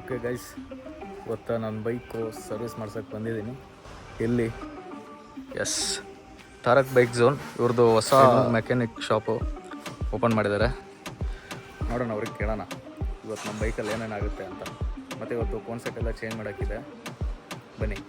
Okay guys, ಇವತ್ತು ನನ್ನ bike service ಮಾಡ್ಸೋಕ್ಕೆ ಬಂದಿದ್ದೀನಿ. ಎಲ್ಲಿ? Yes, Tarak bike zone. ಇವ್ರದ್ದು ಹೊಸ ಮೆಕ್ಯಾನಿಕ್ ಶಾಪು ಓಪನ್ ಮಾಡಿದ್ದಾರೆ. ನೋಡೋಣ, ಅವ್ರಿಗೆ ಕೇಳೋಣ ಇವತ್ತು ನಮ್ಮ ಬೈಕಲ್ಲಿ ಏನೇನಾಗುತ್ತೆ ಅಂತ. ಮತ್ತು ಇವತ್ತು ಕಾನ್ಸೆಪ್ಟ್ ಎಲ್ಲ ಚೇಂಜ್ ಮಾಡೋಕ್ಕಿದೆ, ಬನ್ನಿ.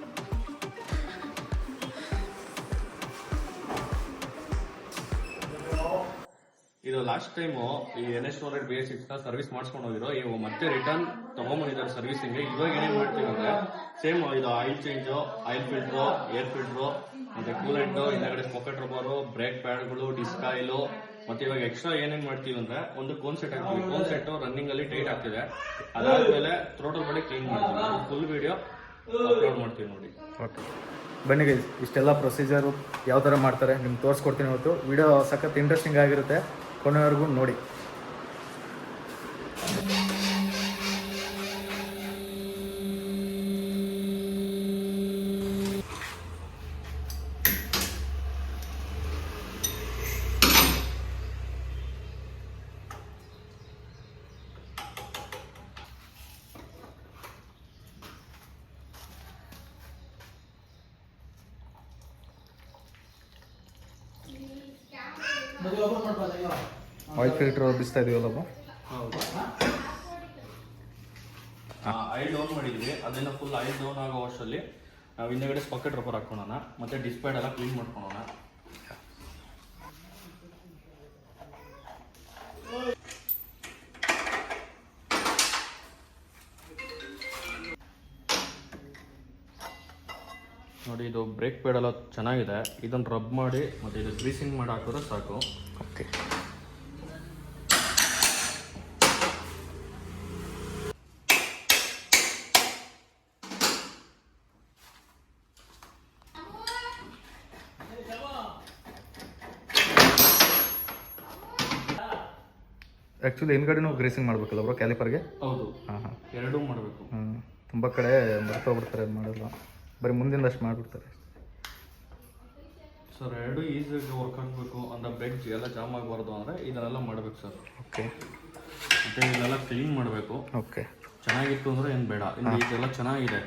ಇದು ಲಾಸ್ಟ್ ಟೈಮು ಈ NS200 BS6 ಸರ್ವಿಸ್ ಮಾಡಿಸ್ಕೊಂಡು ಹೋಗಿರೋ, ಇವಾಗ ಮತ್ತೆ ರಿಟರ್ನ್ ತಗೊಂಡ್ಬಂದಿದ್ದಾರೆ ಸರ್ವಿಸಿಂಗ್. ಇವಾಗ ಏನೇನ್ ಮಾಡ್ತೀವಿ ಅಂದ್ರೆ ಸೇಮ್ ಇದು oil change, oil filter, air filter, ಮತ್ತೆ ಕೂಲೆಂಟ್, ಹಿಂದಗಡೆ ಪಾಕೆಟ್ ರಬ್ಬರು, ಬ್ರೇಕ್ ಪ್ಯಾಡ್ಗಳು, ಡಿಸ್ಕ್ ಆಯಿಲು, ಮತ್ತೆ ಇವಾಗ ಎಕ್ಸ್ಟ್ರಾ ಏನೇನ್ ಮಾಡ್ತೀವಿ ಅಂದ್ರೆ ಒಂದು ಕೋನ್ ಸೆಟ್ ಹಾಕ್ತೀವಿ. ಕೋನ್ ಸೆಟ್ ರನ್ನಿಂಗ್ ಅಲ್ಲಿ ಟೈಟ್ ಆಗ್ತಿದೆ. ಅದಾದ್ಮೇಲೆ ಥ್ರೋಟಲ್ ಬಳಿ ಕ್ಲೀನ್ ಮಾಡ್ತೀವಿ. ಫುಲ್ ವಿಡಿಯೋ ಅಪ್ಲೋಡ್ ಮಾಡ್ತೀವಿ ನೋಡಿ. ಓಕೆ, ಬನ್ನಿ ಗೈಸ್, ಇಷ್ಟೆಲ್ಲ ಪ್ರೊಸೀಜರು ಯಾವ ಥರ ಮಾಡ್ತಾರೆ ನಿಮ್ಗೆ ತೋರಿಸ್ಕೊಡ್ತೀನಿ ಇವತ್ತು. ವಿಡಿಯೋ ಸಖತ್ ಇಂಟ್ರೆಸ್ಟಿಂಗ್ ಆಗಿರುತ್ತೆ, ಕೊನೆವರೆಗೂ ನೋಡಿ. ಆಯಿಲ್ ಫಿಲ್ಟರ್ ಬಿಸ್ತಾ ಇದೀವಲ್ಲಪ್ಪ. ಹೌದು, ಆಯಿಲ್ ಡೌನ್ ಮಾಡಿದ್ವಿ. ಅದನ್ನ ಫುಲ್ ಆಯಿಲ್ ಡೌನ್ ಆಗೋ ವರ್ಷದಲ್ಲಿ ನಾವು ಹಿಂದೆಗಡೆ ಪಾಕೆಟ್ ರಬ್ಬರ್ ಹಾಕೋಣ, ಮತ್ತೆ ಡಿಸ್ಪ್ಯಾಡ್ ಎಲ್ಲ ಕ್ಲೀನ್ ಮಾಡ್ಕೊಳ್ಳೋಣ. ನೋಡಿ, ಇದು ಬ್ರೇಕ್ ಪ್ಯಾಡ್ ಎಲ್ಲ ಚೆನ್ನಾಗಿದೆ. ಇದನ್ನು ರಬ್ ಮಾಡಿ ಮತ್ತೆ ಇದು ಗ್ರೀಸಿಂಗ್ ಮಾಡಿ ಹಾಕಿದ್ರೆ ಸಾಕು. ಓಕೆ, ಆ್ಯಕ್ಚುಲಿ ಹಿಂದ್ಗಡೆನೂ ಗ್ರೇಸಿಂಗ್ ಮಾಡಬೇಕಲ್ಲ ಬ್ರೋ ಕ್ಯಾಲಿಪರ್ಗೆ? ಹೌದು, ಹಾಂ ಹಾಂ, ಎರಡೂ ಮಾಡಬೇಕು. ತುಂಬ ಕಡೆ ಮರ್ತೋಗ್ಬಿಡ್ತಾರೆ, ಅದು ಮಾಡಲ್ಲ, ಬರೀ ಮುಂದಿಂದಷ್ಟು ಮಾಡಿಬಿಡ್ತಾರೆ. ಸರ್, ಎರಡು ಈಸಿಯಾಗಿ ವರ್ಕ್ ಆಗಬೇಕು ಅಂದ್ರೆ ಬ್ರೇಕ್ ಎಲ್ಲ ಜಾಮ್ ಆಗಬಾರ್ದು ಅಂದರೆ ಇದನ್ನೆಲ್ಲ ಮಾಡಬೇಕು ಸರ್. ಓಕೆ, ಮತ್ತು ಇದನ್ನೆಲ್ಲ ಕ್ಲೀನ್ ಮಾಡಬೇಕು. ಓಕೆ, ಚೆನ್ನಾಗಿತ್ತು ಅಂದರೆ ಏನು ಬೇಡ. ಇದೆಲ್ಲ ಚೆನ್ನಾಗಿದೆ.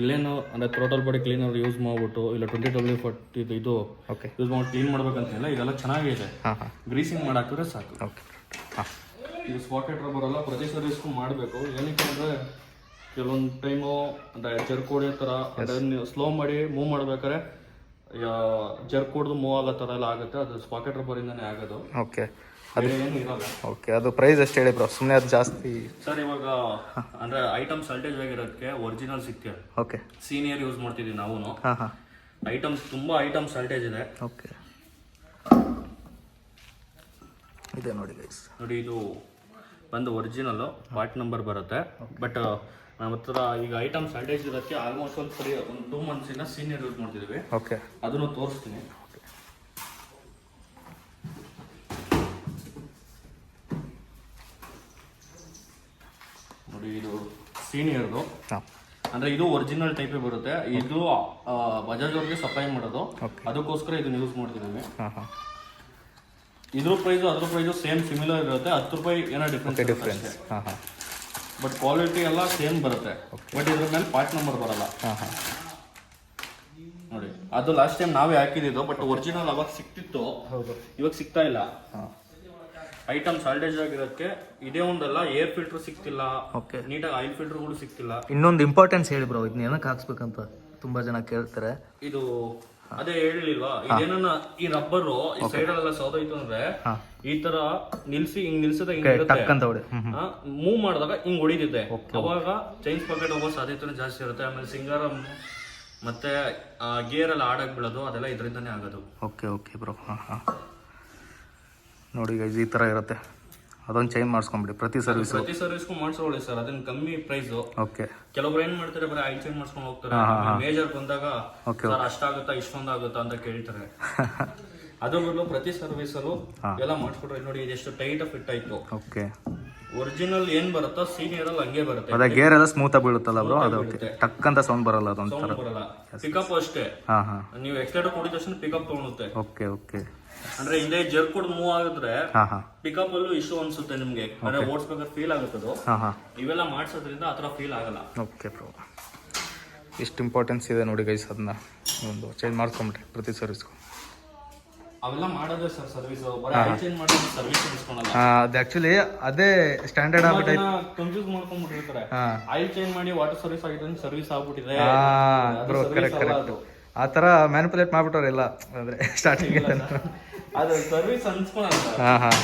ಇಲ್ಲೇನು ಅಂದರೆ ಥ್ರೋಟಲ್ ಬಾಡಿ ಕ್ಲೀನರ್ ಯೂಸ್ ಮಾಡಿಬಿಟ್ಟು ಇಲ್ಲ 20W40 ಇದು ಓಕೆ ಯೂಸ್ ಮಾಡಿ ಕ್ಲೀನ್ ಮಾಡ್ಬೇಕಂತಿಲ್ಲ. ಇದೆಲ್ಲ ಚೆನ್ನಾಗಿದೆ. ಹಾಂ ಹಾಂ, ಗ್ರೀಸಿಂಗ್ ಮಾಡಾಕಿದ್ರೆ ಸಾಕು. ಓಕೆ ಹಾಂ. ಇದು ಸ್ಪಾಕೆಟ್ ರಬ್ಬರ್ ಎಲ್ಲ ಪ್ರತಿ ಸರ್ವಿಸ್ಗೂ ಮಾಡಬೇಕು. ಏನಕ್ಕೆ ಅಂದರೆ ಕೆಲವೊಂದು ಟೈಮು ಅಂದರೆ ಜರ್ಕ್ ಹೊಡಿಯೋ ಥರ ಅದನ್ನು ಸ್ಲೋ ಮಾಡಿ ಮೂವ್ ಮಾಡ್ಬೇಕಾದ್ರೆ ಜರ್ಕ್ ಹೊಡೆದು ಮೂವ್ ಆಗೋ ಥರ ಎಲ್ಲ ಆಗುತ್ತೆ. ಅದು ಸ್ಪಾಕೆಟ್ ರಬ್ಬರಿಂದನೇ ಆಗೋದು. ಓಕೆ, ಅದು ಏನು ಇರಲ್ಲ. ಓಕೆ, ಅದು ಪ್ರೈಸ್ ಎಷ್ಟು ಹೇಳಿ ಬ್ರೋ? ಸುಮ್ಮನೆ ಅದು ಜಾಸ್ತಿ ಸರ್, ಇವಾಗ ಅಂದರೆ ಐಟಮ್ ಸಾಲ್ಟೇಜ್ ಆಗಿರೋದಕ್ಕೆ ಒರಿಜಿನಲ್ ಸಿಕ್ತಿದೆ. ಓಕೆ, ಸೀನಿಯರ್ ಯೂಸ್ ಮಾಡ್ತಿದ್ದೀವಿ ನಾವು. ಹಾಂ ಹಾಂ, ಐಟಮ್ಸ್ ತುಂಬ ಐಟಮ್ ಸಾಲ್ಟೇಜ್ ಇದೆ. ಓಕೆ, ಇದೆ ನೋಡಿ ಗೈಸ್. ನೋಡಿ, ಇದು ಬಂದು ಒರಿಜಿನಲ್ಲು ಪಾರ್ಟ್ ನಂಬರ್ ಬರುತ್ತೆ. ಬಟ್ ನಮ್ಮ ಹತ್ರ ಈಗ ಐಟಮ್ ಸಾಲ್ಟೇಜ್ ಇರೋಕ್ಕೆ ಆಲ್ಮೋಸ್ಟ್ ಒಂದು 2 ಮಂತ್ಸಿಂದ ಸೀನಿಯರ್ ಯೂಸ್ ಮಾಡ್ತಿದ್ದೀವಿ. ಓಕೆ, ಅದನ್ನು ತೋರಿಸ್ತೀನಿ. ನೋಡಿ, ಇದು ಸೀನಿಯರ್ದು. ಹಾಂ, ಅಂದರೆ ಇದು ಒರಿಜಿನಲ್ ಟೈಪೇ ಬರುತ್ತೆ. ಇದು ಬಜಾಜ್ ಅವ್ರಿಗೆ ಸಪ್ಲೈ ಮಾಡೋದು. ಅದಕ್ಕೋಸ್ಕರ ಇದನ್ನು ಯೂಸ್ ಮಾಡ್ತಿದ್ದೀವಿ. ಹಾಂ ಹಾಂ, ಇದ್ರ ಪ್ರೈಸು ಅದ್ರ ಪ್ರೈಸು ಸೇಮ್ ಸಿಮಿಲರ್ ಇರುತ್ತೆ. 10 ರೂಪಾಯಿ ಏನೋ ಡಿಫ್ರೆನ್ಸ್. ಹಾಂ ಹಾಂ, ಬಟ್ ಕ್ವಾಲಿಟಿ ಎಲ್ಲ ಸೇಮ್ ಬರುತ್ತೆ. ಬಟ್ ಇದ್ರ ಮೇಲೆ ಪಾರ್ಟ್ ನಂಬರ್ ಬರಲ್ಲ. ಹಾಂ ಹಾಂ, ನೋಡಿ, ಅದು ಲಾಸ್ಟ್ ಟೈಮ್ ನಾವೇ ಹಾಕಿದ್ದು. ಬಟ್ ಒರಿಜಿನಲ್ ಅವಾಗ ಸಿಕ್ತಿತ್ತು, ಹೌದು, ಇವಾಗ ಸಿಗ್ತಾ ಇಲ್ಲ. ಹಾಂ, ಐಟಮ್ ಸಾಲ್ಟೇಜ್ ಆಗಿರೋಕ್ಕೆ ಇದೇ ಒಂದಲ್ಲ, ಏರ್ ಫಿಲ್ಟರ್ ಸಿಗ್ತಿಲ್ಲ, ಓಕೆ, ನೀಟಾಗಿ ಆಯಿಲ್ ಫಿಲ್ಟರ್ಗಳು ಸಿಗ್ತಿಲ್ಲ. ಇನ್ನೊಂದು ಇಂಪಾರ್ಟೆನ್ಸ್ ಹೇಳಿ ಬ್ರೋ, ಇದನ್ನ ಏನಕ್ಕೆ ಹಾಕ್ಸ್ಬೇಕಂತ ತುಂಬ ಜನ ಕೇಳ್ತಾರೆ. ಇದು ಅದೇ ಹೇಳಿಲ್ವಾ, ಇದೇನ ಈ ರಬ್ಬರು ಈ ಸೈಡ್ ಅಲ್ಲೆಲ್ಲ ಸೌದೋಯ್ತು ಅಂದ್ರೆ ಈ ತರ ನಿಲ್ಸಿ ಹಿಂಗ್ ನಿಲ್ಸದ ಮೂವ್ ಮಾಡಿದಾಗ ಹಿಂಗ್ ಹೊಡಿತಿದೆ. ಅವಾಗ ಚೈನ್ ಪಾಕೆಟ್ ಹೋಗೋ ಸಾಧ್ಯತೆ ಜಾಸ್ತಿ ಇರುತ್ತೆ. ಆಮೇಲೆ ಸಿಂಗರ್ ಮತ್ತೆ ಗೇರ್ ಎಲ್ಲ ಆಡಕ್ ಬೀಳೋದು ಅದೆಲ್ಲ ಇದರಿಂದನೇ ಆಗೋದು. ಓಕೆ ಓಕೆ ಬ್ರೋ, ಹಾಂ ಹಾಂ, ನೋಡಿ ಗೈಸ್, ಈ ಥರ ಇರುತ್ತೆ. ಅದೊಂದು ಚೇಂಜ್ ಮಾಡಿಸ್ಕೊಂಬಿಡಿ ಪ್ರತಿ ಸರ್ವಿಸ್ಗೂ ಮಾಡಿಸ್ಕೊಳ್ಳಿ ಸರ್. ಅದನ್ನ ಕಮ್ಮಿ ಪ್ರೈಸು. ಓಕೆ, ಕೆಲವೊಬ್ರು ಏನ್ ಮಾಡ್ತಾರೆ, ಬರೀ ಆಯಿಲ್ ಚೇಂಜ್ ಮಾಡ್ಸ್ಕೊಂಡು ಹೋಗ್ತಾರೆ. ಮೇಜರ್ ಬಂದಾಗ ಸರ್ ಅಷ್ಟಾಗುತ್ತಾ ಇಷ್ಟೊಂದಾಗುತ್ತಾ ಅಂತ ಕೇಳ್ತಾರೆ. ಅದು ಪ್ರತಿ ಸರ್ವಿಸಲ್ಲೂ ಎಲ್ಲ ಮಾಡಿಸ್ಕೊಡ್ರಿ. ನೋಡಿ, ಇದೆಷ್ಟು ಟೈಟ್ ಫಿಟ್ ಆಯ್ತು. ಓಕೆ, ಒರಿಜಿನಲ್ ಏನ್ ಬರುತ್ತೋ ಸೀನಿಯರ್ ಅಲ್ಲಿ ಹಂಗೆ ಬರುತ್ತೆ. ಅದೇ ಗೇರ್ ಎಲ್ಲ ಸ್ಮೂತ್ ಆಗಿ ಬೀಳುತ್ತಲ್ಲ ಬ್ರೋ, ಅದು ಓಕೆ. ಟಕ್ ಅಂತ ಸೌಂಡ್ ಬರಲ್ಲ ಅದೊಂಥರ. ಸೌಂಡ್ ಬರಲ್ಲ. ಪಿಕಪ್ ಅಷ್ಟೇ. ಹಾ ಹಾ ನೀವು ಎಕ್ಸ್ಟೆಂಡ್ ಕೊಡಿದ ತಕ್ಷಣ ಪಿಕಪ್ ತಗೊಳುತ್ತೆ. Okay okay. ಅಂದ್ರೆ ಹಿಂದೆ ಜರ್ಕ್ ಕೂಡ ಮೂವ್ ಆಗಿದ್ರೆ ಹಾ ಹಾ ಪಿಕಪ್ ಅಲ್ಲೂ ಇಶ್ಯೂ ಅನ್ಸುತ್ತೆ ನಿಮ್ಗೆ. ಅಂದ್ರೆ ಓಡಿಸ್ಬೇಕಾದ್ರೆ ಫೀಲ್ ಆಗುತ್ತದು. ಹಾ ಹಾ ಇವೆಲ್ಲ ಮಾಡ್ಸೋದ್ರಿಂದ ಆತರ ಫೀಲ್ ಆಗಲ್ಲ. Okay bro. ಇಷ್ಟು ಇಂಪಾರ್ಟೆನ್ಸ್ ಇದೆ ನೋಡಿ ಗೈಸ್, ಅದನ್ನ ಒಂದು ಚೇಂಜ್ ಮಾಡ್ಕೊಂಬಿಟ್ರೆ ಪ್ರತಿ ಸರ್ವಿಸ್ಗೂ. ಅವೆಲ್ಲ ಮಾಡೋದೇ ಸರ್ ಸರ್ವಿಸ್. ಬರೀ ಆಯಿಲ್ ಚೇಂಜ್ ಮಾಡೋದು ಸರ್ವಿಸ್ ಅನ್ಸ್ಕೊಳಲ್ಲ. ಅದು ಆಕ್ಚುಲಿ ಅದೇ ಸ್ಟ್ಯಾಂಡರ್ಡ್ ಆಗ್ಬಿಟ್ಟೈತೆ. ಕನ್ಫ್ಯೂಸ್ ಮಾಡ್ಕೊಂಡ್ಬಿಟ್ಟಿರ್ತಾರೆ. ಆಯಿಲ್ ಚೇಂಜ್ ಮಾಡಿ ವಾಟರ್ ಸರ್ವಿಸ್ ಆಗಿದೆ, ಸರ್ವಿಸ್ ಆಗ್ಬಿಟ್ಟಿದೆ. Bro correct correct. ಆ ಥರ ಮ್ಯಾನಿಪುಲೇಟ್ ಮಾಡ್ಬಿಟ್ಟವ್ರೆ ಎಲ್ಲ, ಅಂದರೆ ಸ್ಟಾರ್ಟಿಂಗ್ ಅದು ಸರ್ವಿಸ್ ಅನ್ಸ್ಕೊಳಲ್ಲ. ಹಾಂ ಹಾಂ.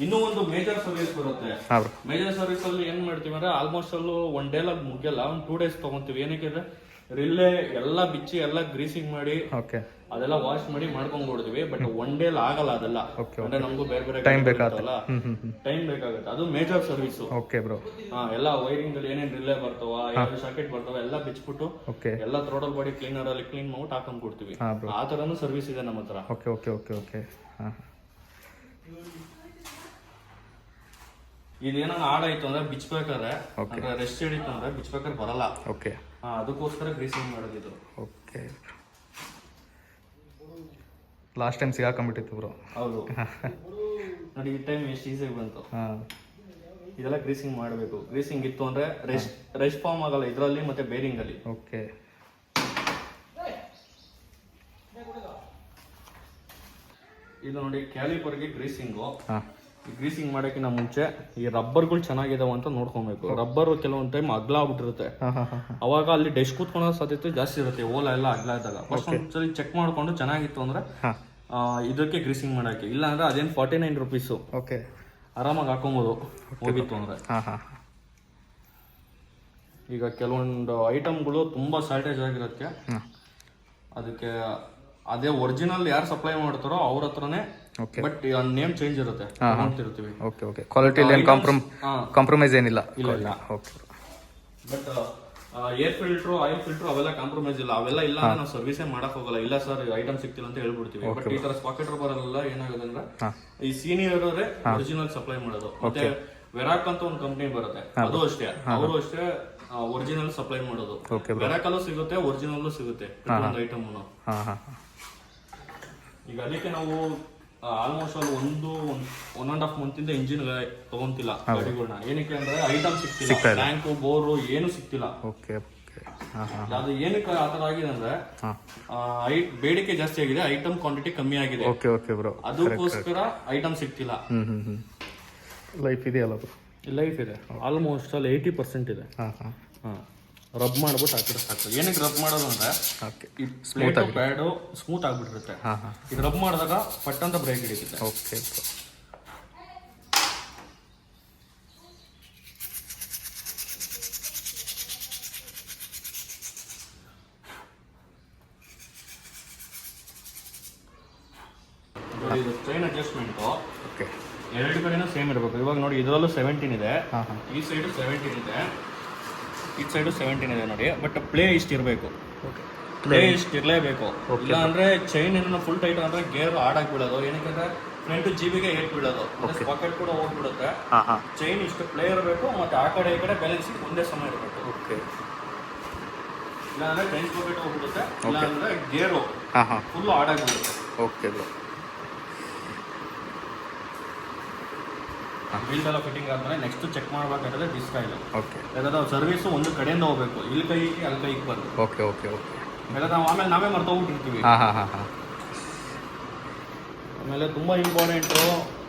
ಇನ್ನೂ ಒಂದು ಮೇಜರ್ ಸರ್ವಿಸ್ ಬರುತ್ತೆ. ಮೇಜರ್ ಸರ್ವಿಸ್ ಅಲ್ಲಿ ಏನ್ ಮಾಡ್ತೀವಿ ಅಂದ್ರೆ ಆಲ್ಮೋಸ್ಟ್ ಅಲ್ಲೂ 1 ಡೇ ಮುಗಿಯಲ್ಲ, ಒಂದು 2 ಡೇಸ್ ತಗೊಂತೀವಿ. ಏನಕ್ಕೆ ಅಂದ್ರೆ ರಿಲ್ಲೇ ಎಲ್ಲ ಬಿಚ್ಚಿ ಎಲ್ಲ ಗ್ರೀಸಿಂಗ್ ಮಾಡಿ ಅದೆಲ್ಲ ವಾಶ್ ಮಾಡಿ ಮಾಡ್ಕೊಂಡ್ ಕೊಡ್ತೀವಿ. ಬಟ್ 1 ಡೇ ಆಗಲ್ಲ ಅದೆಲ್ಲ. ಅಂದ್ರೆ ನಮಗೂ ಬೇರೆ ಬೇರೆ ಟೈಮ್ ಬೇಕಾಗುತ್ತಲ್ಲ, ಟೈಮ್ ಬೇಕಾಗುತ್ತೆ. ಅದು ಮೇಜರ್ ಸರ್ವಿಸ್. Okay bro. ಎಲ್ಲ ವೈರಿಂಗ್ ಅಲ್ಲಿ ಏನೇನ್ ರಿಲೇ ಬರ್ತಾವ, ಯಾವ ಸಾಕೆಟ್ ಬರ್ತಾವ ಎಲ್ಲ ಬಿಚ್ಬಿಟ್ಟು ಎಲ್ಲ ಥ್ರೋಟಲ್ ಬಾಡಿ ಕ್ಲೀನರ್ ಅಲ್ಲಿ ಕ್ಲೀನ್ ಮಾಡ್ಬಿಟ್ಟು ಹಾಕೊಂಡ್ ಕೊಡ್ತೀವಿ. ಆ ತರನು ಸರ್ವಿಸ್ ಇದೆ ನಮ್ಮ ಹತ್ರ. Okay okay okay okay. ಇದೇನೋ ಆಡಾಯ್ತು ಅಂದ್ರೆ ಬಿಚ್ಬೇಕಾದ್ರೆ, ಅಂದ್ರೆ ರೆಸ್ಟ್ ಹಿಡಿತು ಅಂದ್ರೆ ಬಿಚ್ಬೇಕಾದ್ರೆ ಬರಲ್ಲ. ಓಕೆ. ಅದಕ್ಕೋಸ್ಕರ ಗ್ರೀಸಿಂಗ್ ಮಾಡೋದಿದ್ದು. ಓಕೆ. ಲಾಸ್ಟ್ ಟೈಮ್ ಸಿಗಾಕೊಂಡ್ಬಿಟ್ಟಿತ್ತು ಬ್ರೋ. ಹೌದು ನೋಡಿ, ಈ ಟೈಮ್ ಎಷ್ಟು ಈಸಿಯಾಗಿ ಬಂತು. ಇದೆಲ್ಲ ಗ್ರೀಸಿಂಗ್ ಮಾಡಬೇಕು. ಗ್ರೀಸಿಂಗ್ ಇತ್ತು ಅಂದ್ರೆ ರೆಸ್ಟ್ ಫಾರ್ಮ್ ಆಗಲ್ಲ ಇದರಲ್ಲಿ ಮತ್ತೆ ಬೇರಿಂಗ್ ಅಲ್ಲಿ. ಓಕೆ. ಇದು ನೋಡಿ ಕ್ಯಾಲಿಪರ್ಗೆ ಗ್ರೀಸಿಂಗು. ಗ್ರೀಸಿಂಗ್ ಮಾಡೋಕ್ಕಿಂತ ಮುಂಚೆ ಈ ರಬ್ಬರ್ಗಳು ಚೆನ್ನಾಗಿದಾವ ಅಂತ ನೋಡ್ಕೊಬೇಕು. ರಬ್ಬರ್ ಕೆಲವೊಂದ್ ಟೈಮ್ ಅಗ್ಲ ಆಗ್ಬಿಟ್ಟಿರುತ್ತೆ, ಅವಾಗ ಅಲ್ಲಿ ಡೆಸ್ಟ್ ಕೂತ್ಕೊಳ್ಳೋ ಸಾಧ್ಯತೆ ಜಾಸ್ತಿ ಇರುತ್ತೆ. ಓಲ ಎಲ್ಲ ಅಗ್ಲ ಇದ್ದಾಗ ಫಸ್ಟ್ ಒಂದ್ಸಲಿ ಚೆಕ್ ಮಾಡ್ಕೊಂಡು ಚೆನ್ನಾಗಿತ್ತು ಅಂದ್ರೆ ಇದಕ್ಕೆ ಗ್ರೀಸಿಂಗ್ ಮಾಡಕ್ಕೆ. ಇಲ್ಲ ಅಂದ್ರೆ ಅದೇನು 49 ರೂಪೀಸು. ಓಕೆ. ಆರಾಮಾಗಿ ಹಾಕೊಬೋದು ಹೋಗಿತ್ತು ಅಂದ್ರೆ. ಈಗ ಕೆಲವೊಂದು ಐಟಮ್ಗಳು ತುಂಬಾ ಶಾರ್ಟೇಜ್ ಆಗಿರುತ್ತೆ, ಅದಕ್ಕೆ ಅದೇ ಒರಿಜಿನಲ್ ಯಾರು ಸಪ್ಲೈ ಮಾಡ್ತಾರೋ ಅವ್ರ ಹತ್ರನೇ. ಬಟ್ ನೇಮ್ ಚೇಂಜ್ ಇರುತ್ತೆ, ನೋಡ್ತಿರ್ತೀವಿ. Okay okay. ಕ್ವಾಲಿಟಿಲಿ ಏನು ಕಾಂಪ್ರಮೈಸ್ ಏನಿಲ್ಲ. ಇಲ್ಲ. Okay. But air filter, oil filter ಅವೆಲ್ಲ ಕಾಂಪ್ರಮೈಸ್ ಇಲ್ಲ. ಅವೆಲ್ಲ ಇಲ್ಲ ಅಂದ್ರೆ ನಾವು ಸರ್ವಿಸೇ ಮಾಡಕ್ ಹೋಗಲ್ಲ. ಇಲ್ಲ ಸರ್ ಐಟಮ್ ಸಿಕ್ತಿಲ್ಲ ಅಂತ ಹೇಳ್ಬಿಡ್ತೀವಿ. ಬಟ್ ಈ ತರ ಸ್ಪಾಕೆಟ್ ರಬ್ಬರ್ ಏನಾಗುತ್ತೆ ಅಂದ್ರೆ ಈ ಸೀನಿಯರ್ ಅವರೇ ಒರಿಜಿನಲ್ ಸಪ್ಲೈ ಮಾಡೋದು. ಮತ್ತೆ ವೆರಾಕ್ ಅಂತ ಒಂದು ಕಂಪ್ನಿ ಬರುತ್ತೆ, ಅದು ಅಷ್ಟೇ. ಅವರು ಅಷ್ಟೇ ಒರಿಜಿನಲ್ ಸಪ್ಲೈ ಮಾಡೋದು. ವೆರಾಕಲ್ಲೂ ಸಿಗುತ್ತೆ, ಒರಿಜಿನಲ್ಲೂ ಸಿಗುತ್ತೆ ಒಂದು ಐಟಮ್. ಈಗ ಅದಕ್ಕೆ ನಾವು ಆಲ್ಮೋಸ್ಟ್ ಅಲ್ಲಿ 1.5 ಮಂತ್ ಇಂದ ಇಂಜಿನ್ ತಗೊಂತಿಲ್ಲ ಗಾಡಿಗಳನ್ನ. ಏನಕ್ಕೆ ಅಂದ್ರೆ ಐಟಮ್ ಸಿಕ್ತಿಲ್ಲ, ಟ್ಯಾಂಕ್ ಬೋರು ಏನು ಸಿಕ್ತಿಲ್ಲ. ಅದು ಏನಕ್ಕೆ ಆತರ ಆಗಿದೆ ಅಂದ್ರೆ ಬೇಡಿಕೆ ಜಾಸ್ತಿ ಆಗಿದೆ, ಐಟಮ್ ಕ್ವಾಂಟಿಟಿ ಕಮ್ಮಿ ಆಗಿದೆ. ಅದಕ್ಕೋಸ್ಕರ ಐಟಮ್ ಸಿಕ್ತಿಲ್ಲ. ಲೈಫ್ ಇದೆಯಲ್ಲ, ಲೈಫ್ ಇದೆ ಆಲ್ಮೋಸ್ಟ್ ಅಲ್ಲಿ 80% ಇದೆ. ರಬ್ ಮಾಡ್ಬಿಟ್ಟು ಹಾಕಿದ್ರೆ ಸಾಕು. ಏನಕ್ಕೆ ರಬ್ ಮಾಡೋದು ಅಂದ್ರೆ ಈ ಪ್ಲೇಟ್ ಪ್ಯಾಡು ಸ್ಮೂತ್ ಆಗ್ಬಿಟ್ಟಿರುತ್ತೆ. ಇದು ರಬ್ ಮಾಡಿದಾಗ ಪಟ್ಟಂತ ಬ್ರೇಕ್ ಹಿಡಿಯುತ್ತೆ. ಓಕೆ. ಇದು ಚೈನ್ ಅಡ್ಜಸ್ಟ್ಮೆಂಟ್ ಎರಡು ಕಡೆನೂ ಸೇಮ್ ಇರಬೇಕು. ಇವಾಗ ನೋಡಿ ಇದರಲ್ಲೂ 17 ಇದೆ, ಈ ಸೈಡು 17 ಇದೆ, ಈ ಸೈಡು 17 ಇದೆ ನೋಡಿ. ಬಟ್ ಪ್ಲೇ ಇಷ್ಟು ಇರಬೇಕು, ಪ್ಲೇ ಇಷ್ಟು ಇರಲೇಬೇಕು. ಇಲ್ಲ ಅಂದ್ರೆ ಚೈನ್ ಏನೋ ಫುಲ್ ಟೈಟ್ ಅಂದ್ರೆ ಗೇರ್ ಆಡಾಗಿ ಬೀಳೋದು. ಏನಕ್ಕೆ ಫ್ರಂಟ್ ಜಿಬಿಗೆ ಏಟ್ ಬೀಳೋದು, ಪಾಕೆಟ್ ಕೂಡ ಹೋಗ್ಬಿಡುತ್ತೆ. ಚೈನ್ ಇಷ್ಟು ಪ್ಲೇ ಇರಬೇಕು, ಮತ್ತೆ ಆ ಕಡೆ ಈ ಕಡೆ ಬ್ಯಾಲೆನ್ಸಿಂಗ್ ಒಂದೇ ಸಮಯ ಇರಬೇಕು. ಓಕೆ. ಇಲ್ಲ ಅಂದ್ರೆ ಚೈನ್ ಪಾಕೆಟ್ ಹೋಗ್ಬಿಡುತ್ತೆ, ಇಲ್ಲ ಅಂದ್ರೆ ಗೇರು ಫುಲ್ ಆಡಾಗಿ ಬೀಳುತ್ತೆ. Okay bro. ವೀಲ್ ಎಲ್ಲ ಫಿಟ್ಟಿಂಗ್ ಆದ್ಮೇಲೆ ನೆಕ್ಸ್ಟ್ ಚೆಕ್ ಮಾಡ್ಬೇಕಾದ್ರೆ ಡಿಸ್ಕ್ ಆಯಿಲ್. ಓಕೆ. ಯಾಕಂದ್ರೆ ಸರ್ವಿಸ್ ಒಂದು ಕಡೆಯಿಂದ ಹೋಗ್ಬೇಕು, ಇಲ್ಲಿ ಕೈಗೆ ಅಲ್ಲಿ ಕೈಗೆ ಬರಬೇಕು. Okay okay okay. ಯಾಕಂದ್ರೆ ನಾವು ಆಮೇಲೆ ನಾವೇ ಮರ್ತೋಗ್ಬಿಟ್ಟಿರ್ತೀವಿ. ಆಮೇಲೆ ತುಂಬಾ ಇಂಪಾರ್ಟೆಂಟು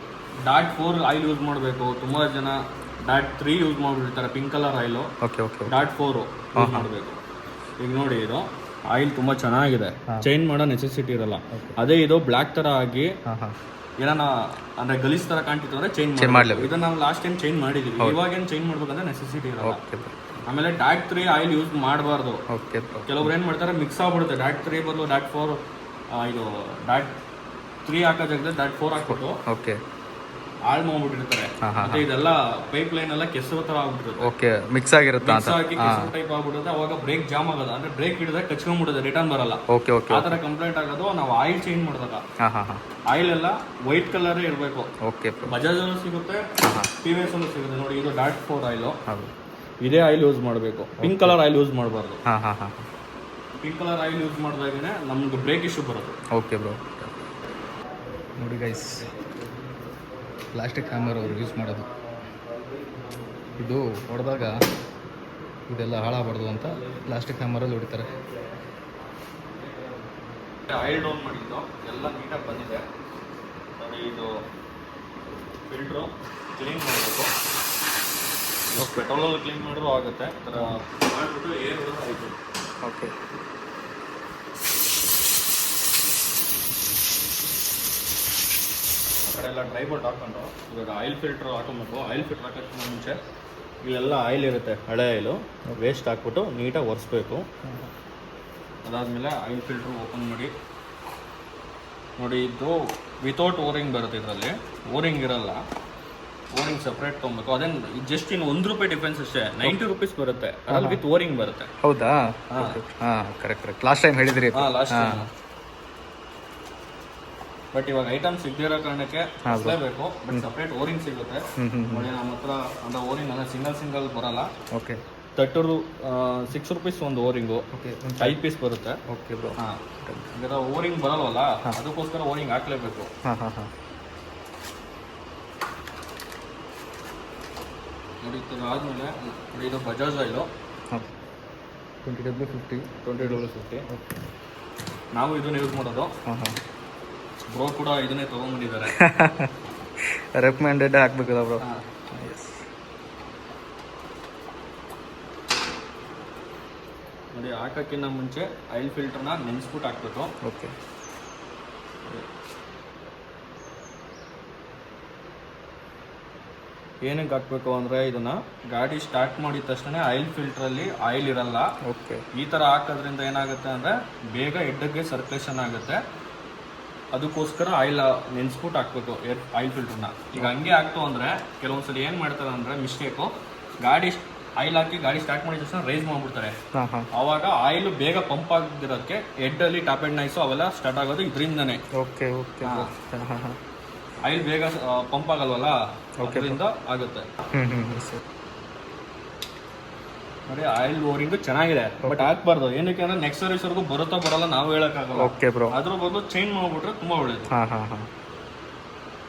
.4 ಆಯಿಲ್ ಯೂಸ್ ಮಾಡಬೇಕು. ತುಂಬಾ ಜನ .3 ಯೂಸ್ ಮಾಡ್ಬಿಟ್ಟಿರ್ತಾರೆ, ಪಿಂಕ್ ಕಲರ್ ಆಯಿಲು. .4 ಯೂಸ್ ಮಾಡಬೇಕು. ಈಗ ನೋಡಿ ಇದು ಆಯಿಲ್ ತುಂಬಾ ಚೆನ್ನಾಗಿದೆ, ಚೇಂಜ್ ಮಾಡೋ ನೆಸೆಸಿಟಿ ಇರಲ್ಲ. ಅದೇ ಇದು ಬ್ಲ್ಯಾಕ್ ತರ ಆಗಿ ಏನಾನ ಅಂದ್ರೆ ಗಲೀಜ್ ತರ ಕಾಣ್ತಿತ್ತು ಅಂದ್ರೆ ಚೇಂಜ್ ಮಾಡಲೇಬೇಕು. ಇದನ್ನ ನಾವು ಲಾಸ್ಟ್ ಟೈಮ್ ಚೇಂಜ್ ಮಾಡಿದೀವಿ, ಇವಾಗ ಏನು ಚೇಂಜ್ ಮಾಡ್ಬೇಕಂದ್ರೆ ನೆಸೆಸಿಟಿ ಇರಲ್ಲ. ಆಮೇಲೆ .3 ಆಯಿಲ್ ಯೂಸ್ ಮಾಡಬಾರ್ದು. ಕೆಲವ್ರು ಏನ್ ಮಾಡ್ತಾರೆ, ಮಿಕ್ಸ್ ಆಗ್ಬಿಡುತ್ತೆ. .3 ಬದಲು .4 ಇದು .3 ಹಾಕೋ ಜಾಗದಲ್ಲಿ .4 ಹಾಕ್ಬಿಟ್ಟು ಹಾಳು ಮಾಡ್ಬಿಟ್ಟಿರ್ತಾರೆ. ಮತ್ತೆ ಇದೆಲ್ಲ ಪೈಪ್ ಲೈನ್ ಎಲ್ಲ ಕೆಸರು ತರ ಆಗ್ಬಿಟ್ಟಿರುತ್ತೆ. ಓಕೆ, ಮಿಕ್ಸ್ ಆಗಿರುತ್ತಾ ಅಂತ. ಹಾಕಿ ಕೆಸರು ಟೈಪ್ ಆಗ್ಬಿಡುತ್ತೆ. ಅವಾಗ ಬ್ರೇಕ್ ಜಾಮ್ ಆಗೋದು, ಅಂದ್ರೆ ಬ್ರೇಕ್ ಹಿಡಿದ್ರೆ ಕಚ್ಕೊಂಡ್ಬಿಡುತ್ತೆ, ರಿಟರ್ನ್ ಬರಲ್ಲ. ಓಕೆ ಓಕೆ, ಆ ತರ ಕಂಪ್ಲೇಂಟ್ ಆಗೋದು. ನಾವು ಆಯಿಲ್ ಚೇಂಜ್ ಮಾಡಿದಾಗ ಹಾಂ ಹಾಂ ಹಾಂ, ಆಯಿಲ್ ಎಲ್ಲ ವೈಟ್ ಕಲರ್ ಇರಬೇಕು. ಓಕೆ, ಬಜಾಜ್ ಅಲ್ಲೂ ಸಿಗುತ್ತೆ, TVS ಅಲ್ಲೂ ಸಿಗುತ್ತೆ. ನೋಡಿ, ಇದು .4 ಆಯಿಲ್. ಹೌದು, ಇದೇ ಆಯಿಲ್ ಯೂಸ್ ಮಾಡಬೇಕು. ಪಿಂಕ್ ಕಲರ್ ಆಯಿಲ್ ಯೂಸ್ ಮಾಡಬಾರ್ದು. ಹಾಂ ಹಾಂ ಹಾಂ, ಪಿಂಕ್ ಕಲರ್ ಆಯಿಲ್ ಯೂಸ್ ಮಾಡಿದಾಗನೇ ನಮ್ಗೆ ಬ್ರೇಕ್ ಇಶ್ಯೂ ಬರೋದು. Okay bro. ನೋಡಿ ಗೈಸ್, ಪ್ಲಾಸ್ಟಿಕ್ ಹ್ಯಾಮರ್ ಅವರು ಯೂಸ್ ಮಾಡೋದು. ಇದು ಹೊಡೆದಾಗ ಇದೆಲ್ಲ ಹಾಳಾಗಬಾರ್ದು ಅಂತ ಪ್ಲಾಸ್ಟಿಕ್ ಹ್ಯಾಮರಲ್ಲಿ ಹೊಡಿತಾರೆ. ಆಯಿಲ್ ಡೌನ್ ಮಾಡಿದ್ದು ಎಲ್ಲ ನೀಟಾಗಿ ಬಂದಿದೆ. ನೋಡಿ, ಇದು ಫಿಲ್ಟ್ರು ಕ್ಲೀನ್ ಮಾಡಬೇಕು. ಪೆಟ್ರೋಲಲ್ಲಿ ಕ್ಲೀನ್ ಮಾಡಿದ್ರು ಆಗುತ್ತೆ. ಈ ಥರ ಮಾಡಿಬಿಟ್ಟು ಏರ್ ಹೊಡೆದ್ರೆ ಆಯಿತು. ಓಕೆ, ಆ ಕಡೆ ಎಲ್ಲ ಡ್ರೈ ಬೋಲ್ಟ್ ಹಾಕೊಂಡು ಇವಾಗ ಆಯಿಲ್ ಫಿಲ್ಟ್ರ್ ಹಾಕೊಬೇಕು. ಆಯಿಲ್ ಫಿಲ್ಟ್ರ್ ಹಾಕೋಕ್ಕಿಂತ ಮುಂಚೆ ಇಲ್ಲೆಲ್ಲ ಆಯಿಲ್ ಇರುತ್ತೆ, ಹಳೆ ಆಯಿಲು, ವೇಸ್ಟ್ ಹಾಕ್ಬಿಟ್ಟು ನೀಟಾಗಿ ಒರೆಸ್ಬೇಕು. ಅದಾದಮೇಲೆ ಆಯಿಲ್ ಫಿಲ್ಟ್ರು ಓಪನ್ ಮಾಡಿ. ನೋಡಿ, ಇದು ವಿತೌಟ್ ಓರಿಂಗ್ ಬರುತ್ತೆ. ಇದರಲ್ಲಿ ಓರಿಂಗ್ ಇರಲ್ಲ, ಓರಿಂಗ್ ಸಪ್ರೇಟ್ ತೊಗೊಬೇಕು. ಅದೇನು ಜಸ್ಟ್ ಇನ್ನು ₹1 ಡಿಫ್ರೆನ್ಸ್ ಅಷ್ಟೇ. 90 ರೂಪೀಸ್ ಬರುತ್ತೆ, ಅದ್ರಲ್ಲಿ ವಿತ್ ಓರಿಂಗ್ ಬರುತ್ತೆ. ಹೌದಾ? ಹಾಂ, ಕರೆಕ್ಟ್ ಕರೆಕ್ಟ್. ಲಾಸ್ಟ್ ಟೈಮ್ ಹೇಳಿದ್ರಿ. ಹಾಂ, ಲಾಸ್ಟ್ ಟೈಮ್. ಬಟ್ ಇವಾಗ ಐಟಮ್ ಸಿಗದಿರೋ ಕಾರಣಕ್ಕೆ ಹಾಕಲೇಬೇಕು. ಬಟ್ ಸಪ್ರೇಟ್ ಓರಿಂಗ್ ಸಿಗುತ್ತೆ. ನೋಡಿ, ನಮ್ಮ ಹತ್ರ ಅಂದ್ರೆ ಓರಿಂಗ್ ಅಂದರೆ ಸಿಂಗಲ್ ಬರಲ್ಲ. ಓಕೆ, 6 ರೂಪೀಸ್ ಒಂದು ಓರಿಂಗು. ಓಕೆ, 5 ಪೀಸ್ ಬರುತ್ತೆ. Okay bro. ಹಾಂ, ಈಗ ಓರಿಂಗ್ ಬರಲ್ವಲ್ಲ, ಅದಕ್ಕೋಸ್ಕರ ಓರಿಂಗ್ ಹಾಕ್ಲೇಬೇಕು. ಹಾಂ ಹಾಂ ಹಾಂ. ನೋಡಿ, ಆದಮೇಲೆ ಇದು ಬಜಾಜ್ ಆಯಿಲು. ಹಾಂ, 20W50. 20W50. ನಾವು ಇದನ್ನ ಯೂಸ್ ಮಾಡೋದು. ಹಾಂ ಹಾಂ. ಬ್ರೋ ಕೂಡ ಇದನ್ನೇ ತೊಗೊಂಡ್ಬಂದಿದ್ದಾರೆ. Recommended ಹಾಕ್ಬೇಕಲ್ಲ bro. ನೋಡಿ, ಹಾಕೋಕ್ಕಿಂತ ಮುಂಚೆ ಆಯಿಲ್ ಫಿಲ್ಟರ್ನ ನೆನೆಸ್ಬಿಟ್ಟು ಹಾಕ್ಬೇಕು. ಓಕೆ, ಏನಕ್ಕೆ ಹಾಕ್ಬೇಕು ಅಂದರೆ, ಇದನ್ನ ಗಾಡಿ ಸ್ಟಾರ್ಟ್ ಮಾಡಿದ ತಕ್ಷಣ ಆಯಿಲ್ ಫಿಲ್ಟ್ರಲ್ಲಿ ಆಯಿಲ್ ಇರಲ್ಲ. ಓಕೆ, ಈ ಥರ ಹಾಕೋದ್ರಿಂದ ಏನಾಗುತ್ತೆ ಅಂದರೆ ಬೇಗ ಹೆಡ್ಗೆ ಸರ್ಕ್ಯುಲೇಷನ್ ಆಗುತ್ತೆ. ಅದಕ್ಕೋಸ್ಕರ ಆಯಿಲ್ ನೆನೆಸ್ಬಿಟ್ಟು ಹಾಕ್ಬೇಕು ಆಯಿಲ್ ಫಿಲ್ಟರ್ನ. ಈಗ ಹಂಗೆ ಹಾಕ್ತು ಅಂದರೆ ಕೆಲವೊಂದ್ಸಲ ಏನು ಮಾಡ್ತಾರೆ ಅಂದರೆ ಮಿಸ್ಟೇಕು, ಗಾಡಿ ಆಯಿಲ್ ಹಾಕಿ ಗಾಡಿ ಸ್ಟಾರ್ಟ್ ಮಾಡಿದ ತಕ್ಷಣ ರೈಸ್ ಮಾಡಿಬಿಡ್ತಾರೆ. ಆವಾಗ ಆಯಿಲ್ ಬೇಗ ಪಂಪ್ ಆಗದಿರೋಕ್ಕೆ ಹೆಡ್ಡಲ್ಲಿ ಟಾಪ್ ಆ್ಯಂಡ್ ನೈಸು ಅವೆಲ್ಲ ಸ್ಟಾರ್ಟ್ ಆಗೋದು ಇದರಿಂದನೇ. ಓಕೆ ಓಕೆ, ಆಯಿಲ್ ಬೇಗ ಪಂಪ್ ಆಗಲ್ವಲ್ಲ, ಅದರಿಂದ ಆಗುತ್ತೆ. ನೋಡಿ, ಆಯಿಲ್ ಓರಿಂಗು ಚೆನ್ನಾಗಿದೆ, ಬಟ್ ಹಾಕ್ಬಾರ್ದು. ಏನಕ್ಕೆ ಅಂದ್ರೆ ನೆಕ್ಸ್ಟ್ ಸರ್ವಿಸ್ವರೆಗೂ ಬರುತ್ತಾ ಬರಲ್ಲ ನಾವು ಹೇಳಕ್ಕಾಗಲ್ಲ. Okay bro. ಅದ್ರ ಬದಲು ಚೇಂಜ್ ಮಾಡ್ಬಿಟ್ರೆ ತುಂಬಾ ಒಳ್ಳೇದು.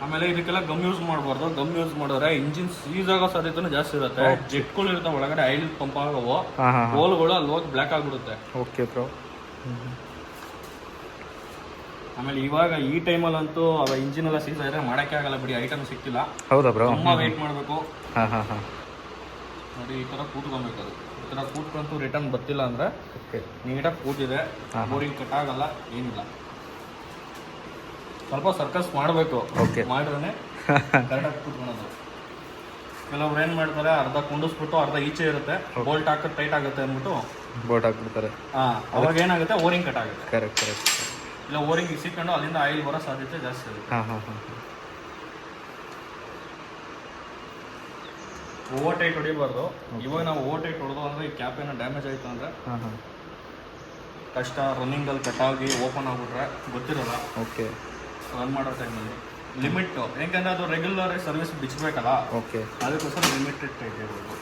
ಆಮೇಲೆ ಇದಕ್ಕೆಲ್ಲ ಗಮ್ ಯೂಸ್ ಮಾಡಬಾರ್ದು. ಗಮ್ ಯೂಸ್ ಮಾಡಿದ್ರೆ ಇಂಜಿನ್ ಸೀಸ್ ಆಗೋ ಸಾಧ್ಯತೆನೂ ಜಾಸ್ತಿ ಇರುತ್ತೆ. ಜೆಟ್ಗಳು ಇರ್ತಾವೆ ಒಳಗಡೆ, ಆಯಿಲ್ ಪಂಪ್ ಆಗವು ಹೋಲ್ಗಳು ಅಲ್ಲಿ ಹೋಗಿ ಬ್ಲ್ಯಾಕ್ ಆಗ್ಬಿಡುತ್ತೆ. Okay bro. ಆಮೇಲೆ ಇವಾಗ ಈ ಟೈಮಲ್ಲಂತೂ ಅವ ಇಂಜಿನ್ ಎಲ್ಲ ಸೀಸ್ ಆದ್ರೆ ಮಾಡಕ್ಕೆ ಆಗಲ್ಲ ಬಿಡಿ, ಐಟಮ್ ಸಿಕ್ತಿಲ್ಲ. ಹೌದಾ ಬ್ರೋ? ತುಂಬಾ ವೇಟ್ ಮಾಡಬೇಕು. ನೋಡಿ, ಈ ತರ ಕೂತ್ಕೊಬೇಕು. ಅದು ಈ ತರ ಕೂತ್ಕೊಂತು ರಿಟರ್ನ್ ಬರ್ತಿಲ್ಲ ಅಂದ್ರೆ ನೀಟಾಗಿ ಕೂತಿದೆ, ಬೋರಿಂಗ್ ಕಟ್ ಆಗಲ್ಲ, ಏನಿಲ್ಲ. ಸ್ವಲ್ಪ ಸರ್ಕಸ್ ಮಾಡಬೇಕು, ಮಾಡಿದ್ರೆ ಕರೆಕ್ಟಾಗಿ ಕೂತ್ಕೊಳೋದು. ಕೆಲವ್ರು ಏನು ಮಾಡ್ತಾರೆ, ಅರ್ಧ ಕುಂಡಿಸ್ಬಿಟ್ಟು ಅರ್ಧ ಈಚೆ ಇರುತ್ತೆ, ಬೋಲ್ಟ್ ಹಾಕೋದು ಟೈಟ್ ಆಗುತ್ತೆ ಅಂದ್ಬಿಟ್ಟು ಬೋಲ್ಟ್ ಹಾಕ್ಬಿಡ್ತಾರೆ. ಅವಾಗ ಏನಾಗುತ್ತೆ, ಓರಿಂಗ್ ಕಟ್ ಆಗುತ್ತೆ. Correct correct. ಇಲ್ಲ, ಓರಿಂಗ್ ಸಿಕ್ಕೊಂಡು ಅಲ್ಲಿಂದ ಆಯಿಲ್ ಬರೋ ಸಾಧ್ಯತೆ ಜಾಸ್ತಿ ಇರುತ್ತೆ. ಓವರ್ ಟೈಟ್ ಹೊಡಿಬಾರ್ದು. ಇವಾಗ ನಾವು ಓವರ್ ಟೈಟ್ ಹೊಡೆದು ಅಂದರೆ ಈ ಕ್ಯಾಪ್ ಏನೋ ಡ್ಯಾಮೇಜ್ ಆಯಿತು ಅಂದರೆ ಕಷ್ಟ. ರನ್ನಿಂಗಲ್ಲಿ ಕಟ್ಟಾಗಿ ಓಪನ್ ಆಗಿಬಿಟ್ರೆ ಗೊತ್ತಿರಲ್ಲ. ಓಕೆ, ರನ್ ಮಾಡೋ ಟೈಮಲ್ಲಿ ಲಿಮಿಟ್, ಯಾಕಂದರೆ ಅದು ರೆಗ್ಯುಲರ್ ಸರ್ವಿಸ್ ಬಿಚ್ಚಬೇಕಲ್ಲ. ಓಕೆ, ಅದಕ್ಕೋಸ್ಕರ ಲಿಮಿಟೆಡ್ ಟೈಟ್ ಇರ್ಬೋದು.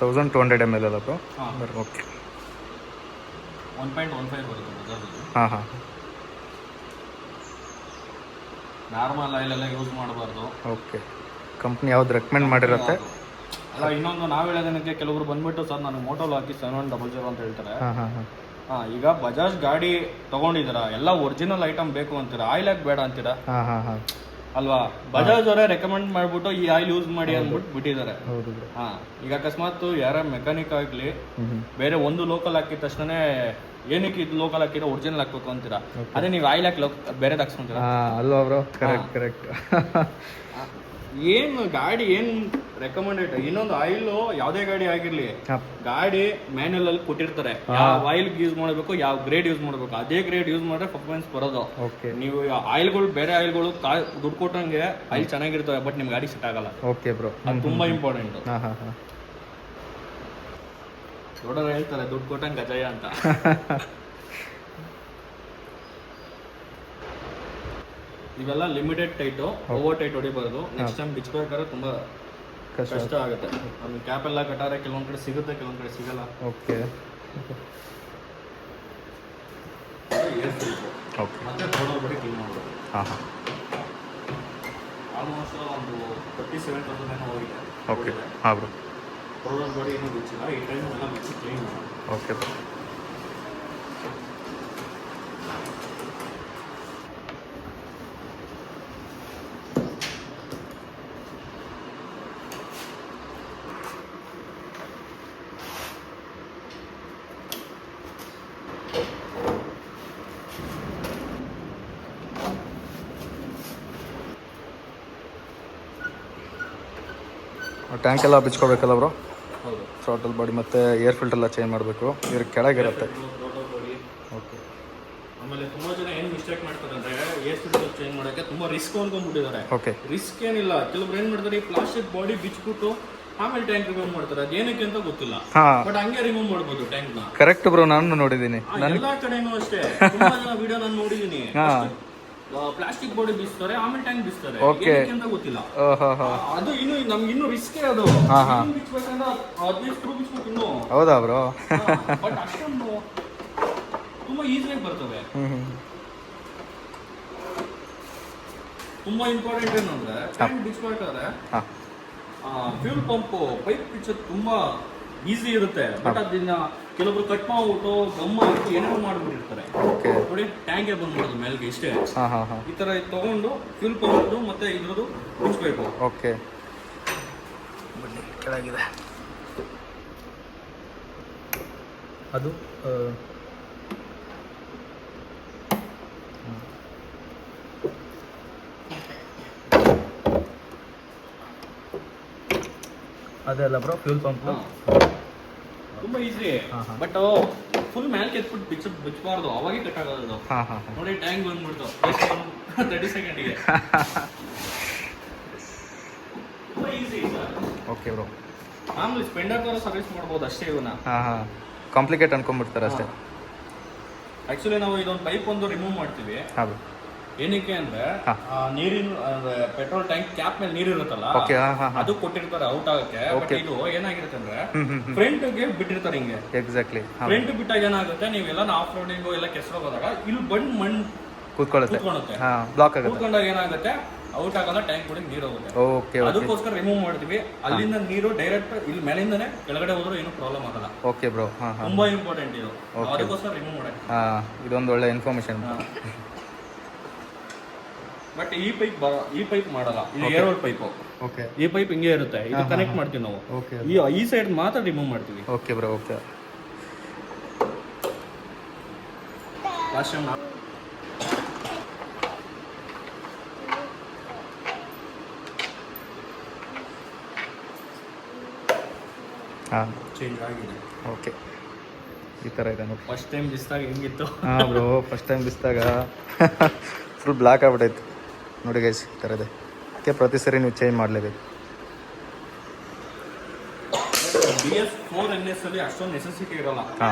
1200 ml ಅಲ್ಲ ಬ್ರೋ? ಓಕೆ, 1.15 ಬರುತ್ತೆ ಬಜಾಜಲ್ಲಿ. ಹಾಂ. ನಾರ್ಮಲ್ ಆಯಿಲೆಲ್ಲ ಯೂಸ್ ಮಾಡಬಾರ್ದು. ಓಕೆ, ಕಂಪ್ನಿ ಯಾವ್ದು ರೆಕಮೆಂಡ್ ಮಾಡಿರುತ್ತೆ? ಅಲ್ಲ, ಇನ್ನೊಂದು ನಾವು ಹೇಳೋದಕ್ಕೆ ಕೆಲವರು ಬಂದ್ಬಿಟ್ಟು ಸರ್ ನನಗೆ ಮೋಟೋಲ್ ಹಾಕಿ 7100 ಅಂತ ಹೇಳ್ತಾರೆ. ಈಗ ಬಜಾಜ್ ಗಾಡಿ ತಗೊಂಡಿದ್ದೀರಾ, ಎಲ್ಲ ಒರಿಜಿನಲ್ ಐಟಮ್ ಬೇಕು ಅಂತೀರಾ, ಆಯಿಲ್ ಹಾಕಿ ಬೇಡ ಅಂತೀರಾ ಅಲ್ವಾ? ಬಜಾಜ್ ಅವರೇ ರೆಕಮೆಂಡ್ ಮಾಡ್ಬಿಟ್ಟು ಈ ಆಯಿಲ್ ಯೂಸ್ ಮಾಡಿ ಅಂದ್ಬಿಟ್ಟು ಬಿಟ್ಟಿದ್ದಾರೆ. ಈಗ ಅಕಸ್ಮಾತ್ ಯಾರ ಮೆಕ್ಯಾನಿಕ್ ಆಗಲಿ ಬೇರೆ ಒಂದು ಲೋಕಲ್ ಹಾಕಿದ ತಕ್ಷಣ ಏನಕ್ಕೆ ಇದು ಲೋಕಲ್ ಹಾಕಿರೋ ಒರಿಜಿನಲ್ ಹಾಕ್ಬೇಕು ಅಂತೀರಾ, ಅದೇ ನೀವು ಆಯಿಲ್ ಹಾಕಿ ಬೇರೆ ಹಾಕ್ಸ್ಕೊಂತೀರಾ ಅಲ್ವಾ ಬ್ರೋ? Correct correct. ಏನು ಗಾಡಿ ಏನು ರೆಕಮೆಂಡೆಡ್. ಇನ್ನೊಂದು ಆಯಿಲ್ ಯಾವ್ದೇ ಗಾಡಿ ಆಗಿರ್ಲಿ, ಹಾಂ ಗಾಡಿ ಮ್ಯಾನ್ಯಲ್ ಅಲ್ಲಿ ಕೊಟ್ಟಿರ್ತಾರೆ ಯಾವ ಆಯಿಲ್ ಯೂಸ್ ಮಾಡಬೇಕು, ಯಾವ ಗ್ರೇಡ್ ಯೂಸ್ ಮಾಡಬೇಕು. ಅದೇ ಗ್ರೇಡ್ ಯೂಸ್ ಮಾಡಿದ್ರೆ ಪರ್ಫಾರ್ಮೆನ್ಸ್ ಬರೋದು. ಓಕೆ ನೀವು ಆಯಿಲ್ಗಳು ಬೇರೆ ಆಯಿಲ್ಗಳು ದುಡ್ಡು ಕೊಟ್ಟಂಗೆ ಆಯಿಲ್ ಚೆನ್ನಾಗಿರ್ತವೆ, ಬಟ್ ನಿಮ್ ಗಾಡಿ ಸೆಟ್ ಆಗಲ್ಲ. ಓಕೆ ಬ್ರೋ, ಅದು ತುಂಬಾ ಇಂಪಾರ್ಟೆಂಟ್. ಹಾಂ ಹಾಂ ಹಾಂ ದೊಡ್ಡವರು ಹೇಳ್ತಾರೆ ದುಡ್ಡು ಕೊಟ್ಟಂಗೆ ಗಜಯ ಅಂತ. ಇವೆಲ್ಲ ಲಿಮಿಟೆಡ್ ಟೈಟು, ಓವರ್ ಟೈಟ್ ಹೊಡಿಬಾರ್ದು. ನೆಕ್ಸ್ಟ್ ಟೈಮ್ ಬಿಚ್ಬೇಕಾದ್ರೆ ತುಂಬಾ ಕಷ್ಟ ಆಗುತ್ತೆ. ನಮ್ಗೆ ಕ್ಯಾಪ್ ಎಲ್ಲ ಕಟ್ಟಾರೆ ಕೆಲವೊಂದ್ ಕಡೆ ಸಿಗುತ್ತೆ, ಕೆಲವೊಂದ್ ಕಡೆ ಸಿಗಲ್ಲ. ಓಕೆ ಓಕೆ ಮತ್ತೆ ಥರ್ಡ್ ಬಡಿ ಕ್ಲೀನ್ ಮಾಡೋದು. ಹಾಂ ಹಾಂ ಆಲ್ಮೋಸ್ಟ್ ಒಂದು 37,000 ಏನೋ ಹೋಗಿದೆ. ಓಕೆ ಹಾಂ ಬ್ರೋ. ಥರ್ಡ್ ಬಡಿ ಏನೂ ಬಿಚ್ಚಿಲ್ಲ. ಈ ಟೈಮ್ ಎಲ್ಲ ಬಿಚ್ಚಿ ಕ್ಲೀನ್ ಮಾಡೋದು. Okay bro. ಟ್ಯಾಂಕ್ ಎಲ್ಲ ಬಿಚ್ಕೋಬೇಕಲ್ಲ ಬ್ರೋ? ಹೌದು. ಥ್ರಾಟಲ್ ಬಾಡಿ ಮತ್ತು ಏರ್ ಫಿಲ್ಟರ್ ಎಲ್ಲ ಚೇಂಜ್ ಮಾಡಬೇಕು. ಇದ್ರ ಕೆಳಗಿರುತ್ತೆ. ಓಕೆ. ಆಮೇಲೆ ತುಂಬಾ ಜನ ಏನು ಮಿಸ್ಟೇಕ್ ಮಾಡ್ತಾರೆ ಅಂದ್ರೆ ಏರ್ ಫಿಲ್ಟರ್ ಚೇಂಜ್ ಮಾಡೋಕ್ಕೆ ತುಂಬಾ ರಿಸ್ಕ್ ಅನ್ಕೊಂಡ್ಬಿಟ್ಟಿದ್ದಾರೆ. ಓಕೆ. ರಿಸ್ಕ್ ಏನಿಲ್ಲ. ಕೆಲವ್ರು ಏನ್ ಮಾಡ್ತಾರೆ, ಈ ಪ್ಲಾಸ್ಟಿಕ್ ಬಾಡಿ ಬಿಚ್ಬಿಟ್ಟು ಆಮೇಲೆ ಟ್ಯಾಂಕ್ ರಿಮೂವ್ ಮಾಡ್ತಾರೆ. ಅದೇನಕ್ಕೆ ಅಂತ ಗೊತ್ತಿಲ್ಲ, ಹಾಂ ಬಟ್ ಹಂಗೆ ರಿಮೂವ್ ಮಾಡ್ಬೋದು ಟ್ಯಾಂಕ್ ನ. ಕರೆಕ್ಟ್ ಬ್ರೋ, ನಾನು ನೋಡಿದ್ದೀನಿ. ಎಲ್ಲಾ ಕಡೆನೂ ಅಷ್ಟೇ. ತುಂಬಾ ಜನ ವಿಡಿಯೋ ನಾನು ನೋಡಿದೀನಿ. ಪ್ಲಾಸ್ಟಿಕ್ ಬಾಡಿ ಬಿಸ್ತಾರೆ, ಆಮೇಲೆ ಟ್ಯಾಂಕ್ ಬಿಸ್ತಾರೆ. ಏನಕ್ಕೆ ಅಂತ ಗೊತ್ತಿಲ್ಲ. ಅದು ಇನ್ನು ನಮ್ಗೆ ಇನ್ನೂ ರಿಸ್ಕೇ ಅದು. ಬಿಚ್ಬೇಕಂದ್ರೆ 15 ಸ್ಕ್ರೂ ಬಿಚ್ಬೇಕು ಇನ್ನು. ಹೌದಾ ಬ್ರೋ? ಬಟ್ ಅಷ್ಟೊಂದು ತುಂಬಾ ಈಸಿಯಾಗಿ ಬರ್ತವೆ. ತುಂಬಾ ಇಂಪಾರ್ಟೆಂಟ್ ಏನಂದ್ರೆ ಟ್ಯಾಂಕ್ ಬಿಚ್ಬೇಕಾದ್ರೆ ಫ್ಯೂಲ್ ಪಂಪ್ ಪೈಪ್ ಬಿಚ್ಚೋದು ತುಂಬಾ ಈಸಿ ಇರುತ್ತೆ. ಬಟ್ ಅದನ್ನ ಕೆಲವೊಬ್ರು ಕಟ್ ಮಾಡ್ಬಿಟ್ಟು ಗಮ್ಮ ಹಾಕಿ ಏನೇನೋ ಮಾಡ್ಬಿಟ್ಟಿರ್ತಾರೆ. ನೋಡಿ ಟ್ಯಾಂಕೆ ಬಂದ್ಬಿಡೋದು ಮೇಲ್ಗೆ ಇಷ್ಟೇ. ಈ ತರ ತಗೊಂಡು ಫ್ಯೂಲ್ ಪಂಪ್ ಮತ್ತೆ ಇದ್ರದ್ದು ಬಿಚ್ಚಬೇಕು. ಓಕೆ. ಕೆಳಗಿದೆ ಅದು. ಅದೆಲ್ಲ ಬ್ರೋ ಫ್ಯೂಲ್ ಪಂಪ್ ತುಂಬಾ ಈಸಿ. ಬಟ್ ಫುಲ್ ಮ್ಯಾಲ್ಗೆ ಎತ್ಬಿಟ್ಟು ಬಿಚ್ಚಬಾರ್ದು, ಅವಾಗೇ ಕಟ್ ಆಗೋದು. ನೋಡಿ ಟ್ಯಾಂಕ್ ಬಂದ್ಬಿಡ್ತು 30 ಸೆಕೆಂಡಿಗೆ. ತುಂಬಾ ಈಸಿ ಸರ್. Okay bro. ಆಮೇಲೆ ಸ್ಪೆಂಡರ್ ತರ ಸರ್ವಿಸ್ ಮಾಡ್ಬೋದು ಅಷ್ಟೇ. ಇವನ್ನ ಕಾಂಪ್ಲಿಕೇಟ್ ಅನ್ಕೊಂಡ್ಬಿಡ್ತಾರೆ ಅಷ್ಟೇ. ಆಕ್ಚುಲಿ ನಾವು ಇದೊಂದು ಪೈಪ್ ಒಂದು ರಿಮೂವ್ ಮಾಡ್ತೀವಿ. ಏನಕ್ಕೆ ಅಂದ್ರೆ ನೀರಿನ ಪೆಟ್ರೋಲ್ ಟ್ಯಾಂಕ್ ಕ್ಯಾಪ್ ಮೇಲೆ ನೀರು ಇರುತ್ತಲ್ಲ, ಅದು ಕೊಟ್ಟಿರ್ತಾರೆ ಔಟ್ ಆಗಕ್ಕೆ. ಬಟ್ ಇದು ಏನಾಗಿರುತ್ತೆ ಅಂದ್ರೆ ಫ್ರಂಟ್ ಗೆ ಬಿಟ್ಟಿರ್ತಾರೆ ಹಿಂಗೆ. ಎಕ್ಸಾಕ್ಟ್ಲಿ. ಫ್ರಂಟ್ ಬಿಟ್ಟಾಗ ಏನಾಗುತ್ತೆ, ನೀವೆಲ್ಲ ಆಫ್ ರೋಡಿಂಗ್ ಎಲ್ಲ ಕೆಸರು ಹೋದಾಗ ಇಲ್ಲಿ ಬಂದ್ ಮಣ್ಣು ಕೂತ್ಕೊಳ್ಳುತ್ತೆ. ಬ್ಲಾಕ್ ಆಗುತ್ತೆ. ಕೂತ್ಕೊಂಡಾಗ ಏನಾಗುತ್ತೆ, ಔಟ್ ಆಗಲ್ಲ, ಟ್ಯಾಂಕ್ ಕೂಡ ನೀರು ಹೋಗುತ್ತೆ. ಅದಕ್ಕೋಸ್ಕರ ರಿಮೂವ್ ಮಾಡ್ತೀವಿ. ಅಲ್ಲಿಂದ ನೀರು ಡೈರೆಕ್ಟ್ ಇಲ್ಲಿ ಮೇಲಿಂದಾನೆ ಕೆಳಗಡೆ ಹೋದ್ರೂ ಏನು ಪ್ರಾಬ್ಲಮ್ ಆಗಲ್ಲ. Okay bro. ತುಂಬಾ ಇಂಪಾರ್ಟೆಂಟ್ ಇದು. ಅದಕ್ಕೋಸ್ಕರ ರಿಮೂವ್ ಮಾಡಿ. ಇದೊಂದು ಒಳ್ಳೆ ಇನ್ಫಾರ್ಮೇಶನ್. ಬಟ್ ಈ ಪೈಪ್ ಮಾಡಲ್ಲ, ಇದು ಏರೋಲ್ ಪೈಪ್. ಓಕೆ. ಈ ಪೈಪ್ ಹಿಂಗೆ ಇರುತ್ತೆ, ಇದು ಕನೆಕ್ಟ್ ಮಾಡ್ತೀವಿ ನಾವು. ಓಕೆ. ಈ ಸೈಡ್ ಮಾತ್ರ ರಿಮೂವ್ ಮಾಡ್ತೀವಿ. Okay bro. Okay. Last time change ಆಗಿದೆ. ಓಕೆ. ಈ ಥರ ಇದೆ ನೋಡಿ. ಫಸ್ಟ್ ಟೈಮ್ ಬಿಸಿದಾಗ ಹೆಂಗಿತ್ತು? ಬ್ರೋ ಫಸ್ಟ್ ಟೈಮ್ ಬಿಸಿದಾಗ ಫುಲ್ ಬ್ಲ್ಯಾಕ್ ಆಗ್ಬಿಟ್ಟೈತೆ ನೋಡಿ ಗೈಸ್. ಈ ಥರ ಇದೆ. ಅದಕ್ಕೆ ಪ್ರತಿ ಸರಿ ನೀವು ಚೇಂಜ್ ಮಾಡಲೇಬೇಕು. BS4 NS ಅಲ್ಲಿ ಅಷ್ಟೊಂದು ನೆಸೆಸಿಟಿ ಇರಲ್ಲ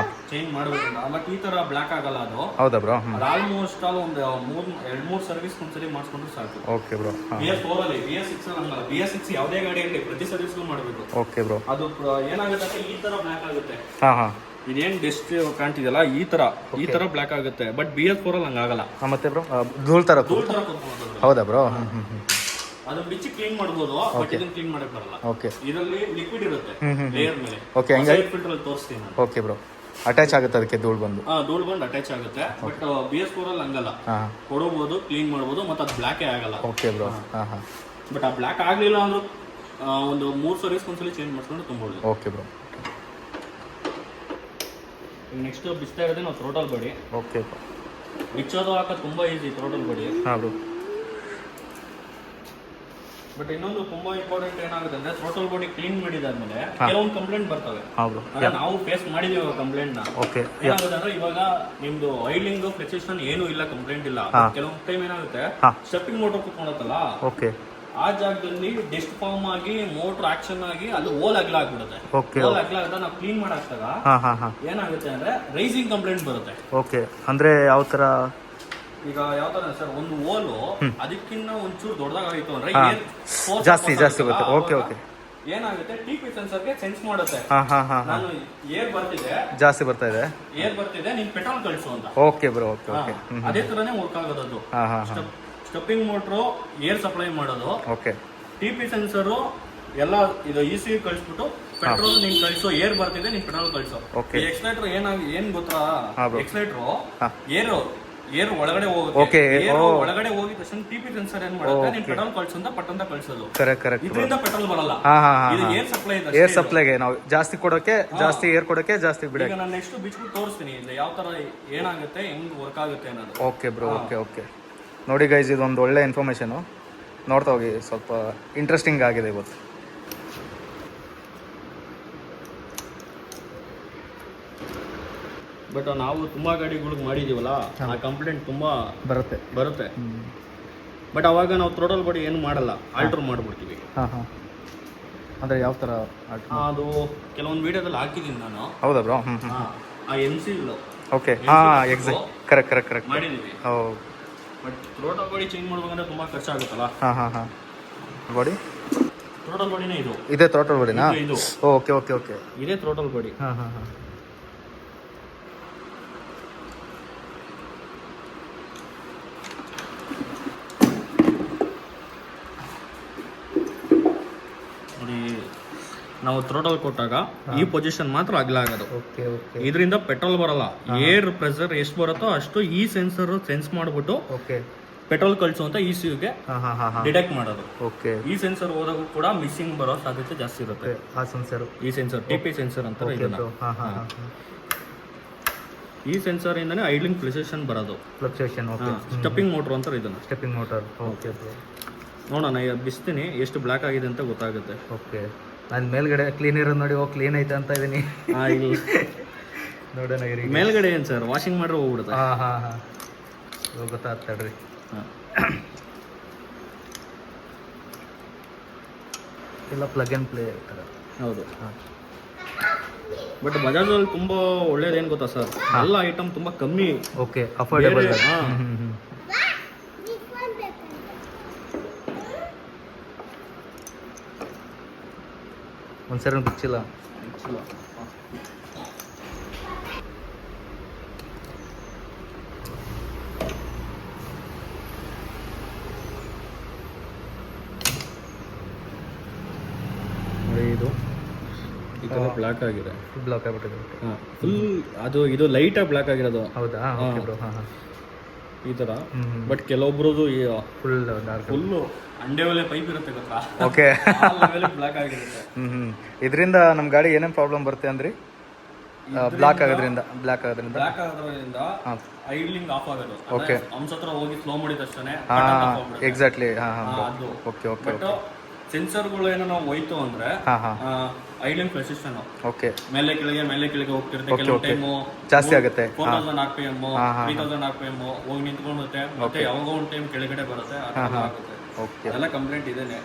ಚೇಂಜ್ ಮಾಡಬೇಕಂತ. ಬಟ್ ಈ ತರ ಬ್ಲ್ಯಾಕ್ ಆಗಲ್ಲ ಅದು. ಹೌದಾ ಬ್ರೋ? ಆಲ್ಮೋಸ್ಟ್ ಆಲ್ ಒಂದು 2-3 ಸರ್ವಿಸ್ ಒಂದ್ಸಲಿ ಮಾಡಿಸ್ಕೊಂಡ್ರೆ ಸಾಕು. Okay bro. BS4 ಅಲ್ಲಿ, BS6 ಅಲ್ಲಿ ಹಂಗಲ್ಲ. BS6 ಯಾವುದೇ ಗಾಡಿ ಇರಲಿ ಪ್ರತಿ ಸರ್ವಿಸ್ಗೂ ಮಾಡಬೇಕು. Okay bro. ಅದು ಏನಾಗುತ್ತೆ ಅಂದ್ರೆ ಈ ತರ ಬ್ಲ್ಯಾಕ್ ಆಗುತ್ತೆ. ಇದೇನ್ ಡೆಸ್ಟ್ ಕಾಣ್ತಿದೆಯಲ್ಲ ಈ ತರ ಬ್ಲ್ಯಾಕ್ ಆಗುತ್ತೆ. ಬಟ್ BS4 ಅಲ್ಲಿ ಹಂಗಾಗಲ್ಲ. ಮತ್ತೆ ಬ್ರೋ ಧೂಳ್ ತರ ಹೌದಾ ಬ್ರೋ? ಅದನ್ನ ಬಿಚ್ಚಿ ಕ್ಲೀನ್ ಮಾಡಬಹುದು, ಬಟ್ ಇದನ್ನ ಕ್ಲೀನ್ ಮಾಡಕ್ ಬರಲ್ಲ. ಓಕೆ. ಇದರಲ್ಲಿ ಲಿಕ್ವಿಡ್ ಇರುತ್ತೆ ಲೇಯರ್ ಮೇಲೆ. ಓಕೆ. ಹಂಗಾಗಿ ಫಿಲ್ಟರ್ ಅಲ್ಲಿ ತೋರಿಸ್ತೀನಿ ನಾನು. Okay bro. ಅಟ್ಯಾಚ್ ಆಗುತ್ತೆ ಅದಕ್ಕೆ ಧೂಳ್ ಬಂದು. ಧೂಳ್ ಬಂದು ಅಟ್ಯಾಚ್ ಆಗುತ್ತೆ. ಬಟ್ BS4 ಅಲ್ಲಿ ಹಂಗಲ್ಲ. ಕೊಡಬಹುದು, ಕ್ಲೀನ್ ಮಾಡಬಹುದು, ಮತ್ತೆ ಅದು ಬ್ಲ್ಯಾಕೇ ಆಗಲ್ಲ. Okay bro. ಬಟ್ ಆ ಬ್ಲ್ಯಾಕ್ ಆಗ್ಲಿಲ್ಲ ಅಂದ್ರೂ ಒಂದು 3 ಸರ್ವಿಸ್ ಒಂದ್ಸಲಿ ಚೇಂಜ್ ಮಾಡ್ಕೊಂಡು ತುಂಬಬಹುದು. Okay bro. ನೆಕ್ಸ್ಟ್ ಬಿಸ್ತಾ ಇರೋದೇ ನಾವು ಥ್ರೋಟಲ್ ಬಾಡಿ. ಓಕೆ. ಬಿಚ್ಚೋದು ಹಾಕೋದು ತುಂಬಾ easy throttle body. Bro. But ಇನ್ನೊಂದು ತುಂಬಾ ಇಂಪಾರ್ಟೆಂಟ್ ಏನಾಗುತ್ತೆ ಅಂದ್ರೆ ಟೋಟಲ್ ಬಾಡಿ ಕ್ಲೀನ್ ಮಾಡಿದಾದ್ಮೇಲೆ ಕೆಲವೊಂದು ಕಂಪ್ಲೇಂಟ್ ಬರ್ತವೆ. ಹೌದು, ನಾವು ಫೇಸ್ ಮಾಡಿದೀವಿ ಕಂಪ್ಲೇಂಟ್ ನ. ಓಕೆ, ಏನಾಗುತ್ತೆ ಅಂದ್ರೆ ಇವಾಗ ನಿಮ್ದು ಐಡ್ಲಿಂಗ್ ಫ್ಲೆಕ್ಸೇಷನ್ ಏನು ಇಲ್ಲ, ಕಂಪ್ಲೇಂಟ್ ಇಲ್ಲ. ಕೆಲವೊಂದು ಟೈಮ್ ಏನಾಗುತ್ತೆ ಸ್ಟೆಪ್ಪಿಂಗ್ ಮೋಟರ್ ಕುತ್ಕೊಳತ್ತಲ್ಲ, ಓಕೆ, ಆ ಜಾಗದಲ್ಲಿ ಡೆಸ್ಟ್ ಫಾರ್ಮ್ ಆಗಿ ಮೋಟರ್ ಆಕ್ಷನ್ ಆಗಿ ಅದು ಓಲ್ ಅಗ್ಲ ಆಗ್ಬಿಡುತ್ತೆ. ಓಲ್ ಅಗ್ಲ ಆಗ ನಾವು ಕ್ಲೀನ್ ಮಾಡಾಕ್ತಾಗ ಏನಾಗುತ್ತೆ ಅಂದ್ರೆ ರೈಸಿಂಗ್ ಕಂಪ್ಲೇಂಟ್ ಬರುತ್ತೆ. ಓಕೆ, ಅಂದ್ರೆ ಯಾವ ತರ? ಈಗ ಯಾವ ತರ ಸರ್, ಒಂದು ಓಲು ಅದಕ್ಕಿಂತ ಒಂಚೂರು ದೊಡ್ಡದಾಗಿತ್ತು ಅಂದ್ರೆ ಜಾಸ್ತಿ ಬರುತ್ತೆ. ಓಕೆ, ಓಕೆ, ಏನಾಗುತ್ತೆ ಟಿಪಿ ಸೆನ್ಸರ್ಗೆ ಸೆನ್ಸ್ ಮಾಡುತ್ತೆ. ನಾನು ಏರ್ ಬರ್ತಿದೆ, ಜಾಸ್ತಿ ಬರ್ತಾ ಇದೆ, ಏರ್ ಬರ್ತಿದೆ, ನೀನ್ ಪೆಟ್ರೋಲ್ ಕಳಿಸು ಅಂತ. Okay bro, okay, okay. ಅದೇ ತರನೇ ವರ್ಕ್ ಆಗೋದು. ಸ್ಟೆಪ್ಪಿಂಗ್ ಮೋಟ್ರು ಏರ್ ಸಪ್ಲೈ ಮಾಡೋದು, ಓಕೆ, ಟಿಪಿ ಸೆನ್ಸರ್ ಎಲ್ಲ ಇದು ಇ.ಸಿ ಕಳಿಸ್ಬಿಟ್ಟು ಪೆಟ್ರೋಲ್ ನೀನ್ ಕಳಿಸೋ, ಏರ್ ಬರ್ತಿದೆ ನೀನ್ ಪೆಟ್ರೋಲ್ ಕಳಿಸೋ. ಎಕ್ಸ್ಲೈಟರ್ ಏನ್ ಗೊತ್ತಾ, ಎಕ್ಸ್ಲೈಟರ್ ಏರ್ ಒಳಗಡೆ ಹೋಗುತ್ತೆ. ಒಳಗಡೆ ಹೋಗಿದ ತಕ್ಷಣ ಟಿಪಿ ಸೆನ್ಸರ್ ಏನ್ ಮಾಡುತ್ತೆ, ನೀನ್ ಪೆಟ್ರೋಲ್ ಕಳ್ಸು ಅಂತ ಪಟ್ಟಂತ ಕಳ್ಸೋದು. ಇದರಿಂದ ಪೆಟ್ರೋಲ್ ಬರಲ್ಲ, ಇದು ಏರ್ ಸಪ್ಲೈ. ಏರ್ ಸಪ್ಲೈಗೆ ನಾವು ಜಾಸ್ತಿ ಕೊಡೋಕೆ, ಜಾಸ್ತಿ ಏರ್ ಕೊಡೋಕೆ ಜಾಸ್ತಿ ಬಿಡ. ಈಗ ನಾನು ನೆಕ್ಸ್ಟ್ ಬಿಚ್ಬಿಟ್ಟು ತೋರಿಸ್ತೀನಿ ಯಾವ ತರ ಏನಾಗುತ್ತೆ, ಹೆಂಗ್ ವರ್ಕ್ ಆಗುತ್ತೆ ಅನ್ನೋದು. Okay bro, okay, okay. ನೋಡಿ ಗೈಸ್, ಇದೊಂದು ಒಳ್ಳೆ ಇನ್ಫಾರ್ಮೇಶನು. ನೋಡ್ತಾ ಹೋಗಿ, ಸ್ವಲ್ಪ ಇಂಟ್ರೆಸ್ಟಿಂಗ್ ಆಗಿದೆ ಇವತ್ತು. ಬಟ್ ನಾವು ತುಂಬಾ ಗಾಡಿಗಳಿಗೆ ಮಾಡಿದೀವಲ್ಲ, ಆ ಕಂಪ್ಲೇಂಟ್ ತುಂಬಾ ಬರುತ್ತೆ. ಬಟ್ ಅವಾಗ ನಾವು ಥ್ರೋಟಲ್ ಬಾಡಿ ಏನು ಮಾಡಲ್ಲ, ಆಲ್ಟರ್ ಮಾಡ್ಬಿಡ್ತೀವಿ. ಅಂದ್ರೆ ಯಾವ ತರ? ಅದು ಕೆಲವೊಂದು ವಿಡಿಯೋದಲ್ಲಿ ಹಾಕಿದ್ದೀನಿ ನಾನು. ಹೌದಾ ಬ್ರೋ? ಆ MC ಓಕೆ, ಕರೆಕ್ಟ್ ಮಾಡಿದೀವಿ. ಬಟ್ ಥ್ರೋಟಲ್ ಬಾಡಿ ಚೇಂಜ್ ಮಾಡ್ಬೇಕಂದ್ರೆ ತುಂಬಾ ಖರ್ಚಾಗುತ್ತಲ್ಲ. ಬಾಡಿ ಥ್ರೋಟಲ್ ಬಾಡಿನೇ ಇದು. ಇದೇ ಥ್ರೋಟಲ್ ಬಾಡಿನಾ? ಇದು. ಓಕೆ. ಇದೇ ಥ್ರೋಟಲ್ ಬಾಡಿ. ನೋಡಿ, ನಾವು ಥ್ರೋಟಲ್ ಕೊಟ್ಟಾಗ ಈ ಪೊಸಿಷನ್ ಮಾತ್ರ ಅಗಲ ಆಗೋದು. ಇದರಿಂದ ಪೆಟ್ರೋಲ್ ಬರಲ್ಲ. ಏರ್ ಪ್ರೆಷರ್ ಎಷ್ಟು ಬರುತ್ತೋ ಅಷ್ಟು ಈ ಸೆನ್ಸರ್ ಸೆನ್ಸ್ ಮಾಡ್ಬಿಟ್ಟು ಪೆಟ್ರೋಲ್ ಕಳಿಸು ಅಂತ ECUಗೆ ಡಿಟೆಕ್ಟ್ ಮಾಡೋದು. ಈ ಸೆನ್ಸರ್ ಹೋದಾಗ ಕೂಡ ಮಿಸ್ಸಿಂಗ್ ಬರೋ ಸಾಧ್ಯತೆ ಜಾಸ್ತಿ ಇರುತ್ತೆ. ಈ ಸೆನ್ಸರ್ TP ಸೆನ್ಸರ್ ಅಂತ ಇದನ್ನ. ಈ ಸೆನ್ಸರ್ ಇಂದಾನೆ ಐಡ್ಲಿಂಗ್ ಫ್ಲೆಕ್ಸೇಷನ್ ಬರೋದು. ಸ್ಟೆಪ್ಪಿಂಗ್ ಮೋಟರ್ ಅಂತ ಇದನ್ನ. Stepping motor. ನೋಡೋಣ, ಬಿಸ್ತೀನಿ ಎಷ್ಟು ಬ್ಲಾಕ್ ಆಗಿದೆ ಅಂತ ಗೊತ್ತಾಗುತ್ತೆ. ಓಕೆ, ನಾನು ಮೇಲ್ಗಡೆ ಕ್ಲೀನ್ ಇರೋದು ನೋಡಿ, ಕ್ಲೀನ್ ಐತೆ ಅಂತ ಇದೀನಿ. ನೋಡೋಣ. ಮೇಲ್ಗಡೆ ಏನು ಸರ್, ವಾಷಿಂಗ್ ಮಾಡ್ರೆ ಹೋಗ್ಬಿಡುತ್ತೆ. ಗೊತ್ತಾಗ್ತಡ್ರಿ. ಇಲ್ಲ, ಪ್ಲಗ್ ಆ್ಯಂಡ್ ಪ್ಲೇ ಥರ. ಹೌದು. ಬಟ್ ಬಜಾಜಲ್ಲಿ ತುಂಬಾ ಒಳ್ಳೇದೇನು ಗೊತ್ತಾ ಸರ್, ಎಲ್ಲ ಐಟಮ್ ತುಂಬಾ ಕಮ್ಮಿ. Okay, affordable. ಒಂದ್ಸರಿ ಬಿಚ್ಚಿಲ್ಲ. ಇದು ಬ್ಲಾಕ್ ಆಗಿದೆ, ಬ್ಲಾಕ್ ಆಗ್ಬಿಟ್ಟಿದೆ. ಫುಲ್ ಅದು ಇದು ಲೈಟ್ ಆಗಿ ಬ್ಲಾಕ್ ಆಗಿರೋದು. ಹೌದಾ? ಈ ತರ. ಬಟ್ ಕೆಲವೊಬ್ರದ್ದು ಫುಲ್ ಅಂಡೇವಲೆ ಪೈಪ್ ಇರುತ್ತೆ ಗೊತ್ತಾ? ಓಕೆ, ಬ್ಲಾಕ್ ಆಗಿರುತ್ತೆ. ಇದರಿಂದ ನಮ್ಮ ಗಾಡಿ ಏನೇನು ಪ್ರಾಬ್ಲಮ್ ಬರುತ್ತೆ ಅಂದ್ರಿ? ಬ್ಲಾಕ್ ಆಗೋದ್ರಿಂದ ಐಡ್ಲಿಂಗ್ ಆಫ್ ಆಗೋದು. ಓಕೆ, ಹಂಸ ಹತ್ರ ಹೋಗಿ ಸ್ಲೋ ಮಾಡಿದ ತಕ್ಷಣ ಎಕ್ಸಾಕ್ಟ್ಲಿ. ಓಕೆ, ಬಟ್ ಸೆನ್ಸರ್ಗಳು ಏನೋ ನಾವು ಹೋಯ್ತು ಅಂದ್ರೆ ಐಡ್ಲಿಂಗ್ ಫ್ಲೆಕ್ಸೇಷನ್ ಮೇಲೆ ಕೆಳಗೆ ಹೋಗ್ತಿರುತ್ತೆ. ಕೆಲವು ಟೈಮು ಜಾಸ್ತಿ ಆಗುತ್ತೆ. 4000 RPM 3000 RPM ಹೋಗಿ ನಿಂತ್ಕೊಂಡುತ್ತೆ. ಮತ್ತೆ ಯಾವಾಗ ಒಂದು ಟೈಮ್ ಕೆಳಗಡೆ ಬರುತ್ತೆ, ಅದೆಲ್ಲ ಕಂಪ್ಲೇಂಟ್ ಇದೇನೆ.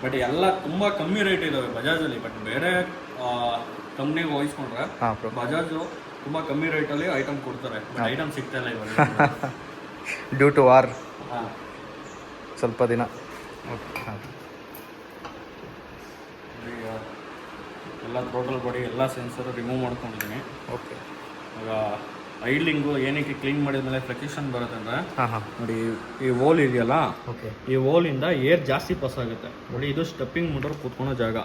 ಬಟ್ ಎಲ್ಲ ತುಂಬಾ ಕಮ್ಮಿ ರೇಟ್ ಇದಾವೆ ಬಜಾಜ್ ಅಲ್ಲಿ. ಬಟ್ ಬೇರೆ ಕಂಪ್ನಿಗೆ ಹೋಲಿಸ್ಕೊಂಡ್ರೆ ಬಜಾಜ್ ತುಂಬಾ ಕಮ್ಮಿ ರೇಟ್ ಅಲ್ಲಿ ಐಟಮ್ ಕೊಡ್ತಾರೆ. ಐಟಮ್ ಸಿಗ್ತಾ ಇಲ್ಲ ಇವಾಗ, ಡ್ಯೂ ಟು ವಾರ್ ಸ್ವಲ್ಪ ದಿನ. ಎಲ್ಲ ಟೋಟಲ್ ಬಾಡಿ ಎಲ್ಲ ಸೆನ್ಸರ್ ರಿಮೂವ್ ಮಾಡ್ಕೊಂಡಿದ್ದೀನಿ. ಓಕೆ, ಈಗ ಐಡ್ಲಿಂಗು ಏನಕ್ಕೆ ಕ್ಲೀನ್ ಮಾಡಿದ್ಮೇಲೆ ಫ್ಲೆಕ್ಸೇಷನ್ ಬರುತ್ತೆ ಅಂದ್ರೆ, ನೋಡಿ ಈ ಹೋಲ್ ಇದೆಯಲ್ಲ, ಈ ಹೋಲಿಂದ ಏರ್ ಜಾಸ್ತಿ ಪಾಸ್ ಆಗುತ್ತೆ. ನೋಡಿ, ಇದು ಸ್ಟೆಪ್ಪಿಂಗ್ ಮೋಟರ್ ಕೂತ್ಕೊಳ್ಳೋ ಜಾಗ.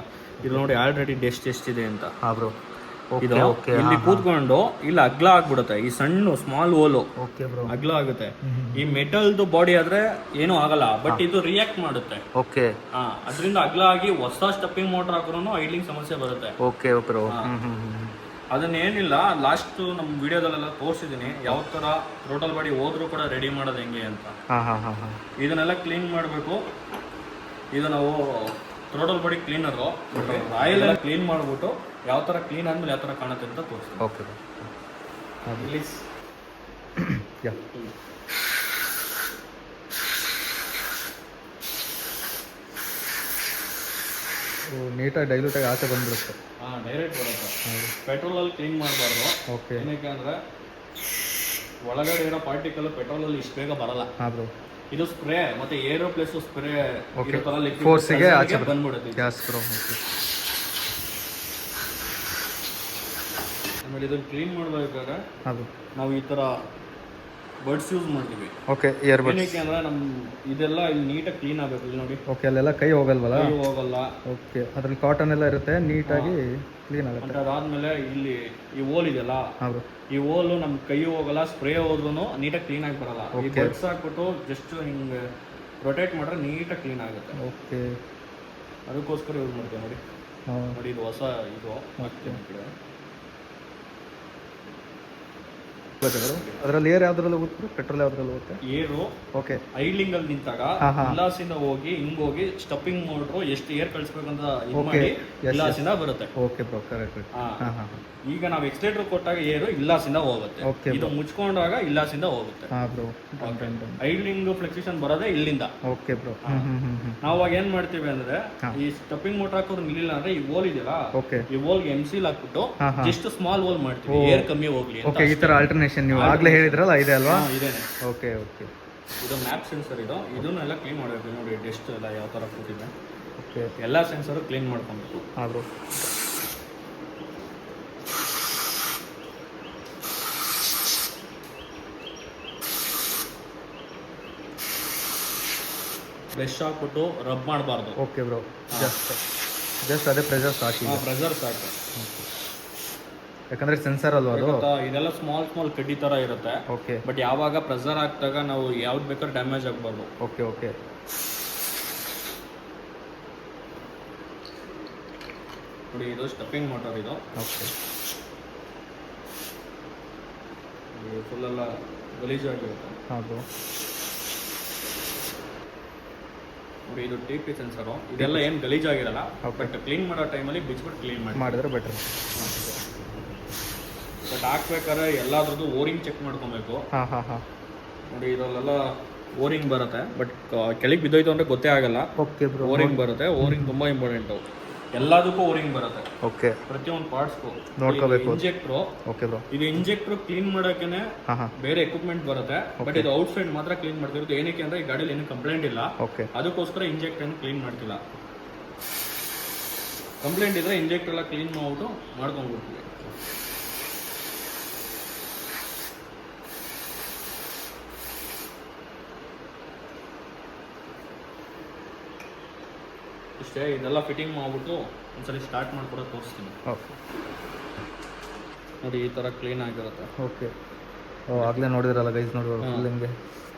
ಇದು ನೋಡಿ ಆಲ್ರೆಡಿ ಡೆಸ್ಟ್ ಎಷ್ಟಿದೆ ಅಂತ. ಇದು ಇಲ್ಲಿ ಕೂತ್ಕೊಂಡು ಇಲ್ಲಿ ಅಗ್ಲ ಆಗ್ಬಿಡುತ್ತೆ. ಈ ಸಣ್ಣ ಸ್ಮಾಲ್ ಹೋಲು ಅಗ್ಲ ಆಗುತ್ತೆ. ಈ ಮೆಟಲ್ದು ಬಾಡಿ ಆದ್ರೆ ಏನೂ ಆಗಲ್ಲ, ಬಟ್ ಇದು ರಿಯಾಕ್ಟ್ ಮಾಡುತ್ತೆ. ಅದರಿಂದ ಅಗ್ಲ ಆಗಿ ಹೊಸ ಸ್ಟೆಪ್ಪಿಂಗ್ ಮೋಟರ್ ಹಾಕೋನು ಐಡ್ಲಿಂಗ್ ಸಮಸ್ಯೆ ಬರುತ್ತೆ. ಅದನ್ನೇನಿಲ್ಲ, ಲಾಸ್ಟ್ ನಮ್ಮ ವಿಡಿಯೋದಲ್ಲೆಲ್ಲ ತೋರಿಸಿದ್ದೀನಿ ಯಾವ ತರ ಟೋಟಲ್ ಬಾಡಿ ಹೋದ್ರೂ ಕೂಡ ರೆಡಿ ಮಾಡೋದು ಹೆಂಗೆ ಅಂತ. ಇದನ್ನೆಲ್ಲ ಕ್ಲೀನ್ ಮಾಡಬೇಕು. ಇದು ನಾವು throttle body cleaner royal clean ಮಾಡಿಬಿಟ್ಟು ಯಾವ ಥರ ಕ್ಲೀನ್ ಆದಮೇಲೆ ಯಾವ ಥರ ಕಾಣುತ್ತೆ ಅಂತ ತೋರಿಸ್ತೀವಿ. Okay release. ಯಾ ನೀಟಾಗಿ ಡೈಲ್ಯೂಟಾಗಿ ಆಚೆ ಬಂದ್ಬಿಡುತ್ತೆ. ಹಾಂ, ಡೈರೆಕ್ಟ್ ಬರುತ್ತೆ. ಪೆಟ್ರೋಲಲ್ಲಿ ಕ್ಲೀನ್ ಮಾಡಬಾರ್ದು. ಓಕೆ. ಏನಕ್ಕೆ ಅಂದರೆ ಒಳಗಡೆ ಇರೋ ಪಾರ್ಟಿಕಲ್ ಪೆಟ್ರೋಲಲ್ಲಿ ಇಷ್ಟು ಬೇಗ ಬರಲ್ಲ. ಹಾಂ ಬ್ರೋ. ಇದು ಸ್ಪ್ರೇ ಮತ್ತೆ ಏರೋ ಪ್ಲಸ್ ಸ್ಪ್ರೇ ಫೋರ್ಸಿಗೆ ಆಚೆ ಬಂದ್ಬಿಡುತ್ತೆ. Gas bro. ಆಮೇಲೆ ಇದನ್ನು ಕ್ಲೀನ್ ಮಾಡಬೇಕಾದ್ರೆ ಅದು ನಾವು ಈ ಥರ ಬಡ್ಸ್ ಯೂಸ್ ಮಾಡ್ತೀವಿ. Okay, earbuds. ಏನಕ್ಕೆ ಅಂದರೆ ನಮ್ಮ ಇದೆಲ್ಲ ಇಲ್ಲಿ ನೀಟಾಗಿ ಕ್ಲೀನ್ ಆಗಬೇಕು. ಇಲ್ಲಿ ನೋಡಿ. ಓಕೆ, ಅಲ್ಲೆಲ್ಲ ಕೈ ಹೋಗಲ್ವಲ್ಲ? ಕೈ ಹೋಗಲ್ಲ. ಓಕೆ, ಅದ್ರಲ್ಲಿ ಕಾಟನ್ ಎಲ್ಲ ಇರುತ್ತೆ, ನೀಟಾಗಿ ಕ್ಲೀನ್ ಆಗುತ್ತೆ. ಅದಾದ್ಮೇಲೆ ಇಲ್ಲಿ ಈ ಓಲ್ ಇದೆಯಲ್ಲ, ಈ ಓಲು ನಮ್ಮ ಕೈ ಹೋಗಲ್ಲ, ಸ್ಪ್ರೇ ಹೋದ್ರೂ ನೀಟಾಗಿ ಕ್ಲೀನ್ ಆಗಿ ಬರಲ್ಲ. ಈ ಬಡ್ಸ್ ಹಾಕ್ಬಿಟ್ಟು ಜಸ್ಟ್ ಹಿಂಗೆ ರೊಟೇಟ್ ಮಾಡಿದ್ರೆ ನೀಟಾಗಿ ಕ್ಲೀನ್ ಆಗುತ್ತೆ. ಓಕೆ, ಅದಕ್ಕೋಸ್ಕರ ಯೂಸ್ ಮಾಡ್ತೀವಿ. ನೋಡಿ ನೋಡಿ, ಇದು ಹೊಸ ಇದು ಅದರಲ್ಲಿ ಏರ್ ಯಾವ್ದ್ರಲ್ಲಿ ಹೋಗುತ್ತೆ, ಪೆಟ್ರೋಲ್ ಯಾವ್ದ್ರಲ್ಲಿ ಹೋಗುತ್ತೆ? ಏರು. ಓಕೆ. ಐಡ್ಲಿಂಗ್ ಅಲ್ಲಿ ನಿಂತಾಗ ಇಲ್ಲಾಸಿಂದ ಹೋಗಿ ಹಿಂಗ್ ಹೋಗಿ ಸ್ಟಪ್ಪಿಂಗ್ ಮಾಡ್ರು ಎಷ್ಟು ಏರ್ ಕಳಿಸ್ಬೇಕಂತ ಇದು ಮಾಡಿ ಇಲ್ಲಾಸಿಂದ ಬರುತ್ತೆ. Okay bro, correct. ಈಗ ನಾವು ಎಕ್ಸ್ಲೇಟರ್ ಕೊಟ್ಟಾಗ ಏರು ಇಲ್ಲಾಸಿಂದ ಹೋಗುತ್ತೆ, ಇದು ಮುಚ್ಕೊಂಡಾಗ ಇಲ್ಲಾಸಿಂದ ಹೋಗುತ್ತೆ. ಐಡ್ಲಿಂಗ್ ಫ್ಲೆಕ್ಸಿಷನ್ ಬರೋದೇ ಇಲ್ಲಿಂದ. Okay bro. ನಾವು ಅವಾಗ ಏನ್ ಮಾಡ್ತೀವಿ ಅಂದ್ರೆ ಈ ಸ್ಟಪ್ಪಿಂಗ್ ಮೋಟರ್ ಹಾಕೋದು ನಿಲ್ಲಿಲ್ಲ ಅಂದ್ರೆ ಈ ವೋಲ್ ಇದೆಯಲ್ಲ, ಈ ವೋಲ್ಗೆ MC ಹಾಕ್ಬಿಟ್ಟು ಜಸ್ಟ್ ಸ್ಮಾಲ್ ವೋಲ್ ಮಾಡ್ತೀವಿ, ಏರ್ ಕಮ್ಮಿ ಹೋಗ್ಲಿ. ಓಕೆ, ಈ ತರ ಆಲ್ಟರ್ನೇಷನ್ ನೀವು ಆಗ್ಲೇ ಹೇಳಿದ್ರಲ್ಲ, ಇದೆ ಅಲ್ವಾ? ಇದೇನೆ. Okay okay. ಇದು ಮ್ಯಾಪ್ ಸೆನ್ಸರ್. ಇದನ್ನೆಲ್ಲ ಕ್ಲೀನ್ ಮಾಡಬೇಕು. ನೋಡಿ ಡೆಸ್ಟ್ ಎಲ್ಲ ಯಾವ ಥರ ಕೂತಿದೆ. ಓಕೆ, ಎಲ್ಲ ಸೆನ್ಸರು ಕ್ಲೀನ್ ಮಾಡ್ಕೊಬೇಕು. ಆದರೂ ಬ್ರಷ್ ಹಾಕ್ಬಿಟ್ಟು ರಬ್ ಮಾಡಬಾರ್ದು. ಓಕೆ ಬ್ರೋ, ಜಸ್ಟ್ ಅದೇ ಪ್ರೆಷರ್ ಸಾಕಿ. ಪ್ರೆಷರ್ ಸಾಕು, ಯಾಕಂದ್ರೆ ಸೆನ್ಸರ್ ಅಲ್ವಾ ಅದು. ಇದೆಲ್ಲ ಸ್ಮಾಲ್ ಕಡ್ಡಿ ತರ ಇರುತ್ತೆ. ಓಕೆ. ಬಟ್ ಯಾವಾಗ ಪ್ರೆಷರ್ ಹಾಕಿದಾಗ ನಾವು ಯಾವ್ದು ಬೇಕಾದ್ರೂ ಡ್ಯಾಮೇಜ್ ಆಗಬಾರ್ದು. Okay okay. ನೋಡಿ, ಇದು ಸ್ಟೆಪ್ಪಿಂಗ್ ಮೋಟರ್. ಇದು ಓಕೆ, ಫುಲ್ ಎಲ್ಲ ಗಲೀಜಾಗಿರುತ್ತೆ. ಹೌದು. ನೋಡಿ, ಇದು TP ಸೆನ್ಸರು. ಇದೆಲ್ಲ ಏನು ಗಲೀಜಾಗಿರಲ್ಲ, ಬಟ್ ಕ್ಲೀನ್ ಮಾಡೋ ಟೈಮಲ್ಲಿ ಬಿಚ್ಬಿಟ್ಟು ಕ್ಲೀನ್ ಮಾಡಿದ್ರೆ ಬೆಟರ್. ಬಟ್ ಹಾಕ್ಬೇಕಾದ್ರೆ ಎಲ್ಲಾದ್ರದ್ದು ಓರಿಂಗ್ ಚೆಕ್ ಮಾಡ್ಕೊಬೇಕು. ನೋಡಿ, ಇದರಲ್ಲೆಲ್ಲ ಓರಿಂಗ್ ಬರುತ್ತೆ, ಬಟ್ ಕೆಳಗೆ ಬಿದ್ದೋಯ್ತು ಅಂದ್ರೆ ಗೊತ್ತೇ ಆಗಲ್ಲ. ಓಕೆ ಬ್ರೋ, ಓರಿಂಗ್ ಬರುತ್ತೆ. ಓರಿಂಗ್ ತುಂಬಾ ಇಂಪಾರ್ಟೆಂಟು. ಎಲ್ಲದಕ್ಕೂ ಓರಿಂಗ್ ಬರುತ್ತೆ. ಓಕೆ, ಪ್ರತಿಯೊಂದು ಪಾರ್ಟ್ಸ್ಗೂ ನೋಡ್ಕೋಬೇಕು. ಇಂಜೆಕ್ಟ್ರು. ಓಕೆ ಬ್ರೋ, ಇದು ಇಂಜೆಕ್ಟ್ರು ಕ್ಲೀನ್ ಮಾಡೋಕೆನೆ ಬೇರೆ ಎಕ್ವಿಪ್ಮೆಂಟ್ ಬರುತ್ತೆ, ಬಟ್ ಇದು ಔಟ್ ಸೈಡ್ ಮಾತ್ರ ಕ್ಲೀನ್ ಮಾಡ್ತಿರೋದು. ಏನಕ್ಕೆ ಅಂದ್ರೆ ಈ ಗಾಡಿಯಲ್ಲಿ ಏನು ಕಂಪ್ಲೇಂಟ್ ಇಲ್ಲ, ಅದಕ್ಕೋಸ್ಕರ ಇಂಜೆಕ್ಟ್ ಏನು ಕ್ಲೀನ್ ಮಾಡ್ತಿಲ್ಲ. ಕಂಪ್ಲೇಂಟ್ ಇದ್ರೆ ಇಂಜೆಕ್ಟ್ ಎಲ್ಲ ಕ್ಲೀನ್ ಮಾಡ್ಬಿಟ್ಟು ಮಾಡ್ಕೊಂಡ್ಬಿಡ್ತೀವಿ. ಇಷ್ಟೇ. ಇದೆಲ್ಲ ಫಿಟ್ಟಿಂಗ್ ಮಾಡ್ಬಿಟ್ಟು ಒಂದ್ಸಲಿ ಸ್ಟಾರ್ಟ್ ಮಾಡ್ಕೊಡೋದು ತೋರಿಸ್ತೀನಿ. ಓಕೆ. ನೋಡಿ, ಈ ಥರ ಕ್ಲೀನ್ ಆಗಿರುತ್ತೆ. ಓಕೆ. ಆಗಲೇ ನೋಡಿದ್ರಲ್ಲ ಗೈಸ್, ನೋಡಿ ಫುಲ್ ಹಿಂಗೆ.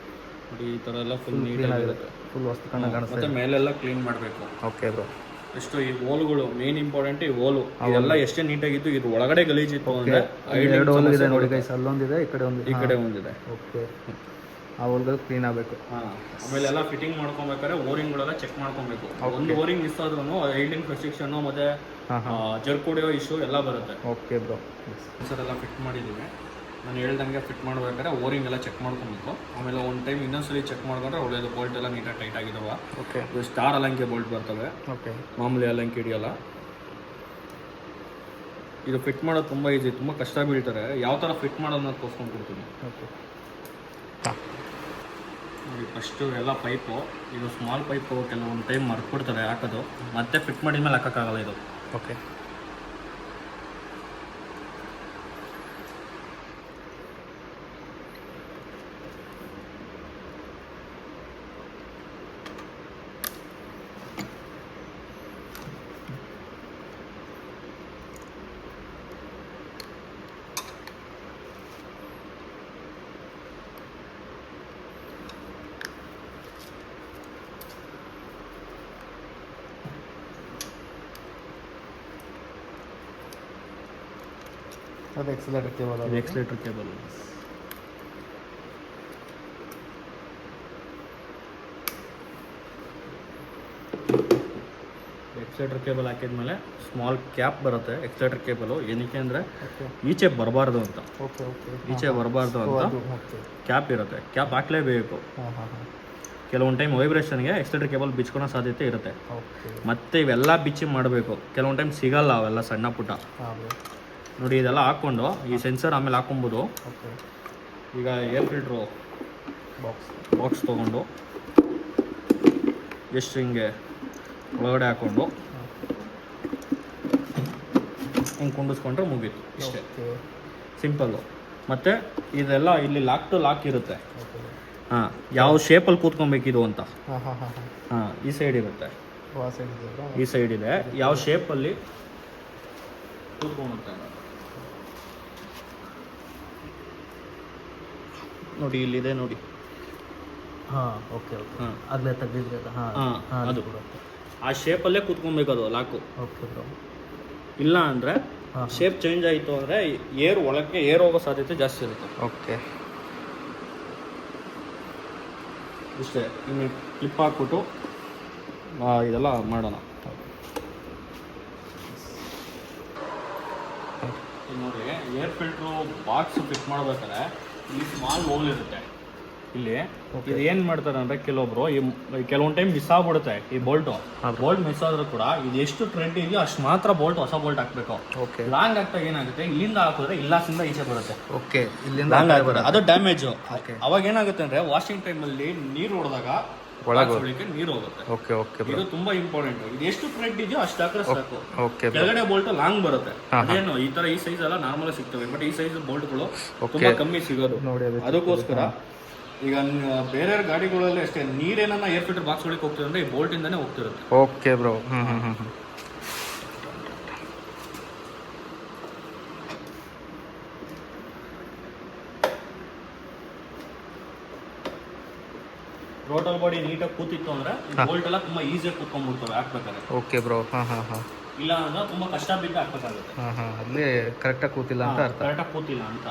ನೋಡಿ, ಈ ಥರ ಎಲ್ಲ ಫುಲ್ ನೀಟಾಗಿರುತ್ತೆ. ಫುಲ್ ವಸ್ತು ಕಾಣಿಸುತ್ತೆ. ಮತ್ತೆ ಮೇಲೆಲ್ಲ ಕ್ಲೀನ್ ಮಾಡಬೇಕು. Okay bro. ಎಷ್ಟು ಈ ಓಲ್ಗಳು ಮೇನ್ ಇಂಪಾರ್ಟೆಂಟ್. ಈ ಓಲು ಎಲ್ಲ ಎಷ್ಟೇ ನೀಟಾಗಿದ್ದು, ಇದು ಒಳಗಡೆ ಗಲೀಜಿತ್ತು ಅಂದ್ರೆ ಎರಡು ಓಲ್ ಇದೆ ನೋಡಿ ಗೈಸ್, ಅಲ್ಲೊಂದಿದೆ, ಈ ಕಡೆ ಒಂದು, ಈ ಕಡೆ ಒಂದಿದೆ. ಓಕೆ, ಆ ಓಲ್ಗಳು ಕ್ಲೀನ್ ಆಗಬೇಕು. ಆಮೇಲೆ ಎಲ್ಲ ಫಿಟ್ಟಿಂಗ್ ಮಾಡ್ಕೊಬೇಕಾದ್ರೆ ಓರಿಂಗ್ಗಳೆಲ್ಲ ಚೆಕ್ ಮಾಡ್ಕೊಬೇಕು. ಒಂದು ಓರಿಂಗ್ ಮಿಸ್ ಆದ್ರೂ ಐಡ್ಲಿಂಗ್ ರೆಸ್ಟ್ರಿಕ್ಷನ್ ಮತ್ತೆ ಜರ್ಕ್ ಹೊಡೆಯೋ ಇಶ್ಯೂ ಎಲ್ಲ ಬರುತ್ತೆ. Okay bro. ಸರ್ ಎಲ್ಲ ಫಿಟ್ ಮಾಡಿದ್ದೀವಿ. ನಾನು ಹೇಳ್ದಂಗೆ ಫಿಟ್ ಮಾಡ್ಬೇಕಾದ್ರೆ ಓರಿಂಗ್ ಎಲ್ಲ ಚೆಕ್ ಮಾಡ್ಕೊಬೇಕು. ಆಮೇಲೆ ಒಂದು ಟೈಮ್ ಇನ್ನೊಂದ್ಸಲಿ ಚೆಕ್ ಮಾಡ್ಕೊಂಡ್ರೆ ಒಳ್ಳೆಯದು. ಬೋಲ್ಟ್ ಎಲ್ಲ ನೀಟಾಗಿ ಟೈಟ್ ಆಗಿದಾವ. ಓಕೆ. ಇದು ಸ್ಟಾರ್ ಅಲಂಕೆ ಬೋಲ್ಟ್ ಬರ್ತವೆ. ಓಕೆ. ಮಾಮೂಲಿ ಅಲಂಕೆ ಹಿಡಿಯಲ್ಲ. ಇದು ಫಿಟ್ ಮಾಡೋದು ತುಂಬ ಈಸಿ, ತುಂಬ ಕಷ್ಟ ಬೀಳ್ತಾರೆ. ಯಾವ ಥರ ಫಿಟ್ ಮಾಡೋದನ್ನ ತೋರಿಸ್ಕೊಂಡು ಕೊಡ್ತೀನಿ. ಓಕೆ. ನೋಡಿ, ಫಸ್ಟು ಎಲ್ಲ ಪೈಪು, ಇದು ಸ್ಮಾಲ್ ಪೈಪು ಕೆಲವೊಂದು ಟೈಮ್ ಮರ್ಕೊಡ್ತಾರೆ ಹಾಕೋದು, ಮತ್ತೆ ಫಿಟ್ ಮಾಡಿದ ಮೇಲೆ ಹಾಕೋಕ್ಕಾಗಲ್ಲ ಇದು. ಓಕೆ. ಅದು ಎಕ್ಸಲೇಟರ್ ಕೇಬಲ್. ಅದು ಎಕ್ಸಲೇಟರ್ ಕೇಬಲ್. ಎಕ್ಸಲೇಟರ್ ಕೇಬಲ್ ಹಾಕಿದ್ಮೇಲೆ ಸ್ಮಾಲ್ ಕ್ಯಾಪ್ ಬರುತ್ತೆ ಎಕ್ಸಲೇಟರ್ ಕೇಬಲು. ಏನಕ್ಕೆ ಅಂದರೆ ಈಚೆ ಬರಬಾರ್ದು ಅಂತ, ಓಕೆ ಓಕೆ. ಈಚೆ ಬರಬಾರ್ದು ಅಂತ ಕ್ಯಾಪ್ ಇರುತ್ತೆ. ಕ್ಯಾಪ್ ಹಾಕ್ಲೇಬೇಕು. ಕೆಲವೊಂದು ಟೈಮ್ ವೈಬ್ರೇಷನ್ಗೆ ಎಕ್ಸಲೇಟರ್ ಕೇಬಲ್ ಬಿಚ್ಕೊಳೋ ಸಾಧ್ಯತೆ ಇರುತ್ತೆ. ಮತ್ತು ಇವೆಲ್ಲ ಬಿಚ್ಚಿ ಮಾಡಬೇಕು. ಕೆಲವೊಂದು ಟೈಮ್ ಸಿಗಲ್ಲ ಅವೆಲ್ಲ ಸಣ್ಣ ಪುಟ್ಟ. ನೋಡಿ ಇದೆಲ್ಲ ಹಾಕ್ಕೊಂಡು ಈ ಸೆನ್ಸರ್ ಆಮೇಲೆ ಹಾಕ್ಕೊಬೋದು. ಈಗ ಏರ್ ಫಿಲ್ಟ್ರು ಬಾಕ್ಸ್ ತೊಗೊಂಡು ಎಷ್ಟು ಹಿಂಗೆ ಒಳಗಡೆ ಹಾಕ್ಕೊಂಡು ಹಿಂಗೆ ಕುಂಡಿಸ್ಕೊಂಡ್ರೆ ಮುಗೀತು. ಇಷ್ಟೇ, ಸಿಂಪಲ್ಲು. ಮತ್ತು ಇದೆಲ್ಲ ಇಲ್ಲಿ ಲಾಕ್ ಟು ಲಾಕ್ ಇರುತ್ತೆ. ಹಾಂ, ಯಾವ ಶೇಪಲ್ಲಿ ಕೂತ್ಕೊಬೇಕಿದು ಅಂತ. ಹಾಂ, ಈ ಸೈಡ್ ಇರುತ್ತೆ, ಈ ಸೈಡ್ ಇದೆ. ಯಾವ ಶೇಪಲ್ಲಿ ಕೂತ್ಕೊಂಡುತ್ತೆ ನೋಡಿ, ಇಲ್ಲಿದೆ ನೋಡಿ. ಹಾಂ, ಓಕೆ ಓಕೆ. ಹಾಂ, ಆಗಲೇ ತೆಗೆದಿದ್ರೆ ಹಾಂ, ಅದು ಆ ಶೇಪಲ್ಲೇ ಕೂತ್ಕೊಬೇಕು ಅದು ಲಾಕು. Okay bro. ಇಲ್ಲ ಅಂದರೆ ಶೇಪ್ ಚೇಂಜ್ ಆಯಿತು ಅಂದರೆ ಏರ್ ಒಳಕ್ಕೆ ಏರ್ ಹೋಗೋ ಸಾಧ್ಯತೆ ಜಾಸ್ತಿ ಇರುತ್ತೆ. ಓಕೆ, ಇಷ್ಟೇ. ಇನ್ನು ಕ್ಲಿಪ್ ಹಾಕ್ಬಿಟ್ಟು ಇದೆಲ್ಲ ಮಾಡೋಣ. ನೋಡಿ, ಏರ್ ಫಿಲ್ಟ್ರು ಬಾಕ್ಸ್ ಫಿಟ್ ಮಾಡ್ಬೇಕಾದ್ರೆ ಇಲ್ಲಿ ಸ್ಮಾಲ್ ಹೋಲ್ ಇರುತ್ತೆ. ಇಲ್ಲಿ ಇದು ಏನು ಮಾಡ್ತಾರೆ ಅಂದರೆ ಕೆಲವೊಬ್ರು ಕೆಲವೊಂದು ಟೈಮ್ ಮಿಸ್ ಆಗ್ಬಿಡುತ್ತೆ ಈ ಬೋಲ್ಟು. ಬೋಲ್ಟ್ ಮಿಸ್ ಆದ್ರೂ ಕೂಡ ಇದು ಎಷ್ಟು ಟ್ರೆಂಡ್ ಇದೆಯೋ ಅಷ್ಟು ಮಾತ್ರ ಬೋಲ್ಟ್, ಹೊಸ ಬೋಲ್ಟ್ ಹಾಕಬೇಕು. ಓಕೆ. ಲಾಂಗ್ ಆಗ್ತಾಗ ಏನಾಗುತ್ತೆ, ಇಲ್ಲಿಂದ ಹಾಕಿದ್ರೆ ಇಲ್ಲಾಸಿಂದ ಈಚೆ ಬರುತ್ತೆ. ಓಕೆ, ಇಲ್ಲಿಂದ ಲಾಂಗ್ ಆಗುತ್ತೆ, ಅದು ಡ್ಯಾಮೇಜು. ಅವಾಗ ಏನಾಗುತ್ತೆ ಅಂದರೆ ವಾಷಿಂಗ್ ಟೈಮಲ್ಲಿ ನೀರು ಹೊಡೆದಾಗ ಒಳಗೆ ನೀರು ಹೋಗುತ್ತೆ. Okay okay. ಇದು ತುಂಬಾ ಇಂಪಾರ್ಟೆಂಟ್. ಇದು ಎಷ್ಟು ಥ್ರೆಡ್ ಇದೆಯೋ ಅಷ್ಟು ಹಾಕಿದ್ರೆ ಸಾಕು. ಓಕೆ. ಕೆಳಗಡೆ ಬೋಲ್ಟ್ ಲಾಂಗ್ ಬರುತ್ತೆ. ಅದೇನು ಈ ತರ ಈ ಸೈಜ್ ಎಲ್ಲ ನಾರ್ಮಲ್ ಸಿಗ್ತವೆ, ಬಟ್ ಈ ಸೈಜ್ ಬೋಲ್ಟ್ಗಳು ತುಂಬಾ ಕಮ್ಮಿ ಸಿಗೋದು. ಅದಕ್ಕೋಸ್ಕರ ಈಗ ಬೇರೆ ಗಾಡಿಗಳಲ್ಲಿ ಅಷ್ಟೇ ನೀರೇನ ಏರ್ ಫಿಲ್ಟರ್ ಬಾಕ್ಸ್ ಒಳಗೆ ಹೋಗ್ತದೆ ಅಂದ್ರೆ ಈ ಬೋಲ್ಟ್ ಇಂದಾನೆ ಹೋಗ್ತಿರುತ್ತೆ. Okay bro. ಟೋಟಲ್ ಬಾಡಿ ನೀಟಾಗಿ ಕೂತಿತ್ತು ಅಂದ್ರೆ ಬೋಲ್ಟ್ ಎಲ್ಲ ತುಂಬಾ ಈಸಿಯಾಗಿ ಕೂತ್ಕೊಂಡ್ಬಿಡ್ತವೆ ಹಾಕ್ಬೇಕಾದ್ರೆ. Okay bro. ಇಲ್ಲ ಅಂದ್ರೆ ತುಂಬಾ ಕಷ್ಟ ಬಿದ್ದು ಹಾಕ್ಬೇಕಾಗುತ್ತೆ. ಅಲ್ಲಿ ಕರೆಕ್ಟಾಗಿ ಕೂತಿಲ್ಲ ಅಂತ ಅರ್ಥ. ಕರೆಕ್ಟಾಗಿ ಕೂತಿಲ್ಲ ಅಂತ.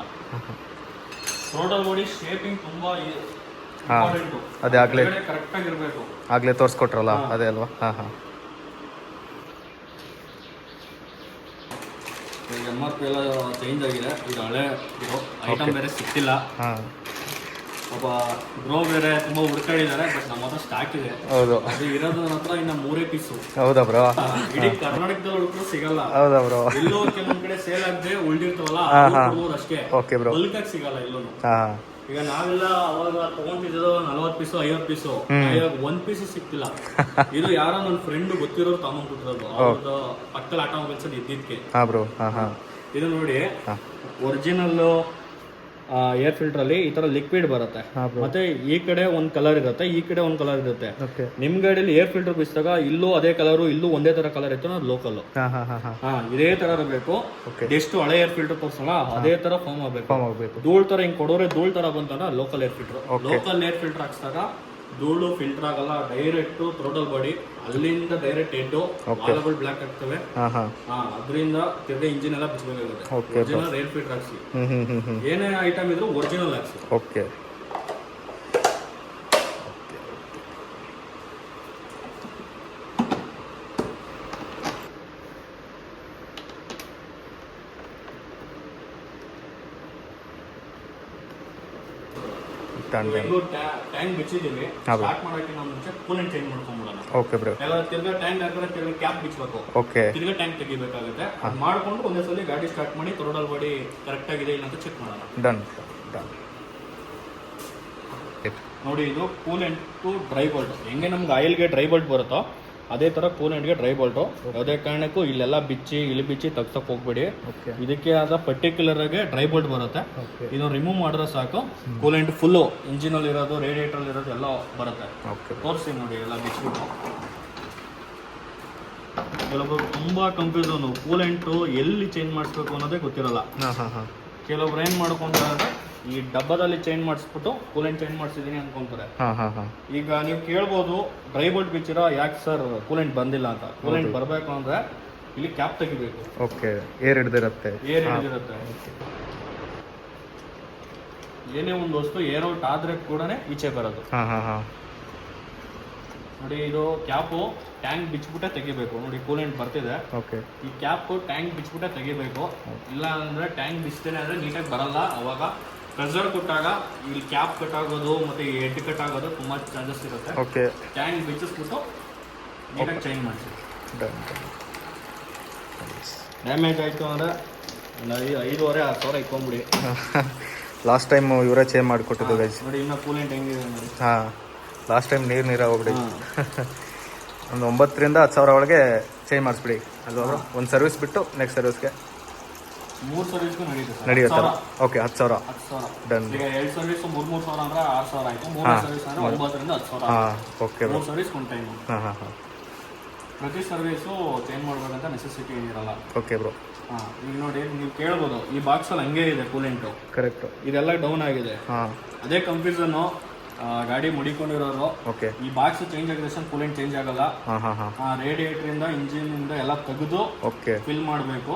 ಟೋಟಲ್ ಬಾಡಿ ಶೇಪಿಂಗ್ ತುಂಬಾ ಇಂಪಾರ್ಟೆಂಟ್. ಅದೇ ಆಗ್ಲೇ ಕರೆಕ್ಟ್ ಆಗಿರ್ಬೇಕು. ಆಗ್ಲೇ ತೋರಿಸ್ಕೊಟ್ರಲ್ಲ ಅದೇ ಅಲ್ವಾ? MRP ಎಲ್ಲ ಚೇಂಜ್ ಆಗಿದೆ. ಇದು ಹಳೆ ಐಟಮ್ ಬೇರೆ ಸಿಕ್ತಿಲ್ಲ. ಪಾಪ ಬ್ರೋ ಬೇರೆ ತುಂಬಾ ಹುಡುಕಾಡಿದ್ದಾರೆ, ಬಟ್ ನಮ್ಮ ಹತ್ರ ಸ್ಟಾಕ್ ಇದೆ. ಹೌದು, ಅದು ಇರೋದು ನನ್ನ ಹತ್ರ ಇನ್ನ 3 ಪೀಸು. ಹೌದಾ ಬ್ರೋ? ಇಡೀ ಕರ್ನಾಟಕದಲ್ಲಿ ಹುಡುಕರು ಸಿಗಲ್ಲ. ಹೌದಾ ಬ್ರೋ? ಎಲ್ಲೋ ಕೆಲವೊಂದ್ ಕಡೆ ಸೇಲ್ ಆಗದೆ ಉಳಿದಿರ್ತಾವಲ್ಲ ಅಷ್ಟೇ. Okay bro. ಬಲ್ಕಾಗಿ ಸಿಗಲ್ಲ ಎಲ್ಲೂ. ಈಗ ನಾವೆಲ್ಲ ಅವಾಗ ತಗೊಂಡಿದ್ದು 40 ಪೀಸು 50 ಪೀಸು, ಇವಾಗ 1 ಪೀಸು ಸಿಕ್ತಿಲ್ಲ. ಇದು ಯಾರೋ ನನ್ನ ಫ್ರೆಂಡ್ ಗೊತ್ತಿರೋರು ತಗೊಂಡ್ಬಿಟ್ಟಿರೋದು, ಅವ್ರದ್ದು ಪಕ್ಕದಲ್ಲಿ ಆಟೋಮೊಬೈಲ್ಸ್ ಇದ್ದಿದ್ಕೆ. ಇದು ನೋಡಿ, ಒರಿಜಿನಲ್ ಏರ್ ಫಿಲ್ಟರ್ ಅಲ್ಲಿ ಈ ತರ ಲಿಕ್ವಿಡ್ ಬರುತ್ತೆ. ಮತ್ತೆ ಈ ಕಡೆ ಒಂದ್ ಕಲರ್ ಇರುತ್ತೆ, ಈ ಕಡೆ ಒಂದ್ ಕಲರ್ ಇರುತ್ತೆ. ನಿಮ್ ಗಾಡಿಯಲ್ಲಿ ಏರ್ ಫಿಲ್ಟರ್ ಬಿಸಿದಾಗ ಇಲ್ಲೂ ಅದೇ ಕಲರು, ಇಲ್ಲೂ ಒಂದೇ ತರ ಕಲರ್ ಇತ್ತು, ಅದು ಲೋಕಲ್. ಇದೇ ತರ ಇರಬೇಕು. ಎಷ್ಟು ಹಳೆ ಏರ್ ಫಿಲ್ಟರ್ ತೋರ್ಸಲ್ಲ ಅದೇ ತರ ಫಾರ್ಮ್ ಆಗ್ಬೇಕು. ಧೂಳ್ ತರ ಹಿಂಗ್ ಕೊಡೋರೆ ಧೂಳ್ ತರ ಬಂತಂದ್ರೆ local air filter. Local air filter ಹಾಕ್ಸಿದಾಗ ಧೂಳು ಫಿಲ್ಟರ್ ಆಗಲ್ಲ, ಡೈರೆಕ್ಟ್ ಥ್ರೋಟಲ್ ಬಾಡಿ ಅಲ್ಲಿಂದ ಡೈರೆಕ್ಟ್ ಹೆಡ್ ವಾಲ್ಗಳು ಬ್ಲಾಕ್ ಆಗ್ತವೆ. ಅದರಿಂದ ತಿರ್ಗಾ ಇಂಜಿನ್ ಎಲ್ಲ ಬಿಚ್ಚಬೇಕಾಗುತ್ತೆ. ಒರಿಜಿನಲ್ ಏರ್ ಫಿಲ್ಟರ್ ಹಾಕ್ಸಿ, ಏನೇ ಐಟಮ್ ಇದ್ರು ಒರಿಜಿನಲ್ ಹಾಕ್ಸಿ. ಓಕೆ. ಟ್ಯಾಂಕ್ ಬಿಚ್ಚಿದೀವಿ, ಸ್ಟಾರ್ಟ್ ಮಾಡೋಕ್ಕಿಂತ ಮುಂಚೆ ಕೂಲೆಂಟ್ ಚೇಂಜ್ ಮಾಡ್ಕೊಂಡ್ಬಿಡೋಣ. Okay bro. ತಿರ್ಗಾ ಟ್ಯಾಂಕ್ ಹಾಕಿದ್ರೆ ತಿರ್ಗಾ ಕ್ಯಾಪ್ ಬಿಚ್ಚಬೇಕು. ಓಕೆ. ತಿರ್ಗಾ ಟ್ಯಾಂಕ್ ತೆಗಿಬೇಕಾಗುತ್ತೆ. ಅದು ಮಾಡ್ಕೊಂಡು ಒಂದೇ ಸಲ ಗಾಡಿ ಸ್ಟಾರ್ಟ್ ಮಾಡಿ ಥ್ರೋಟಲ್ ಬಾಡಿ ಕರೆಕ್ಟ್ ಆಗಿದೆ ಇಲ್ಲ ಅಂತ ಚೆಕ್ ಮಾಡೋಣ. ಡನ್. ನೋಡಿ, ಇದು ಕೂಲೆಂಟ್ ಟು ಡ್ರೈ ಬೋಲ್ಟ್. ಹೆಂಗೆ ನಮ್ಗೆ ಆಯಿಲ್ಗೆ ಡ್ರೈ ಬೋಲ್ಟ್ ಬರುತ್ತೋ ಅದೇ ತರ ಕೂಲೆಂಟ್ಗೆ ಡ್ರೈ ಬೋಲ್ಟು. ಯಾವುದೇ ಕಾರಣಕ್ಕೂ ಇಲ್ಲೆಲ್ಲ ಇಲ್ಲಿ ಬಿಚ್ಚಿ ತೆಗ್ಸಕ್ ಹೋಗ್ಬೇಡಿ. ಇದಕ್ಕೆ ಆದ ಪರ್ಟಿಕ್ಯುಲರ್ ಆಗಿ ಡ್ರೈ ಬೋಲ್ಟ್ ಬರುತ್ತೆ. ಇದು ರಿಮೂವ್ ಮಾಡಿದ್ರೆ ಸಾಕು, ಕೂಲೆಂಟ್ ಫುಲ್ಲು ಇಂಜಿನ್ ಅಲ್ಲಿ ಇರೋದು, ರೇಡಿಯೇಟರ್ ಅಲ್ಲಿ ಇರೋದು ಎಲ್ಲ ಬರುತ್ತೆ. ತೋರಿಸಿ ನೋಡಿ, ಎಲ್ಲ ಬಿಚ್ಚಿಬಿಟ್ಟು. ಕೆಲವೊಬ್ರು ತುಂಬಾ ಕನ್ಫ್ಯೂಸನ್, ಕೂಲೆಂಟು ಎಲ್ಲಿ ಚೇಂಜ್ ಮಾಡಿಸ್ಬೇಕು ಅನ್ನೋದೇ ಗೊತ್ತಿರಲ್ಲ. ಕೆಲವೊಬ್ರು ಏನ್ ಮಾಡ್ಕೊಂತಾರೆ, ಈ ಡಬ್ಬದಲ್ಲಿ ಚೇಂಜ್ ಮಾಡಿಸ್ಬಿಟ್ಟು ಕೂಲೆಂಟ್ ಚೇಂಜ್ ಮಾಡಿಸಿದೀನಿ ಅನ್ಕೊಂತಾರೆ. ಈಗ ನೀವು ಕೇಳ್ಬೋದು, ಡ್ರೈ ಬೋಲ್ಟ್ ಬಿಚ್ಚಿರ ಯಾಕೆ ಸರ್ ಕೂಲೆಂಟ್ ಬಂದಿಲ್ಲ ಅಂತ. ಕೂಲೆಂಟ್ ಬರಬೇಕು ಅಂದ್ರೆ ಇಲ್ಲಿ ಕ್ಯಾಪ್ ತೆಗಿಬೇಕು. ಓಕೆ. ಏರ್ ಹಿಡಿದಿರುತ್ತೆ. ಏನೇ ಒಂದು ವಸ್ತು ಏರ್ ಔಟ್ ಆದ್ರೆ ಕೂಡ ಈಚೆ ಬರೋದು. ನೋಡಿ ಇದು ಕ್ಯಾಪು ಟ್ಯಾಂಕ್ ಬಿಚ್ಬಿಟ್ಟೆ ತೆಗಿಬೇಕು. ನೋಡಿ ಕೂಲೆಂಟ್ ಬರ್ತಿದೆ, ಓಕೆ. ಈ ಕ್ಯಾಪು ಟ್ಯಾಂಕ್ ಬಿಚ್ಬಿಟ್ಟೆ ತೆಗಿಬೇಕು. ಇಲ್ಲ ಅಂದ್ರೆ ಟ್ಯಾಂಕ್ ಬಿಚ್ತೇನೆ ಅಂದ್ರೆ ನೀಟಾಗಿ ಬರಲ್ಲ. ಅವಾಗ ಪ್ರೆಷರ್ ಕೊಟ್ಟಾಗ ಇಲ್ಲಿ ಕ್ಯಾಪ್ ಕಟ್ ಆಗೋದು ಮತ್ತೆ ಹೆಡ್ ಕಟ್ ಆಗೋದು ತುಂಬಾ ಚಾನ್ಸಸ್ ಇರುತ್ತೆ. ಓಕೆ. ಟ್ಯಾಂಕ್ ಬಿಚ್ಚಿಸ್ಬಿಟ್ಟು ನೀಟಾಗಿ ಚೇಂಜ್ ಮಾಡಿಸಿ. ಡ್ಯಾಮೇಜ್ ಆಯಿತು ಅಂದರೆ 5,500-6,000 ಇಟ್ಕೊಂಬಿಡಿ. ಲಾಸ್ಟ್ ಟೈಮ್ ಇವರೇ ಚೇಂಜ್ ಮಾಡಿಕೊಟ್ಟಿದ್ದು ಗೈಸ್. ನೋಡಿ ಇನ್ನು ಕೂಲೆಂಟ್ ಹೆಂಗಿದೆ ನೋಡಿ. ಹಾಂ, ಲಾಸ್ಟ್ ಟೈಮ್ ನೀರು ಹೋಗ್ಬಿಡಿ. ಒಂದು 9,000 ರಿಂದ 10,000 ಒಳಗೆ ಚೇಂಜ್ ಮಾಡಿಸ್ಬಿಡಿ ಅಲ್ವಾ? ಒಂದು ಸರ್ವಿಸ್ ಬಿಟ್ಟು ನೆಕ್ಸ್ಟ್ ಸರ್ವಿಸ್ಗೆ 3 ಸರ್ವಿಸ್ಗೂ ನಡೆಯುತ್ತೆ. Okay, 10,000 done. ಈಗ 2 ಸರ್ವಿಸ್ 3,000 ಅಂದ್ರೆ 6,000 ಆಯಿತು. 3 ಸರ್ವಿಸ್ ಅಂದ್ರೆ 9,000-ರಿಂದ 10,000. ಹಾಂ, ಓಕೆ. 3 ಸರ್ವಿಸ್ ಒಂದು ಟೈಮ್. ಹಾಂ. ಪ್ರತಿ ಸರ್ವಿಸು ಚೇಂಜ್ ಮಾಡ್ಬೇಕಂತ ನೆಸೆಸಿಟಿ ಏನಿರಲ್ಲ. Okay bro. ಹಾಂ, ಈಗ ನೋಡಿ ನೀವು ಕೇಳ್ಬೋದು ಈ ಬಾಕ್ಸಲ್ಲಿ ಹಂಗೆ ಇದೆ ಕೂಲೆಂಟು. ಕರೆಕ್ಟ್. ಇದೆಲ್ಲ ಡೌನ್ ಆಗಿದೆ. ಹಾಂ, ಅದೇ ಕನ್ಫ್ಯೂಸನ್ನು ಗಾಡಿ ಮಡಿಕೊಂಡಿರೋರು. ಓಕೆ. ಈ ಬಾಕ್ಸ್ ಚೇಂಜ್ ಆಗಿದ ತಕ್ಷಣ ಕೂಲೆಂಟ್ ಚೇಂಜ್ ಆಗಲ್ಲ. ರೇಡಿಯೇಟರ್ ಇಂದ ಇಂಜಿನ್ ಇಂದ ಎಲ್ಲ ತೆಗೆದು ಓಕೆ ಫಿಲ್ ಮಾಡಬೇಕು.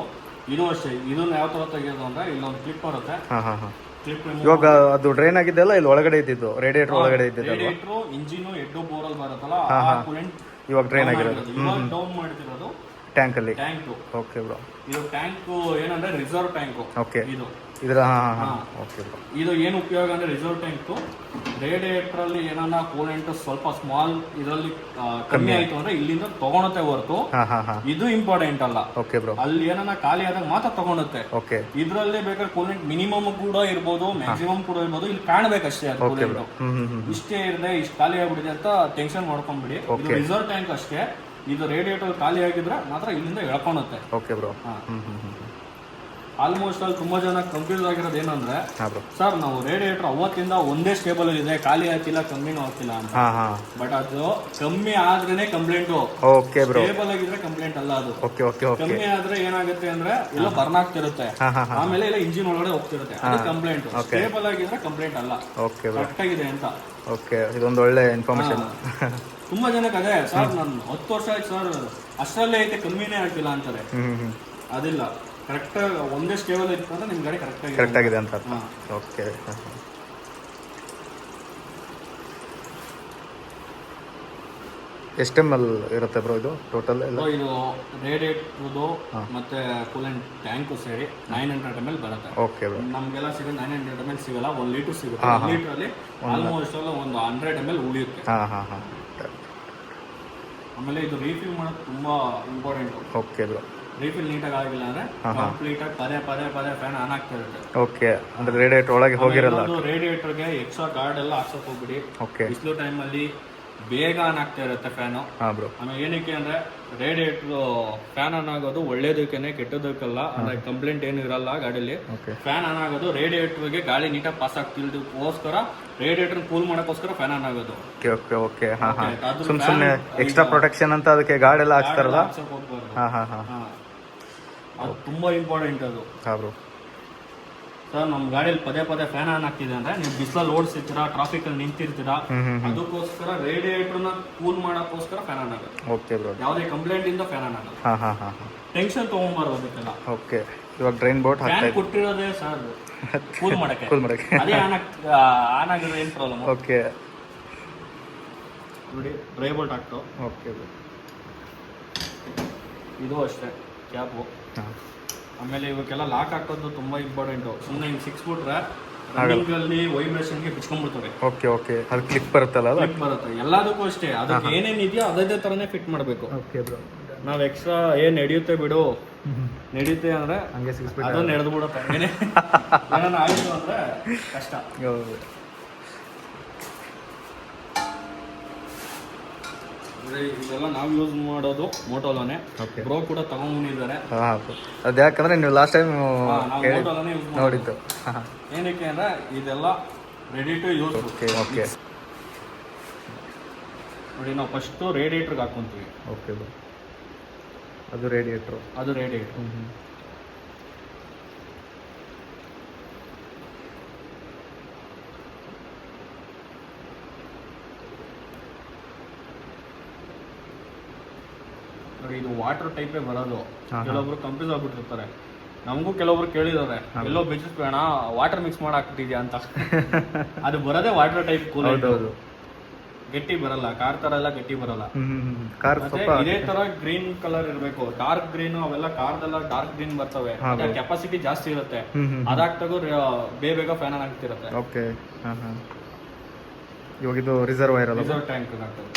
ಇದು ಅಷ್ಟೇ. ಇದನ್ನ ಯಾವ ತರ ತೆಗೆಯೋದು ಅಂದ್ರೆ ಇಲ್ಲೊಂದು ಕ್ಲಿಪ್ ಬರುತ್ತೆ. ಕ್ಲಿಪ್ ಇವಾಗ ಅದು ಡ್ರೈನ್ ಆಗಿದ್ದೆಲ್ಲ ಇಲ್ಲಿ ಒಳಗಡೆ ಇದ್ದಿದ್ದು, ರೇಡಿಯೇಟರ್ ಒಳಗಡೆ ಇದ್ದಿದ್ದು. ರೇಡಿಯೇಟರ್ ಇಂಜಿನ್ ಹೆಡ್ ಬೋರಲ್ ಬರುತ್ತಲ್ಲ, ಆ ಕೂಲೆಂಟ್ ಇವಾಗ ಡ್ರೈನ್ ಆಗಿರೋದು. ಇವಾಗ ಡೌನ್ ಮಾಡ್ತಿರೋದು ಟ್ಯಾಂಕ್ ಅಲ್ಲಿ. ಟ್ಯಾಂಕ್. Okay bro. ಇದು ಟ್ಯಾಂಕ್ ಏನಂದ್ರೆ ರಿಸರ್ವ್ ಟ್ಯಾಂಕ್. ಓಕೆ. ಇದು ಇದರ ಓಕೆ ಬ್ರೋ. ಇದು ಏನು ಉಪಯೋಗ ಅಂದ್ರೆ ರಿಸರ್ವ್ ಟ್ಯಾಂಕ್ ರೇಡಿಯೇಟರ್ ಅಲ್ಲಿ ಏನಾನ ಕೂಲೆಂಟ್ ಸ್ವಲ್ಪ ಸ್ಮಾಲ್ ಇದರಲ್ಲಿ ಕಮ್ಮಿ ಆಯ್ತು ಅಂದ್ರೆ ಇಲ್ಲಿಂದ ತಗೊಳುತ್ತೆ ಹೊರತು ಇದು ಇಂಪಾರ್ಟೆಂಟ್ ಅಲ್ಲ. Okay bro. ಅಲ್ಲಿ ಏನಾನ ಖಾಲಿ ಆದಾಗ ಮಾತ್ರ ತಗೊಳುತ್ತೆ. ಓಕೆ. ಇದ್ರಲ್ಲಿ ಬೇಕಾದ್ರೆ ಕೂಲೆಂಟ್ ಮಿನಿಮಮ್ ಕೂಡ ಇರ್ಬೋದು, ಮ್ಯಾಕ್ಸಿಮಮ್ ಕೂಡ ಇರ್ಬೋದು. ಇಲ್ಲಿ ಕಾಣಬೇಕಷ್ಟೇ ಅದು ಕೂಲೆಂಟ್. ಇಷ್ಟೇ ಇರದೆ ಇಷ್ಟು ಖಾಲಿ ಆಗ್ಬಿಟ್ಟಿದೆ ಅಂತ ಟೆನ್ಷನ್ ಮಾಡ್ಕೊಂಡ್ಬಿಡಿ. ಇದು ರಿಸರ್ವ್ ಟ್ಯಾಂಕ್ ಅಷ್ಟೇ. ಇದು ರೇಡಿಯೇಟರ್ ಖಾಲಿ ಆಗಿದ್ರೆ ಮಾತ್ರ ಇಲ್ಲಿಂದ ಎಳ್ಕೊಳುತ್ತೆ. Okay bro. ಆಲ್ಮೋಸ್ಟ್ ಅಲ್ಲಿ ತುಂಬಾ ಜನ ಕನ್ಫ್ಯೂಸ್ ಆಗಿರೋದು ಏನಂದ್ರೆ, ಸರ್ ನಾವು ರೇಡಿಯೇಟರ್ ಅವತ್ತಿಂದ ಒಂದೇ ಸ್ಟೇಬಲ್ ಇದೆ, ಖಾಲಿ ಆಗ್ತಿಲ್ಲ, ಕಮ್ಮಿನೂ ಆಗ್ತಿಲ್ಲ ಅಂತ. ಬಟ್ ಅದು ಕಮ್ಮಿ ಆದ್ರೇನೆ ಕಂಪ್ಲೇಂಟ್. Okay bro. ಸ್ಟೇಬಲ್ ಆಗಿದ್ರೆ ಕಂಪ್ಲೇಂಟ್ ಅಲ್ಲ ಅದು. Okay okay okay. ಕಮ್ಮಿ ಆದ್ರೆ ಏನಾಗುತ್ತೆ ಅಂದ್ರೆ ಎಲ್ಲ ಬರ್ನ್ ಆಗ್ತಿರುತ್ತೆ, ಆಮೇಲೆ ಎಲ್ಲ ಇಂಜಿನ್ ಒಳಗಡೆ ಹೋಗ್ತಿರುತ್ತೆ, ಅದು ಕಂಪ್ಲೇಂಟ್. ಸ್ಟೇಬಲ್ ಆಗಿದ್ರೆ ಕಂಪ್ಲೇಂಟ್ ಅಲ್ಲ. Okay bro. ಕರೆಕ್ಟ್ ಆಗಿದೆ ಅಂತ. ಓಕೆ, ಇದೊಂದು ಒಳ್ಳೆ ಇನ್ಫಾರ್ಮೇಶನ್. ತುಂಬಾ ಜನಕ್ಕೆ ಅದೇ, ಸರ್ ನಾನು 10 ವರ್ಷ ಆಯ್ತು ಸರ್ ಅಷ್ಟರಲ್ಲೇ ಐತೆ, ಕಮ್ಮಿನೇ ಆಗ್ತಿಲ್ಲ ಅಂತಾರೆ. ಅದಿಲ್ಲ, ಕರೆಕ್ಟ್ ಒಂದೇ ಸ್ಟೇಬಲ್ ಇತ್ತು ಅಂದ್ರೆ ನಿಮ್ ಗಾಡಿ ಕರೆಕ್ಟ್ ಆಗಿದೆ ಅಂತ. ಓಕೆ. ಎಷ್ಟು ml ಇರುತ್ತೆ ಬ್ರೋ ಇದು ಟೋಟಲ್ ಎಲ್ಲ? ಇದು ರೇಡಿಯೇಟರ್ದು ಮತ್ತೆ ಕೂಲೆಂಟ್ ಟ್ಯಾಂಕ್ ಸೇರಿ 900 ml ಬರುತ್ತೆ. Okay bro. ನಮಗೆಲ್ಲ ಸಿಗೋದು 900 ml ಸಿಗಲ್ಲ, 1 ಲೀಟರ್ ಸಿಗುತ್ತೆ. 1 ಲೀಟರ್ ಅಲ್ಲಿ ಆಲ್ಮೋಸ್ಟ್ ಒಂದು 100 ml ಉಳಿಯುತ್ತೆ. ಆಮೇಲೆ ಇದು ರೀಫಿಲ್ ಮಾಡೋದು ತುಂಬಾ ಇಂಪಾರ್ಟೆಂಟ್. Okay bro. ರೀಫಿಲ್ ನೀಟಾಗಿ ಆಗಿಲ್ಲ ಅಂದ್ರೆ ಕಂಪ್ಲೀಟ್ ಆಗಿ ಪದೇ ಫ್ಯಾನ್ ಆನ್ ಆಗ್ತಾ ಇರುತ್ತೆ. ಓಕೆ, ಅಂದ್ರೆ ರೇಡಿಯೇಟರ್ ಒಳಗೆ ಹೋಗಿರಲ್ಲ. ರೇಡಿಯೇಟರ್ಗೆ ಎಕ್ಸ್ಟ್ರಾ ಗಾರ್ಡ್ ಎಲ್ಲ ಹಾಕ್ಸಕ್ ಹೋಗ್ಬಿಡಿ. ಓಕೆ. ಬಿಸಿಲು ಟೈಮ್ ಅಲ್ಲಿ ಬೇಗ ಆನ್ ಆಗ್ತಾ ಇರುತ್ತೆ ಫ್ಯಾನು. ಆಮೇಲೆ ಏನಕ್ಕೆ ಅಂದ್ರೆ ರೇಡಿಯೇಟರ್ ಫ್ಯಾನ್ ಆನ್ ಆಗೋದು ಒಳ್ಳೇದಕ್ಕೇನೆ, ಕೆಟ್ಟದಕ್ಕಲ್ಲ. ಅಂದ್ರೆ ಕಂಪ್ಲೇಂಟ್ ಏನು ಇರಲ್ಲ ಗಾಡಿಯಲ್ಲಿ. ಫ್ಯಾನ್ ಆನ್ ಆಗೋದು ರೇಡಿಯೇಟರ್ಗೆ ಗಾಳಿ ನೀಟಾಗಿ ಪಾಸ್ ಆಗ್ತಿಲ್ದಕ್ಕೋಸ್ಕರ, ರೇಡಿಯೇಟರ್ ಕೂಲ್ ಮಾಡಕ್ಕೋಸ್ಕರ ಫ್ಯಾನ್ ಆನ್ ಆಗೋದು. Okay okay okay. ಸುಮ್ಮನೆ ಎಕ್ಸ್ಟ್ರಾ ಪ್ರೊಟೆಕ್ಷನ್ ಅಂತ ಅದಕ್ಕೆ ಗಾರ್ಡ್ ಎಲ್ಲ ಹಾಕ್ತಾರಲ್ಲ. ಅದು ತುಂಬಾ ಇಂಪಾರ್ಟೆಂಟ್ ಅದು. ಸರ್ ನಮ್ಮ ಗಾಡಿಯಲ್ಲಿ ಪದೇ ಫ್ಯಾನ್ ಆನ್ ಆಗ್ತಿದೆ ಅಂದ್ರೆ ನೀವು ಬಿಸಿಲಲ್ಲಿ ಓಡಿಸಿರ್ತೀರಾ, ಟ್ರಾಫಿಕ್ ಅಲ್ಲಿ ನಿಂತಿರ್ತೀರಾ, ಅದಕ್ಕೋಸ್ಕರ ರೇಡಿಯೇಟರ್ ನ ಕೂಲ್ ಮಾಡಕ್ಕೋಸ್ಕರ ಫ್ಯಾನ್ ಆನ್ ಆಗುತ್ತೆ. Okay bro. ಯಾವುದೇ ಕಂಪ್ಲೇಂಟ್ ಇಂದ ಫ್ಯಾನ್ ಆನ್ ಆಗುತ್ತೆ. ಟೆನ್ಷನ್ ತಗೊಂಬಾರ್ದು ಅದಕ್ಕೆಲ್ಲ. ಓಕೆ. ಇವಾಗ ಡ್ರೈನ್ ಬೋಟ್ ಫ್ಯಾನ್ ಕೊಟ್ಟಿರೋದೇ ಸರ್ ಕೂಲ್ ಮಾಡಕ್ಕೆ. ಅದೇ ಆನ್ ಆಗಿದ್ರೆ ಏನು ಪ್ರಾಬ್ಲಮ್? ಓಕೆ. ನೋಡಿ ಡ್ರೈ ಬೋಲ್ಟ್ ಹಾಕ್ತು. ಓಕೆ. ಇದು ಅಷ್ಟೇ ಕ್ಯಾಪು. ಆಮೇಲೆ ಇವಕ್ಕೆಲ್ಲ ಲಾಕ್ ಹಾಕೋದು ತುಂಬಾ ಇಂಪಾರ್ಟೆಂಟ್. ಸುಮ್ಮನೆ ಹಿಂಗೆ ಸಿಕ್ಸ್ಬಿಟ್ರೆ ರನ್ನಿಂಗ್ ಅಲ್ಲಿ ವೈಬ್ರೇಷನ್ಗೆ ಬಿಚ್ಕೊಂಡ್ಬಿಡ್ತವೆ. Okay okay. ಅದು ಕ್ಲಿಕ್ ಬರುತ್ತಲ್ಲ, ಅದು ಕ್ಲಿಕ್ ಬರುತ್ತೆ. ಎಲ್ಲದಕ್ಕೂ ಅಷ್ಟೇ, ಅದಕ್ಕೆ ಏನೇನು ಇದೆಯೋ ಅದೇ ತರನೇ ಫಿಟ್ ಮಾಡಬೇಕು. Okay bro. ನಾವು ಎಕ್ಸ್ಟ್ರಾ ಏನ್ ನಡೆಯುತ್ತೆ ಬಿಡು, ನಡೆಯುತ್ತೆ ಅಂದ್ರೆ ಹಂಗೆ ಅದು ನಡೆದು ಬಿಡುತ್ತೆ. ಏನಾನ ಆಯಿತು ಅಂದ್ರೆ ಕಷ್ಟ. ಇದೆಲ್ಲ ನಾವು ಯೂಸ್ ಮಾಡೋದು ಮೋಟೋಲೋನೆ. ಬ್ರೋ ಕೂಡ ತಗೊಂಡ್ಬಂದಿದ್ದಾರೆ. ಅದು ಯಾಕಂದ್ರೆ ನೀವು ಲಾಸ್ಟ್ ಟೈಮ್ ಮೋಟೋಲೋನೆ ಯೂಸ್ ನೋಡಿದ್ದು. ಏನಕ್ಕೆ ಅಂದ್ರೆ ಇದೆಲ್ಲ ready to use. Okay okay. ನೋಡಿ ನಾವು ಫಸ್ಟ್ ರೇಡಿಯೇಟರ್ಗೆ ಹಾಕೊಂತೀವಿ. ಓಕೆ. ಅದು ರೇಡಿಯೇಟರ್. ನೋಡಿ ಇದು ವಾಟರ್ ಟೈಪೇ ಬರೋದು. ಕೆಲವೊಬ್ರು ಕನ್ಫ್ಯೂಸ್ ಆಗ್ಬಿಟ್ಟಿರ್ತಾರೆ. ನಮಗೂ ಕೆಲವೊಬ್ರು ಕೇಳಿದಾರೆ, ಎಲ್ಲೋ ಬೇಡ ವಾಟರ್ ಮಿಕ್ಸ್ ಮಾಡಿ ಹಾಕ್ಬಿಟ್ಟಿದ್ಯಾ ಅಂತ. ಅದು ಬರೋದೇ ವಾಟರ್ ಟೈಪ್ ಕೂಲ್. ಗಟ್ಟಿ ಬರಲ್ಲ, ಕಾರ್ ತರ ಎಲ್ಲ ಗಟ್ಟಿ ಬರಲ್ಲ. ಕಾರ್ ಮತ್ತೆ ಸ್ವಲ್ಪ ಇದೇ ತರ ಗ್ರೀನ್ ಕಲರ್ ಇರಬೇಕು, ಡಾರ್ಕ್ ಗ್ರೀನ್ ಅವೆಲ್ಲ ಕಾರ್ದೆಲ್ಲ ಡಾರ್ಕ್ ಗ್ರೀನ್ ಬರ್ತವೆ, ಕೆಪಾಸಿಟಿ ಜಾಸ್ತಿ ಇರುತ್ತೆ, ಅದಾಗ್ತಾಗ ಬೇಗ ಫ್ಯಾನ್ ಆಗ್ತಿರುತ್ತೆ. ಓಕೆ. ಇವಾಗ ಇದು ರಿಸರ್ವಾಯರ್ ಅಲ್ಲ, ರಿಸರ್ವ್ ಟ್ಯಾಂಕ್ ಆಗ್ತದೆ.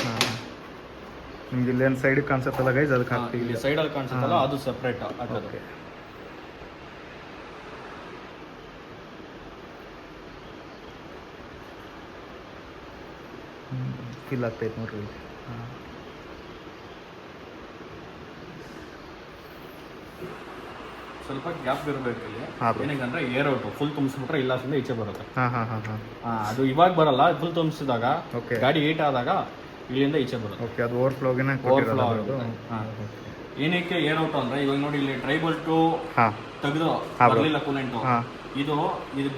ನಿಮ್ಗೆ ಇಲ್ಲಿ ಏನು ಸೈಡ್ ಕಾಣಿಸುತ್ತಲ್ಲ ಗೈಸ್, ಅದಕ್ಕೆ ಹಾಕ್ತೀವಿ. ಇಲ್ಲಿ ಸೈಡಲ್ಲಿ ಕಾಣಿಸುತ್ತಲ್ಲ ಅದು ಸಪ್ರೇಟ್. ಓಕೆ. ಫೀಲ್ ಆಗ್ತೈತೆ ನೋಡ್ರಿ ಇಲ್ಲಿ. ಸ್ವಲ್ಪ ಗ್ಯಾಪ್ ಇರಬೇಕು ಇಲ್ಲಿ. ಹಾಂ ಬ್ರೋ. ಏನಂದ್ರೆ ಏರ್ ಔಟ್ ಫುಲ್ ತುಂಬಿಸ್ಬಿಟ್ರೆ ಇಲ್ಲ ಸುಮ್ಮನೆ ಈಚೆ ಬರುತ್ತೆ. ಹಾಂ. ಅದು ಇವಾಗ ಬರಲ್ಲ, ಫುಲ್ ತುಂಬಿಸಿದಾಗ ಓಕೆ. ಗಾಡಿ ಹೀಟ್ ಆದಾಗ ಇಲ್ಲಿಂದ ಈಚೆ ಬರುತ್ತೆ. ಓಕೆ, ಅದು ಓವರ್ಫ್ಲೋಗಿನ ಓವರ್ಫ್ಲೋ ಆಗುತ್ತೆ. ಏನಕ್ಕೆ ಏರ್ ಔಟ್ ಅಂದ್ರೆ ಇವಾಗ ನೋಡಿ ಇಲ್ಲಿ ಟ್ರೈಬಲ್ ಟು ತೆಗೆದು ಬರಲಿಲ್ಲ ಕೂಲೆಂಟ್. ಇದು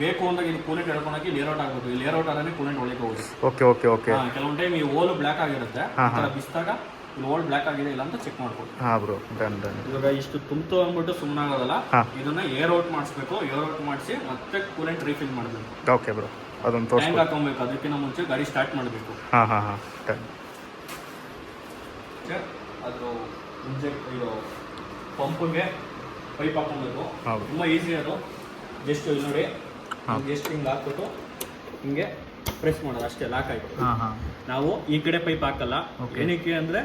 ಬೇಕು ಅಂದಾಗ ಇದು ಕೂಲೆಂಟ್ ಎಳ್ಕೊಳಕ್ಕೆ ಇಲ್ಲಿ ಏರ್ ಔಟ್ ಆಗಬೇಕು. ಇಲ್ಲಿ ಏರ್ ಔಟ್ ಆದ್ರೆ ಕೂಲೆಂಟ್ ಒಳಗೆ ಹೋಗುತ್ತೆ. ಓಕೆ. ಕೆಲವೊಂದು ಟೈಮ್ ಈ ಓಲ್ ಬ್ಲಾಕ್ ಆಗಿರುತ್ತೆ, ಬಿಸಿದಾಗ ಇಲ್ಲಿ ಓಲ್ ಬ್ಲಾಕ್ ಆಗಿದೆ ಇಲ್ಲ ಅಂತ ಚೆಕ್ ಮಾಡ್ಬೋದು. ಬ್ರೋ. ಇವಾಗ ಇಷ್ಟು ತುಂಬ್ತು ಅಂದ್ಬಿಟ್ಟು ಸುಮ್ಮನೆ ಆಗೋದಲ್ಲ, ಇದನ್ನ ಏರ್ ಔಟ್ ಮಾಡಿಸ್ಬೇಕು. ಏರ್ ಔಟ್ ಮಾಡಿಸಿ ಮತ್ತೆ ಕೂಲೆಂಟ್ ರೀಫಿಲ್ ಮಾಡಬೇಕು. ಓಕೆ ಬ್ರೋ, ಅದೊಂದು ಟ್ಯಾಂಕ್ ಹಾಕೊಬೇಕು. ಅದಕ್ಕಿಂತ ಮುಂಚೆ ಗಾಡಿ ಸ್ಟಾರ್ಟ್ ಮಾಡಬೇಕು. ಅದು ಇದು ಪಂಪ್ಗೆ ಪೈಪ್ ಹಾಕೊಬೇಕು. ತುಂಬ ಈಸಿ ಅದು. ಜಸ್ಟ್ ಇಲ್ಲಿ ನೋಡಿ, ಜಸ್ಟ್ ಹಿಂಗೆ ಹಾಕ್ಬಿಟ್ಟು ಹಿಂಗೆ ಪ್ರೆಸ್ ಮಾಡೋದು ಅಷ್ಟೇ, ಲಾಕ್ ಆಯ್ತು. ನಾವು ಈ ಕಡೆ ಪೈಪ್ ಹಾಕಲ್ಲ. ಏನಕ್ಕೆ ಅಂದ್ರೆ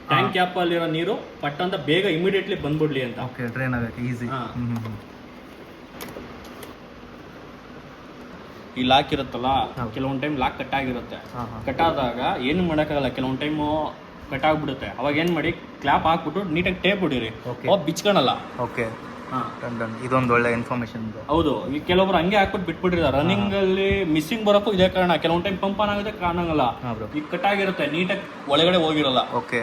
ಟ್ಯಾಂಕ್ ಕ್ಯಾಪ್ ಅಲ್ಲಿರೋ ನೀರು ಪಟ್ ಅಂತ ಬೇಗ ಇಮಿಡಿಯೇಟ್ಲಿ ಬಂದ್ಬಿಡ್ಲಿ ಅಂತ. ಡ್ರೈನ್ ಆಗಕ್ಕೆ ಈಸಿ. ಈ ಲಾಕ್ ಇರುತ್ತಲ್ಲ, ಕೆಲವೊಂದು ಟೈಮ್ ಲಾಕ್ ಕಟ್ ಆಗಿರುತ್ತೆ. ಕಟ್ ಆದಾಗ ಏನು ಮಾಡೋಕ್ಕಾಗಲ್ಲ, ಕೆಲವೊಂದು ಟೈಮು ಕಟ್ ಆಗ್ಬಿಡುತ್ತೆ. ಅವಾಗ ಏನ್ ಮಾಡಿ, ಕ್ಲಾಪ್ ಹಾಕ್ಬಿಟ್ಟು ನೀಟಾಗಿ ಟೇಪ್ ಬಿಡಿರಿ, ಬಿಚ್ಕೊಳಲ್ಲ. ಓಕೆ. ಇದೊಂದು ಒಳ್ಳೆ ಇನ್ಫಾರ್ಮೇಶನ್. ಹೌದು, ಈ ಕೆಲವೊಬ್ರು ಹಂಗೆ ಹಾಕ್ಬಿಟ್ಟು ಬಿಟ್ಬಿಟ್ಟಿರ್ತಾರೆ. ರನ್ನಿಂಗ್ ಅಲ್ಲಿ ಮಿಸ್ಸಿಂಗ್ ಬರೋಕ್ಕೂ ಇದೇ ಕಾರಣ. ಕೆಲವೊಂದು ಟೈಮ್ ಪಂಪ್ ಆನ್ ಆಗುತ್ತೆ, ಕಾಣಂಗಲ್ಲ. ಈಗ ಕಟ್ ಆಗಿರುತ್ತೆ, ನೀಟಾಗಿ ಒಳಗಡೆ ಹೋಗಿರಲ್ಲ. ಓಕೆ.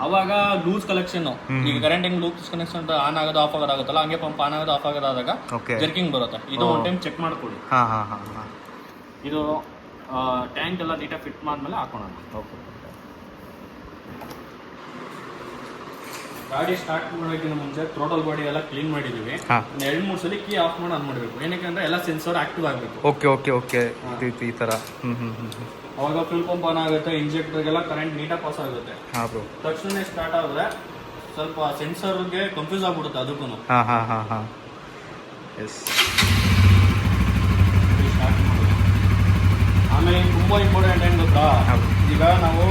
ಅವಾಗ ಲೂಸ್ ಕಲೆಕ್ಷನ್. ಈಗ ಕರೆಂಟ್ ಹೆಂಗ್ ಲೂಸ್ ಕನೆಕ್ಷನ್ ಆನ್ ಆಗೋದು ಆಫ್ ಆಗೋದಾಗುತ್ತಲ್ಲ, ಹಂಗೆ ಪಂಪ್ ಆನ್ ಆಗೋದು ಆಫ್ ಆಗೋದಾದಾಗ ಜರ್ಕಿಂಗ್ ಬರುತ್ತೆ. ಇದು ಒಂದು ಟೈಮ್ ಚೆಕ್ ಮಾಡ್ಕೊಳ್ಳಿ. ಇದು ಟ್ಯಾಂಕ್ ಎಲ್ಲ ನೀಟಾಗಿ ಫಿಟ್ ಮಾಡಿದ್ಮೇಲೆ ಹಾಕೋಣ. ಗಾಡಿ ಸ್ಟಾರ್ಟ್ ಮಾಡೋಕ್ಕಿಂತ ಮುಂಚೆ ಥ್ರೋಟಲ್ ಬಾಡಿ ಎಲ್ಲ ಕ್ಲೀನ್ ಮಾಡಿದೀವಿ. 2-3 ಸಲ ಕೀ ಆಫ್ ಮಾಡಿ ಆನ್ ಮಾಡಬೇಕು. ಏನಕ್ಕೆ ಅಂದ್ರೆ ಎಲ್ಲ ಸೆನ್ಸರ್ ಆಕ್ಟಿವ್ ಆಗಬೇಕು. ಓಕೆ. ಈ ತರ. ಅವಾಗ ಫ್ಯೂಲ್ ಪಂಪ್ ಆನ್ ಆಗುತ್ತೆ, ಇಂಜೆಕ್ಟರ್ಗೆಲ್ಲ ಕರೆಂಟ್ ನೀಟಾಗಿ ಪಾಸ್ ಆಗುತ್ತೆ. ತಕ್ಷಣ ಸ್ಟಾರ್ಟ್ ಆದ್ರೆ ಸ್ವಲ್ಪ ಸೆನ್ಸರ್ಗೆ ಕನ್ಫ್ಯೂಸ್ ಆಗ್ಬಿಡುತ್ತೆ ಅದಕ್ಕೂ. ಆಮೇಲೆ ತುಂಬಾ ಇಂಪಾರ್ಟೆಂಟ್ ಏನ್ ಗೊತ್ತಾ, ಈಗ ನಾವು